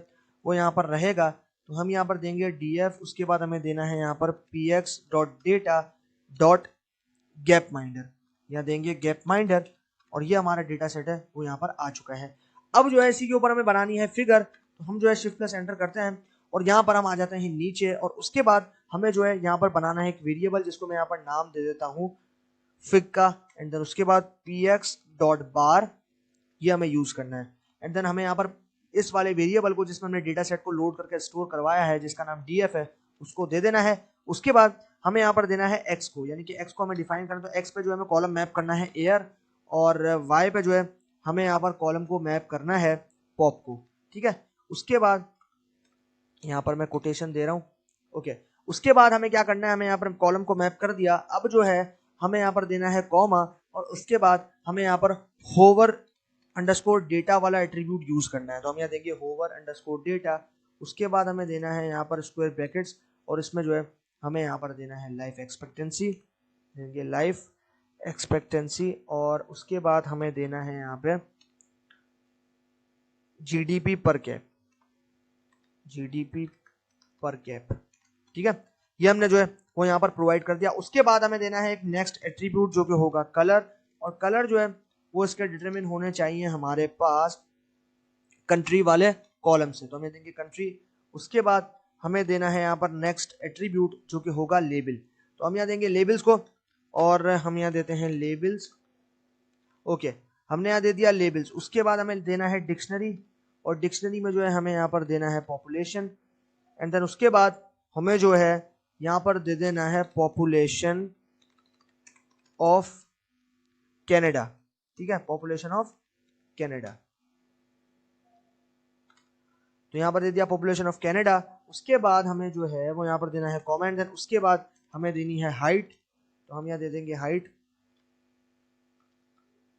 वो यहाँ पर रहेगा। तो हम यहाँ पर देंगे df, उसके बाद हमें देना है यहाँ पर px.data.gap माइंडर, यहाँ देंगे गैप माइंडर, और ये हमारा डेटा सेट है वो यहाँ पर आ चुका है। अब जो है इसी के ऊपर हमें बनानी है फिगर, तो हम जो है शिफ्ट प्लस एंटर करते हैं, और यहाँ पर हम आ जाते हैं नीचे, और उसके बाद हमें जो है यहाँ पर बनाना है एक वेरिएबल जिसको मैं यहाँ पर नाम दे देता हूँ फिग का, एंड देन उसके बाद px.bar ये हमें यूज करना है। एंड देन हमें यहाँ पर इस वाले वेरिएबल को जिसमें हमने डेटा सेट को लोड करके स्टोर करवाया है, जिसका नाम df है, उसको दे देना है। उसके बाद हमें यहाँ पर देना है x को, यानी कि x को हमें डिफाइन करना, तो x पे जो हमें कॉलम मैप करना है एयर, और y पे जो है हमें यहाँ पर कॉलम को मैप करना है पॉप को, ठीक है। उसके बाद यहाँ पर मैं कोटेशन दे रहा हूँ, ओके। उसके बाद हमें क्या करना है, हमें यहाँ पर कॉलम को मैप कर दिया, अब जो है हमें यहाँ पर देना है कॉमा, और उसके बाद हमें यहाँ पर होवर अंडरस्कोर डेटा वाला एट्रीब्यूट यूज करना है। तो हम यहाँ देंगे होवर अंडरस्कोर डेटा, उसके बाद हमें देना है यहाँ पर स्क्वायर ब्रैकेट्स, और इसमें जो है हमें यहाँ पर देना है लाइफ एक्सपेक्टेंसी, देंगे लाइफ एक्सपेक्टेंसी, और उसके बाद हमें देना है यहाँ पे जीडीपी पर कैप, जीडीपी पर कैप, ठीक है। ये हमने जो है वो यहाँ पर प्रोवाइड कर दिया। उसके बाद हमें देना है एक नेक्स्ट एट्रीब्यूट जो कि होगा कलर, और कलर जो है वो इसके डिटरमिन होने चाहिए हमारे पास कंट्री वाले कॉलम से, तो हमें देंगे कंट्री। उसके बाद हमें देना है यहाँ पर नेक्स्ट एट्रीब्यूट जो कि होगा लेबल, तो हम यहाँ देंगे लेबल्स को, और हम यहाँ देते हैं लेबल्स। ओके, हमने यहाँ दे दिया लेबल्स। उसके बाद हमें देना है डिक्शनरी, और डिक्शनरी में जो है हमें यहाँ पर देना है पॉपुलेशन, एंड देन उसके बाद हमें जो है यहाँ पर दे देना है पॉपुलेशन ऑफ कनाडा, ठीक है, पॉपुलेशन ऑफ कनाडा। तो यहाँ पर दे दिया पॉपुलेशन ऑफ कनाडा। उसके बाद हमें जो है वो यहाँ पर देना है कमेंट, देन उसके बाद हमें देनी है हाइट, तो हम यहाँ दे देंगे हाइट,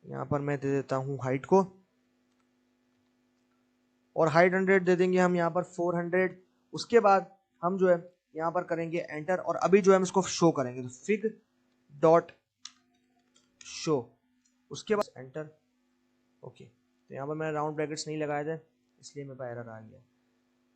यहाँ पर मैं दे देता हूँ हाइट को, और हाइट 100 दे देंगे हम यहाँ पर 400। उसके बाद हम जो है यहाँ पर करेंगे एंटर, और अभी जो है हम इसको शो करेंगे, तो फिग डॉट शो, उसके बाद एंटर। ओके, तो यहाँ पर मैंने राउंड ब्रैकेट्स नहीं लगाए थे इसलिए मेरे पास एरर आ गया।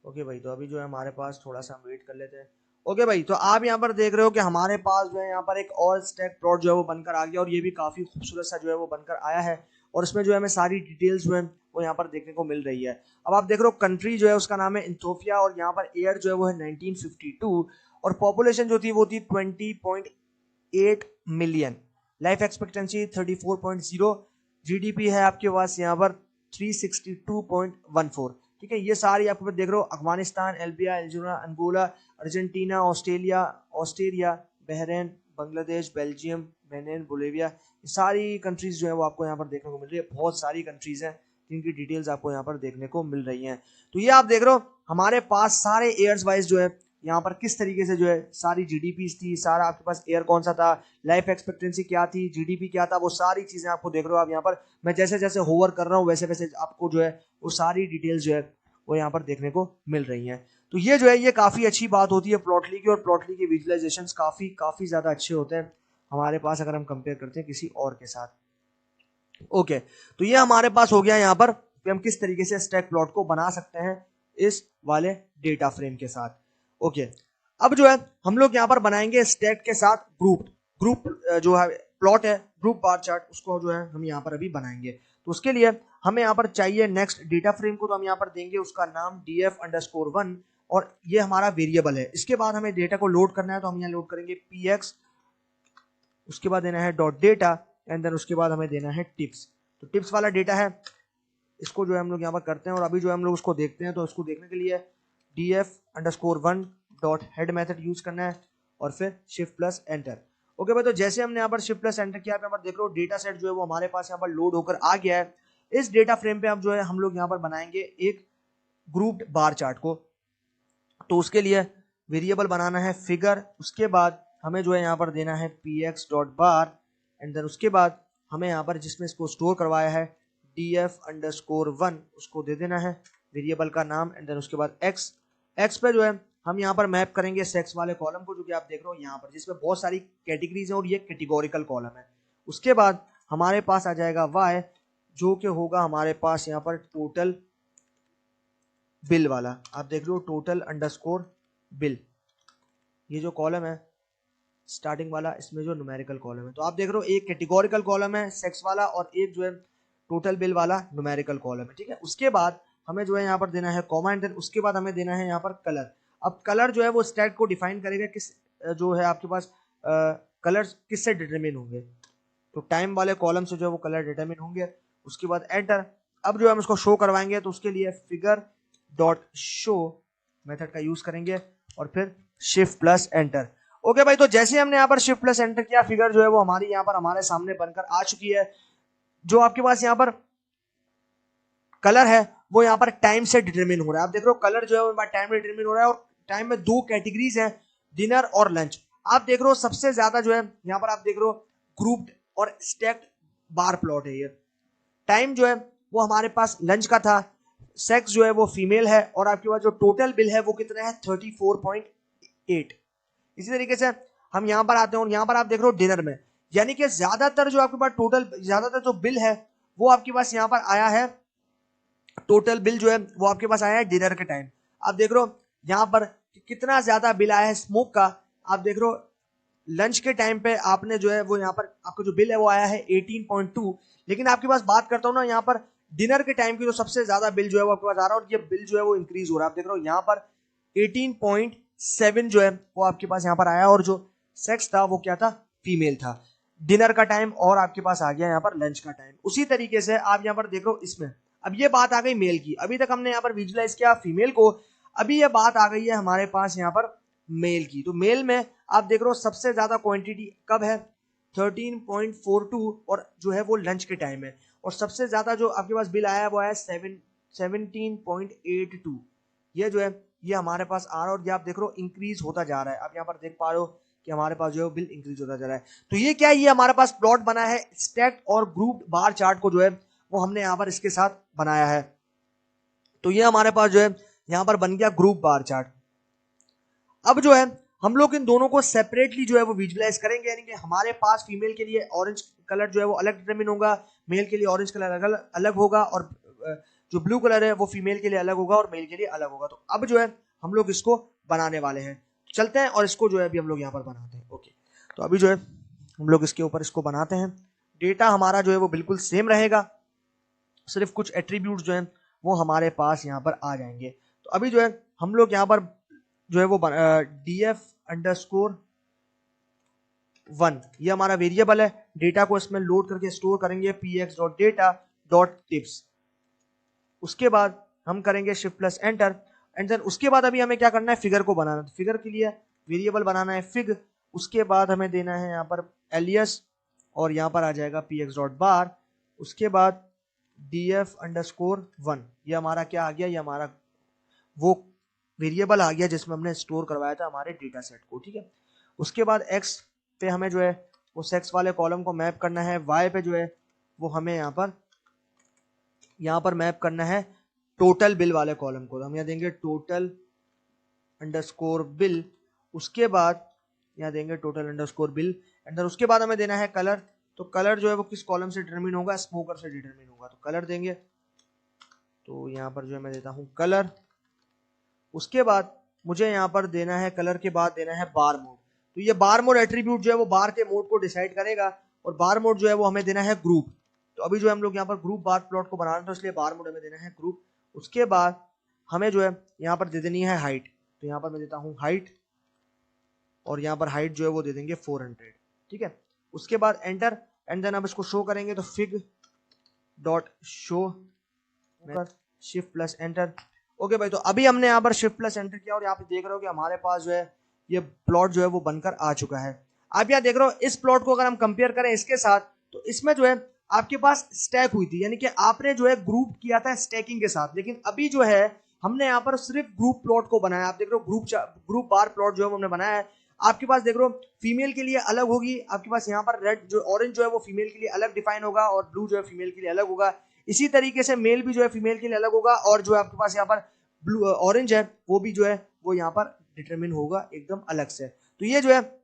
ओके भाई, तो अभी जो है हमारे पास थोड़ा सा हम वेट कर लेते हैं। ओके भाई, तो आप यहाँ पर देख रहे हो कि हमारे पास जो है यहाँ पर एक और स्टैक प्लॉट जो है वो बनकर आ गया, और ये भी काफी खूबसूरत सा जो है वो बनकर आया है, और इसमें जो है हमें सारी डिटेल्स जो है वो यहाँ पर देखने को मिल रही है। अब आप देख रहे हो कंट्री जो है उसका नाम है इथियोपिया, और यहाँ पर ईयर जो है वो है 1952, और पॉपुलेशन जो थी वो थी 20.8 मिलियन, लाइफ एक्सपेक्टेंसी 34.0, जीडीपी है आपके पास यहाँ पर 362.14, ठीक है। ये सारी आपको देख रहे हो, Afghanistan, Albania, Algeria, Angola, Argentina, Australia, Bahrain, Bangladesh, Belgium, Benin, Bolivia, ये सारी कंट्रीज जो है वो आपको यहाँ पर देखने को मिल रही है। बहुत सारी कंट्रीज हैं जिनकी डिटेल्स आपको यहाँ पर देखने को मिल रही हैं। तो ये आप देख रहे हो हमारे पास सारे ईयर्स वाइज जो है यहाँ पर किस तरीके से जो है सारी जीडीपी थी, सारा आपके पास ईयर कौन सा था, लाइफ एक्सपेक्टेंसी क्या थी, जीडीपी क्या था, वो सारी चीजें आपको देख रहे हो आप यहाँ पर। मैं जैसे जैसे होवर कर रहा हूँ वैसे वैसे आपको जो है वो सारी डिटेल्स जो है वो यहाँ पर देखने को मिल रही हैं। तो ये जो है ये काफी अच्छी बात होती है प्लॉटली की, और प्लॉटली के विजुअलाइजेशंस काफी ज्यादा अच्छे होते हैं हमारे पास अगर हम कंपेयर करते हैं किसी और के साथ। ओके, तो ये हमारे पास हो गया यहाँ पर कि हम किस तरीके से स्टैक प्लॉट को बना सकते हैं इस वाले डेटा फ्रेम के साथ। ओके, अब जो है हम लोग यहाँ पर बनाएंगे स्टैक के साथ ग्रुप जो है प्लॉट है, ग्रुप बार चार्ट, उसको जो है हम यहाँ पर अभी बनाएंगे। तो उसके लिए हमें यहाँ पर चाहिए नेक्स्ट डेटा फ्रेम को, तो हम यहाँ पर देंगे उसका नाम df_1, और ये हमारा वेरिएबल है। इसके बाद हमें डेटा को लोड करना है, तो हम यहाँ लोड करेंगे px, उसके बाद देना है डॉट डेटा, एंड देन उसके बाद हमें देना है टिप्स। तो टिप्स वाला डेटा है, इसको जो है हम लोग यहाँ पर करते हैं, और अभी जो है हम लोग उसको देखते हैं। तो उसको देखने के लिए df_1 dot head method use करना है, और फिर शिफ्ट प्लस एंटर। ओके भाई, तो जैसे हमने यहाँ पर शिफ्ट प्लस एंटर किया, यहाँ पर देख लो डेटा सेट जो है वो हमारे पास यहाँ पर लोड होकर आ गया है। इस डेटा फ्रेम पे अब जो है हम लोग यहाँ पर बनाएंगे एक ग्रुप्ड बार चार्ट को। तो उसके लिए वेरिएबल बनाना है फिगर, उसके बाद हमें जो है यहाँ पर देना है px dot bar, and then उसके बाद हमें यहाँ पर जिसमें इसको स्टोर करवाया है df_1 उसको दे देना है वेरिएबल का नाम, एंड देन उसके बाद x पे जो है हम यहाँ पर मैप करेंगे सेक्स वाले कॉलम को, जो कि आप देख रहे हो यहाँ पर, जिसमें बहुत सारी कैटेगरीज हैं और ये कैटेगोरिकल कॉलम है। उसके बाद हमारे पास आ जाएगा y, जो कि होगा हमारे पास यहाँ पर टोटल बिल वाला। आप देख रहे हो टोटल अंडरस्कोर बिल, ये जो कॉलम है स्टार्टिंग वाला, इसमें जो न्यूमेरिकल कॉलम है। तो आप देख रहे हो एक कैटेगोरिकल कॉलम है सेक्स वाला, और एक जो है टोटल बिल वाला न्यूमेरिकल कॉलम है, ठीक है। उसके बाद हमें जो है यहाँ पर देना है कॉमा, एंड देन उसके बाद हमें देना है यहाँ पर कलर। अब कलर जो है वो स्टैक को डिफाइन करेगा किस जो है आपके पास कलर्स किससे डिटरमिन होंगे, तो टाइम वाले कॉलम से जो है वो कलर डिटरमिन होंगे। उसके बाद एंटर। अब जो है हम इसको शो करवाएंगे, तो उसके लिए फिगर डॉट शो मेथड का यूज करेंगे, और फिर शिफ्ट प्लस एंटर। ओके भाई, तो जैसे हमने यहाँ पर शिफ्ट प्लस एंटर किया, फिगर जो है वो हमारी यहाँ पर हमारे सामने बनकर आ चुकी है। जो आपके पास यहाँ पर कलर है वो यहाँ पर टाइम से डिटरमिन हो रहा है। आप देख रहे हो कलर जो है वो टाइम में डिटरमिन हो रहा है, और टाइम में दो कैटेगरीज हैं, डिनर और लंच। आप देख रहे हो सबसे ज्यादा जो है यहाँ पर आप देख रहे हो ग्रुप्ड और स्टैक्ड बार प्लॉट है। ये टाइम जो है वो हमारे पास लंच का था, सेक्स जो है वो फीमेल है, और आपके पास जो टोटल बिल है वो कितना है 34.8। इसी तरीके से हम यहाँ पर आते हैं, और यहाँ पर आप देख रहे हो डिनर में, यानी कि ज्यादातर जो आपके पास टोटल ज्यादातर जो बिल है वो आपके पास यहाँ पर आया है, टोटल बिल जो है वो आपके पास आया है डिनर के टाइम। आप देख रहे हो यहाँ पर कितना ज्यादा बिल आया है स्मोक का। आप देख रहे हो लंच के टाइम पे आपने जो है वो यहाँ पर आपका जो बिल है वो आया है 18.2, लेकिन आपके पास बात करता हूँ ना यहाँ पर डिनर के टाइम की जो सबसे ज्यादा बिल जो है वो आपके पास आ रहा है, और ये बिल जो है वो इंक्रीज हो रहा है। आप देख रहे हो यहाँ पर 18.7 जो है वो आपके पास यहाँ पर आया, और जो सेक्स था वो क्या था, फीमेल था। डिनर का टाइम और आपके पास आ गया यहाँ पर लंच का टाइम। उसी तरीके से आप यहाँ पर देख रहे हो इसमें अब ये बात आ गई मेल की, अभी तक हमने यहाँ पर विजुलाइज किया फीमेल को, अभी ये बात आ गई है हमारे पास यहाँ पर मेल की। तो मेल में आप देख रहे हो सबसे ज्यादा क्वांटिटी कब है, 13.42, और जो है वो लंच के टाइम है। और सबसे ज्यादा जो आपके पास बिल आया है वो आया 17.82। ये जो है ये हमारे पास आ रहा है, और ये आप देख रहे हो इंक्रीज होता जा रहा है। आप यहाँ पर देख पा रहे हो कि हमारे पास जो है बिल इंक्रीज होता जा रहा है। तो ये क्या है, ये हमारे पास प्लॉट बना है स्टैक्ड और ग्रुप बार चार्ट को जो है वो हमने यहाँ पर इसके साथ बनाया है। तो ये हमारे पास जो है यहाँ पर बन गया ग्रुप बार चार्ट। अब जो है हम लोग इन दोनों को सेपरेटली जो है वो विजुलाइज करेंगे, यानी कि हमारे पास फीमेल के लिए ऑरेंज कलर जो है वो अलग डिटरमिन होगा, मेल के लिए ऑरेंज कलर अलग होगा, और जो ब्लू कलर है वो फीमेल के लिए अलग होगा और मेल के लिए अलग होगा। तो अब जो है हम लोग इसको बनाने वाले हैं, चलते हैं और इसको जो है अभी हम लोग यहाँ पर बनाते हैं। ओके, तो अभी जो है हम लोग इसके ऊपर इसको बनाते हैं। डेटा हमारा जो है वो बिल्कुल सेम रहेगा, सिर्फ कुछ एट्रीब्यूट जो है वो हमारे पास यहाँ पर आ जाएंगे। तो अभी जो है हम लोग यहाँ पर जो है वो df_1 ये हमारा वेरिएबल है, डेटा को इसमें लोड करके स्टोर करेंगे px.data.tips। उसके बाद हम करेंगे shift plus enter, and then उसके बाद अभी हमें क्या करना है, फिगर को बनाना। तो फिगर के लिए वेरिएबल बनाना है फिग, उसके बाद हमें देना है यहाँ पर एलियस, और यहाँ पर आ जाएगा px.bar। उसके बाद df_1 ये हमारा क्या आ गया, ये हमारा वो वेरिएबल आ गया जिसमें हमने स्टोर करवाया था हमारे डेटा सेट को, ठीक है। उसके बाद x पे हमें जो है वो सेक्स वाले कॉलम को मैप करना है, y पे जो है वो हमें यहाँ पर मैप करना है टोटल बिल वाले कॉलम को। तो हम यहाँ देंगे टोटल अंडरस्कोर बिल, उसके बाद यहाँ देंगे total underscore bill, and then उसके बाद हमें देना है कलर। तो कलर जो है वो किस कॉलम से डिटरमिन होगा, स्मोकर से डिटरमिन होगा। तो कलर देंगे, तो यहाँ पर जो है मैं देता हूँ कलर। उसके बाद मुझे यहाँ पर देना है कलर के बाद देना है बार मोड। तो ये बार मोड एट्रीब्यूट जो है वो बार के मोड को डिसाइड करेगा, और बार मोड जो है वो हमें देना है ग्रुप। तो अभी जो है हम लोग यहाँ पर ग्रुप बार प्लॉट को बना रहे हैं, तो इसलिए बार मोड हमें देना है ग्रुप। उसके बाद हमें जो है यहाँ पर दे देनी है हाइट। तो यहाँ पर मैं देता हूँ हाइट, और यहाँ पर हाइट जो है वो दे देंगे 400, ठीक है। उसके बाद एंटर, एंड देन अब इसको शो करेंगे तो fig dot show, shift plus enter. Okay भाई, तो अभी हमने यहाँ पर शिफ्ट प्लस एंटर किया, और यहाँ पे देख रहे हो कि हमारे पास जो है ये प्लॉट जो है वो बनकर आ चुका है। आप यहाँ देख रहे हो इस प्लॉट को अगर हम कंपेयर करें इसके साथ, तो इसमें जो है आपके पास स्टैक हुई थी, यानी कि आपने जो है ग्रुप किया था स्टैकिंग के साथ, लेकिन अभी जो है हमने यहाँ पर सिर्फ ग्रुप प्लॉट को बनाया। आप देख रहे हो ग्रुप बार प्लॉट जो है हमने बनाया है। आपके पास देख रहे हो फीमेल के लिए अलग होगी, आपके पास यहाँ पर रेड जो ऑरेंज जो है वो फीमेल के लिए अलग डिफाइन होगा, और ब्लू जो है फीमेल के लिए अलग होगा। इसी तरीके से मेल भी जो है फीमेल के लिए अलग होगा, और जो है आपके पास यहाँ पर ब्लू ऑरेंज है वो भी जो है वो यहाँ पर डिटरमिन होगा एकदम अलग से। तो ये जो है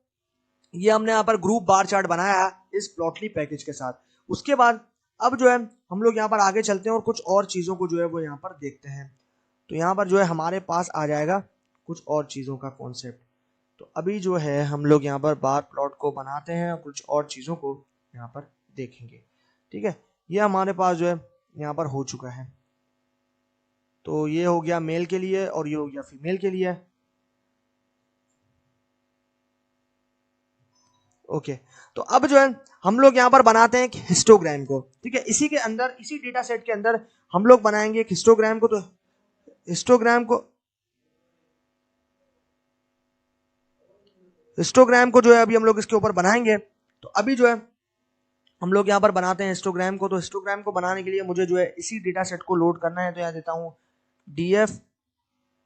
ये हमने यहाँ पर ग्रुप बार चार्ट बनाया है इस प्लॉटली पैकेज के साथ। उसके बाद अब जो है हम लोग यहाँ पर आगे चलते हैं और कुछ और चीज़ों को जो है वो यहाँ पर देखते हैं। तो यहाँ पर जो है हमारे पास आ जाएगा कुछ और चीज़ों का कॉन्सेप्ट। तो अभी जो है हम लोग यहाँ पर बार प्लॉट को बनाते हैं और कुछ और चीज़ों को यहाँ पर देखेंगे, ठीक है। ये हमारे पास जो है यहाँ पर हो चुका है। तो ये हो गया मेल के लिए और ये हो गया फीमेल के लिए। ओके, तो अब जो है हम लोग यहाँ पर बनाते हैं एक हिस्टोग्राम को, ठीक है। इसी के अंदर इसी डेटा सेट के अंदर हम लोग बनाएंगे एक हिस्टोग्राम को। तो हिस्टोग्राम को जो है अभी हम लोग इसके ऊपर बनाएंगे। तो अभी जो है हम लोग यहाँ पर बनाते हैं हिस्टोग्राम को। तो हिस्टोग्राम को बनाने के लिए मुझे जो है इसी डेटा सेट को लोड करना है। तो यहाँ देता हूँ df,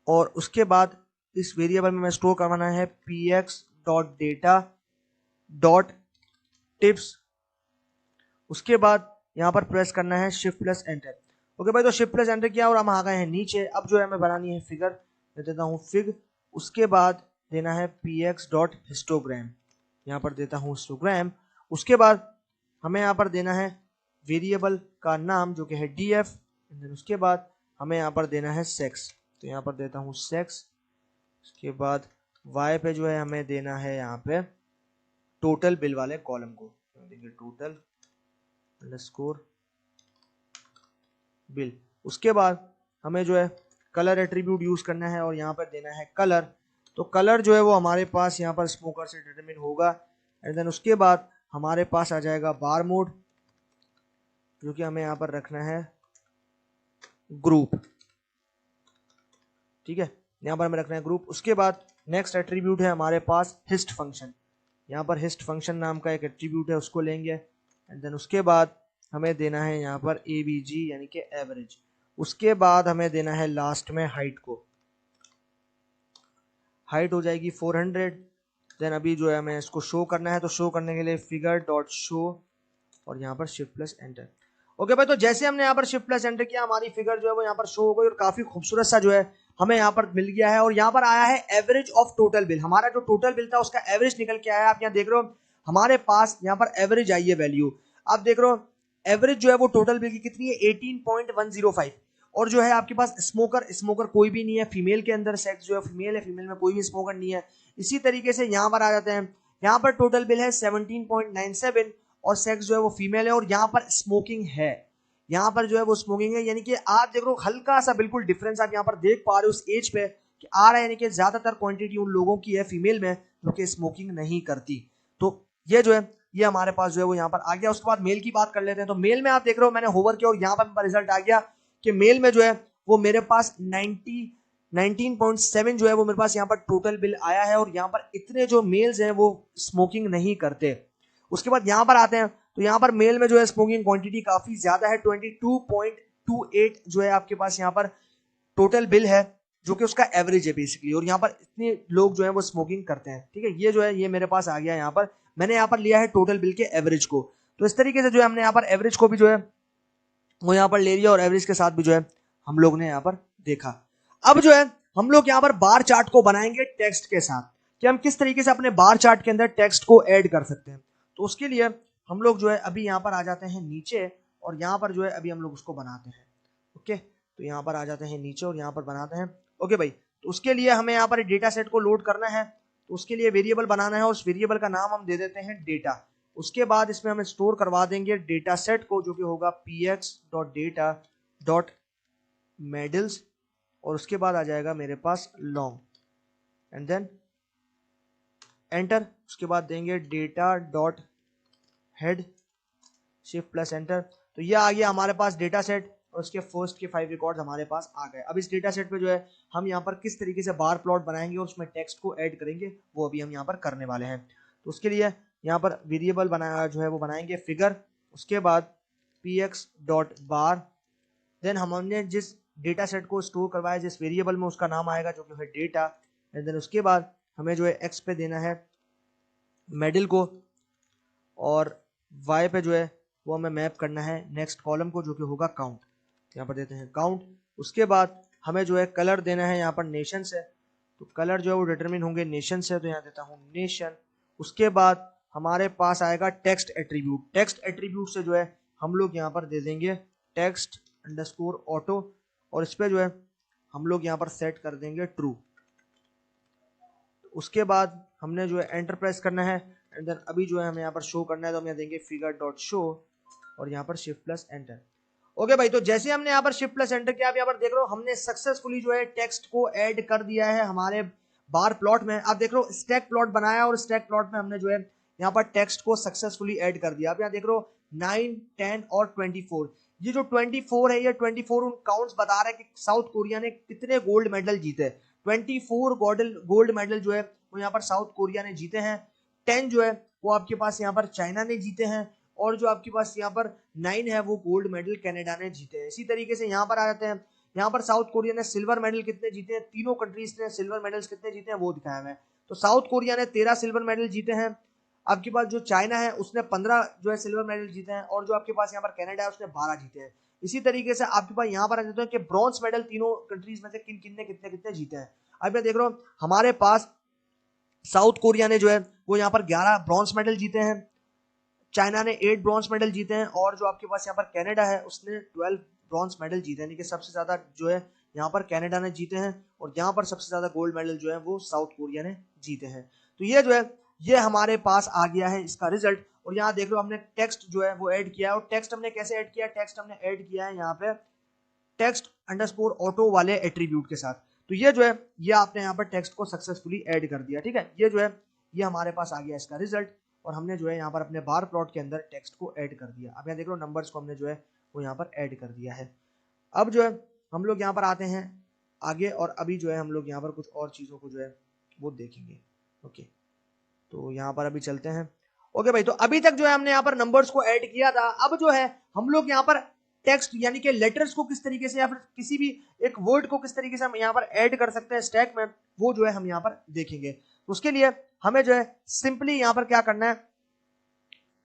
और उसके बाद इस वेरिएबल में मैं स्टोर करवाना है px.data.tips। उसके बाद यहाँ पर प्रेस करना है शिफ्ट प्लस एंटर। ओके भाई, तो शिफ्ट प्लस एंटर किया और हम आ गए हैं नीचे। अब जो है हमें बनानी है फिगर, दे देता हूँ फिग। उसके बाद देना है px.histogram, यहाँ पर देता हूँ हिस्टोग्राम। उसके बाद हमें यहाँ पर देना है वेरिएबल का नाम जो कि है df, देन उसके बाद हमें यहाँ पर देना है सेक्स, तो यहाँ पर देता हूँ सेक्स। उसके बाद y पे जो है हमें देना है यहाँ पे टोटल बिल वाले कॉलम को, देंगे टोटल अंडरस्कोर बिल। उसके बाद हमें जो है कलर एट्रीब्यूट यूज करना है और यहाँ पर देना है कलर, तो कलर जो है वो हमारे पास यहाँ पर स्मोकर से डिटरमिन होगा। एंड देन उसके बाद हमारे पास आ जाएगा बार मोड जो कि हमें यहाँ पर रखना है ग्रुप, ठीक है, यहाँ पर हमें रखना है ग्रुप। उसके बाद नेक्स्ट एट्रीब्यूट है हमारे पास हिस्ट फंक्शन, यहाँ पर हिस्ट फंक्शन नाम का एक एट्रीब्यूट है, उसको लेंगे। एंड देन उसके बाद हमें देना है यहाँ पर ABG यानी कि एवरेज। उसके बाद हमें देना है लास्ट में हाइट को, हाइट हो जाएगी 400। देन अभी जो है हमें इसको शो करना है, तो शो करने के लिए फिगर डॉट शो और यहाँ पर शिफ्ट प्लस एंटर। ओके भाई, तो जैसे हमने यहाँ पर शिफ्ट प्लस एंटर किया हमारी फिगर जो है वो यहाँ पर शो हो गई और काफी खूबसूरत सा जो है हमें यहाँ पर मिल गया है। और यहाँ पर आया है एवरेज ऑफ टोटल बिल, हमारा जो टोटल बिल था उसका एवरेज निकल के आया। आप यहाँ देख रहे हो हमारे पास यहाँ पर एवरेज आई है वैल्यू, आप देख रहे हो एवरेज जो है वो टोटल बिल की कितनी है 18.105। और जो है आपके पास स्मोकर कोई भी नहीं है, फीमेल के अंदर सेक्स जो है फीमेल है, फीमेल में कोई भी स्मोकर नहीं है। इसी तरीके से यहाँ पर आ जाते हैं, यहाँ पर टोटल बिल है 17.97 और सेक्स जो है वो फीमेल है और यहाँ पर स्मोकिंग है, यहाँ पर जो है वो स्मोकिंग है। यानी कि आप देख रहे हो हल्का सा बिल्कुल डिफरेंस आप यहाँ पर देख पा रहे हो उस एज पे कि आ रहा है, यानी कि ज्यादातर क्वांटिटी उन लोगों की है फीमेल में जो कि स्मोकिंग नहीं करती। तो ये जो है ये हमारे पास जो है वो यहाँ पर आ गया। उसके बाद मेल की बात कर लेते हैं, तो मेल में आप देख रहे हो मैंने होवर किया और यहाँ पर रिजल्ट आ गया कि मेल में जो है वो मेरे पास 19.7 जो है वो मेरे पास यहाँ पर टोटल बिल आया है और यहाँ पर इतने जो मेल्स हैं वो स्मोकिंग नहीं करते। उसके बाद यहाँ पर आते हैं, तो यहाँ पर मेल में जो है स्मोकिंग क्वांटिटी काफी ज्यादा है, 22.28 जो है आपके पास यहाँ पर टोटल बिल है जो कि उसका एवरेज है बेसिकली। और यहाँ पर इतने लोग जो है वो स्मोकिंग करते हैं, ठीक है। ये जो है ये मेरे पास आ गया, यहाँ पर मैंने यहाँ पर लिया है टोटल बिल के एवरेज को। तो इस तरीके से जो है हमने यहाँ पर एवरेज को भी जो है वो यहाँ पर ले लिया और एवरेज के साथ भी जो है हम लोग ने यहाँ पर देखा। अब जो है हम लोग यहाँ पर बार चार्ट को बनाएंगे टेक्स्ट के साथ कि हम किस तरीके से अपने बार चार्ट के अंदर टेक्स्ट को ऐड कर सकते हैं। तो उसके लिए हम लोग जो है अभी यहाँ पर आ जाते हैं नीचे और यहाँ पर जो है अभी हम लोग उसको बनाते हैं। ओके, तो यहाँ पर आ जाते हैं नीचे और यहाँ पर बनाते हैं। ओके भाई, तो उसके लिए हमें यहाँ पर डेटा सेट को लोड करना है, तो उसके लिए वेरिएबल बनाना है और उस वेरिएबल का नाम हम दे देते हैं डेटा। उसके बाद इसमें हम स्टोर करवा देंगे डेटा सेट को जो कि होगा px.data.medals और उसके बाद आ जाएगा मेरे पास लॉन्ग एंड देन एंटर। उसके बाद देंगे data dot head shift plus enter. तो ये आ गया हमारे पास डेटा सेट और उसके फर्स्ट के 5 रिकॉर्ड्स हमारे पास आ गए। अब इस डेटा सेट पे जो है हम यहाँ पर किस तरीके से बार प्लॉट बनाएंगे और उसमें टेक्स्ट को ऐड करेंगे वो अभी हम यहाँ पर करने वाले हैं। तो उसके लिए यहाँ पर वेरिएबल बनाया जो है वो बनाएंगे फिगर, उसके बाद px.bar, देन हमने जिस डेटा सेट को स्टोर करवाया जिस वेरिएबल में उसका नाम आएगा जो कि है डेटा, एंड देन उसके बाद हमें जो है x पे देना है मेडल को और y पे जो है वो हमें मैप करना है नेक्स्ट कॉलम को जो कि होगा काउंट, यहाँ पर देते हैं काउंट। उसके बाद हमें जो है कलर देना है यहाँ पर नेशन से, तो कलर जो है वो डिटरमिन होंगे नेशन से, तो यहाँ देता हूँ नेशन। उसके बाद हमारे पास आएगा टेक्स्ट एट्रीब्यूट, टेक्स्ट एट्रीब्यूट से जो है हम लोग यहाँ पर दे देंगे टेक्स्ट अंडरस्कोर ऑटो और इस पे जो है हम लोग यहाँ पर सेट कर देंगे ट्रू। उसके बाद हमने जो है एंटर प्रेस करना है एंड देन अभी जो है हमें यहाँ पर शो करना है, तो हम यहाँ देंगे फिगर डॉट शो और यहाँ पर शिफ्ट प्लस एंटर। ओके भाई, तो जैसे हमने यहाँ पर शिफ्ट प्लस एंटर किया, आप यहाँ पर देख रहे हो हमने सक्सेसफुली जो है टेक्स्ट को ऐड कर दिया है हमारे बार प्लॉट में। आप देख रहे हो स्टैक प्लॉट बनाया और स्टैक प्लॉट में हमने जो है यहाँ पर टेक्स्ट को सक्सेसफुली ऐड कर दिया। आप यहाँ देख रहे हो 9, 10 और 24। ये जो 24 है ये 24 उन काउंट्स बता रहा है कि साउथ कोरिया ने कितने गोल्ड मेडल जीते। 24 गोल्ड मेडल जो है वो यहाँ पर साउथ कोरिया ने जीते हैं। 10 जो है वो आपके पास यहाँ पर चाइना ने जीते हैं और जो आपके पास यहाँ पर 9 है वो गोल्ड मेडल कनाडा ने जीते हैं। इसी तरीके से यहाँ पर आ जाते हैं, यहाँ पर साउथ कोरिया ने सिल्वर मेडल कितने जीते हैं, तीनों कंट्रीज ने सिल्वर मेडल्स कितने जीते हैं वो दिखाया है। तो साउथ कोरिया ने 13 सिल्वर मेडल जीते हैं, आपके पास जो चाइना है उसने 15 जो है सिल्वर मेडल जीते हैं और जो आपके पास यहाँ पर कनाडा है उसने 12 जीते हैं। इसी तरीके से आपके पास यहाँ पर आ जाते हैं कि ब्रॉन्ज मेडल तीनों कंट्रीज में से किन किन ने कितने कितने जीते हैं। अब मैं देख रहा हूँ हमारे पास साउथ कोरिया ने जो है वो यहाँ पर 11 ब्रॉन्ज मेडल जीते हैं, चाइना ने 8 ब्रॉन्ज मेडल जीते हैं और जो आपके पास यहाँ पर कनाडा है उसने 12 ब्रॉन्ज मेडल जीते हैं, यानी कि सबसे ज्यादा जो है यहाँ पर कनाडा ने जीते हैं और यहाँ पर सबसे ज्यादा गोल्ड मेडल जो है वो साउथ कोरिया ने जीते हैं। तो ये जो है ये हमारे पास आ गया है इसका रिजल्ट। और यहाँ देख लो हमने टेक्स्ट जो है वो ऐड किया है, और टेक्स्ट हमने कैसे ऐड किया, टेक्स्ट हमने ऐड किया है यहाँ पे टेक्स्ट अंडरस्कोर ऑटो वाले एट्रीब्यूट के साथ। तो ये जो है ये आपने यहाँ पर टेक्स्ट को सक्सेसफुली ऐड कर दिया, ठीक है। ये जो है ये हमारे पास आ गया इसका रिजल्ट, और हमने जो है यहाँ पर अपने बार प्लॉट के अंदर टेक्स्ट को ऐड कर दिया। अब यहाँ देख लो नंबर्स को हमने जो है वो यहाँ पर ऐड कर दिया है। अब जो है हम लोग यहाँ पर आते हैं आगे, और अभी जो है हम लोग यहाँ पर कुछ और चीज़ों को जो है वो देखेंगे। ओके, तो यहाँ पर अभी चलते हैं। ओके भाई, तो अभी तक जो है हमने यहाँ पर नंबर्स को ऐड किया था। अब जो है हम लोग यहाँ पर टेक्स्ट यानी कि लेटर्स को किस तरीके से या फिर किसी भी एक वर्ड को किस तरीके से हम यहाँ पर ऐड कर सकते हैं स्टैक में, वो जो है हम यहाँ पर देखेंगे। तो उसके लिए हमें जो है सिंपली यहाँ पर क्या करना है,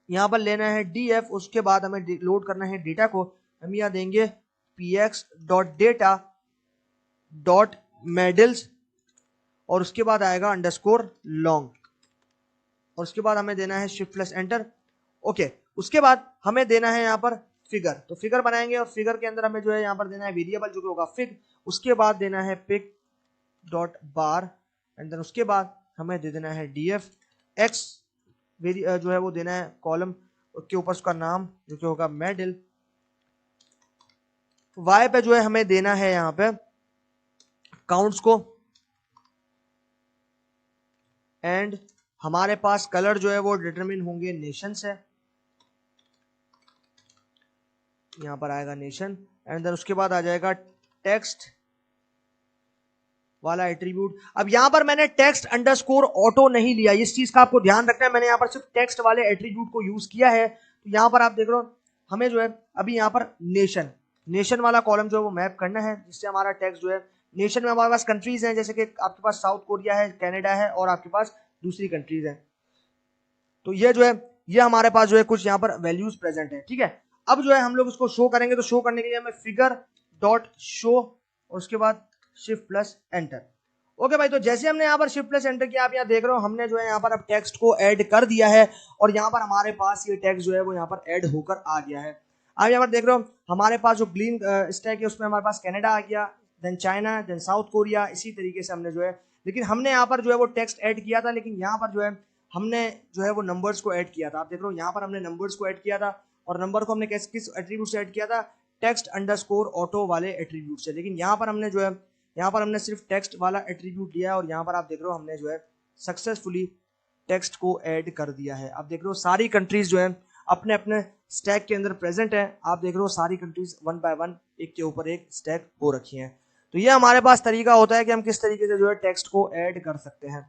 यहाँ पर लेना है df, उसके बाद हमें लोड करना है डेटा को। हम यहाँ देंगे px.data.medals और उसके बाद आएगा अंडरस्कोर लॉन्ग, और उसके बाद हमें देना है शिफ्ट प्लस एंटर। ओके, उसके बाद हमें देना है यहाँ पर फिगर, तो फिगर बनाएंगे और फिगर के अंदर हमें जो है यहाँ पर देना है वेरिएबल जो कि होगा फिग। उसके बाद देना है pick dot bar and then उसके बाद हमें दे देना है df x जो है वो देना है कॉलम के ऊपर उसका नाम जो कि होगा मेडल। y पे जो है हमें देना है यहाँ पे काउंट्स को, एंड हमारे पास कलर जो है वो डिटरमिन होंगे नेशन से, यहां पर आएगा नेशन, एंड देन उसके बाद आ जाएगा टेक्स्ट वाला एट्रीब्यूट। अब यहां पर मैंने टेक्स्ट अंडरस्कोर ऑटो नहीं लिया, इस चीज का आपको ध्यान रखना है, मैंने यहां पर सिर्फ टेक्स्ट वाले एट्रीब्यूट को यूज किया है। तो यहां पर आप देख रहे हो हमें जो है अभी यहां पर नेशन वाला कॉलम जो है वो मैप करना है, जिससे हमारा टेक्स्ट जो है नेशन में हमारे पास कंट्रीज हैं, जैसे कि आपके पास साउथ कोरिया है, कनाडा है और आपके पास दूसरी कंट्रीज हैं। तो ये जो है ये हमारे पास जो है कुछ यहाँ पर वैल्यूज प्रेजेंट है, ठीक है। अब जो है हम लोग इसको शो करेंगे, तो शो करने के लिए हमें फिगर डॉट शो और उसके बाद शिफ्ट प्लस एंटर। ओके भाई, तो जैसे हमने यहाँ पर शिफ्ट प्लस एंटर किया, आप यहाँ देख रहे हो हमने जो है यहाँ पर अब टेक्स्ट को ऐड कर दिया है, और यहाँ पर हमारे पास ये टेक्स्ट जो है वो यहाँ पर ऐड होकर आ गया है। अब यहाँ पर देख रहे हो हमारे पास जो ग्रीन स्टैक है उसमें हमारे पास कनाडा आ गया, then China, then South Korea, इसी तरीके से हमने जो है, लेकिन हमने यहाँ पर जो है वो टेक्स्ट ऐड किया था, लेकिन यहाँ पर जो है हमने जो है वो नंबर्स को ऐड किया था। आप देख रहे हो यहाँ पर हमने नंबर्स को ऐड किया था, और नंबर को हमने किस एट्रीब्यूट से ऐड किया था, टेक्स्ट अंडरस्कोर ऑटो वाले एट्रीब्यूट से। लेकिन यहाँ पर हमने जो है यहाँ पर हमने सिर्फ टेक्स्ट वाला एट्रीब्यूट लिया है, और यहाँ पर आप देख रहे हो हमने जो है सक्सेसफुली टेक्स्ट को ऐड कर दिया है। आप देख रहे हो सारी कंट्रीज जो है अपने अपने स्टैक के अंदर प्रेजेंट है। आप देख रहे हो सारी कंट्रीज वन बाय वन एक के ऊपर एक स्टैक हो रखी हैं। तो ये हमारे पास तरीका होता है कि हम किस तरीके से जो है टेक्स्ट को ऐड कर सकते हैं,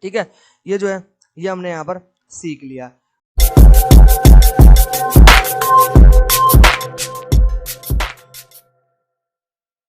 ठीक है। ये जो है ये हमने यहाँ पर सीख लिया।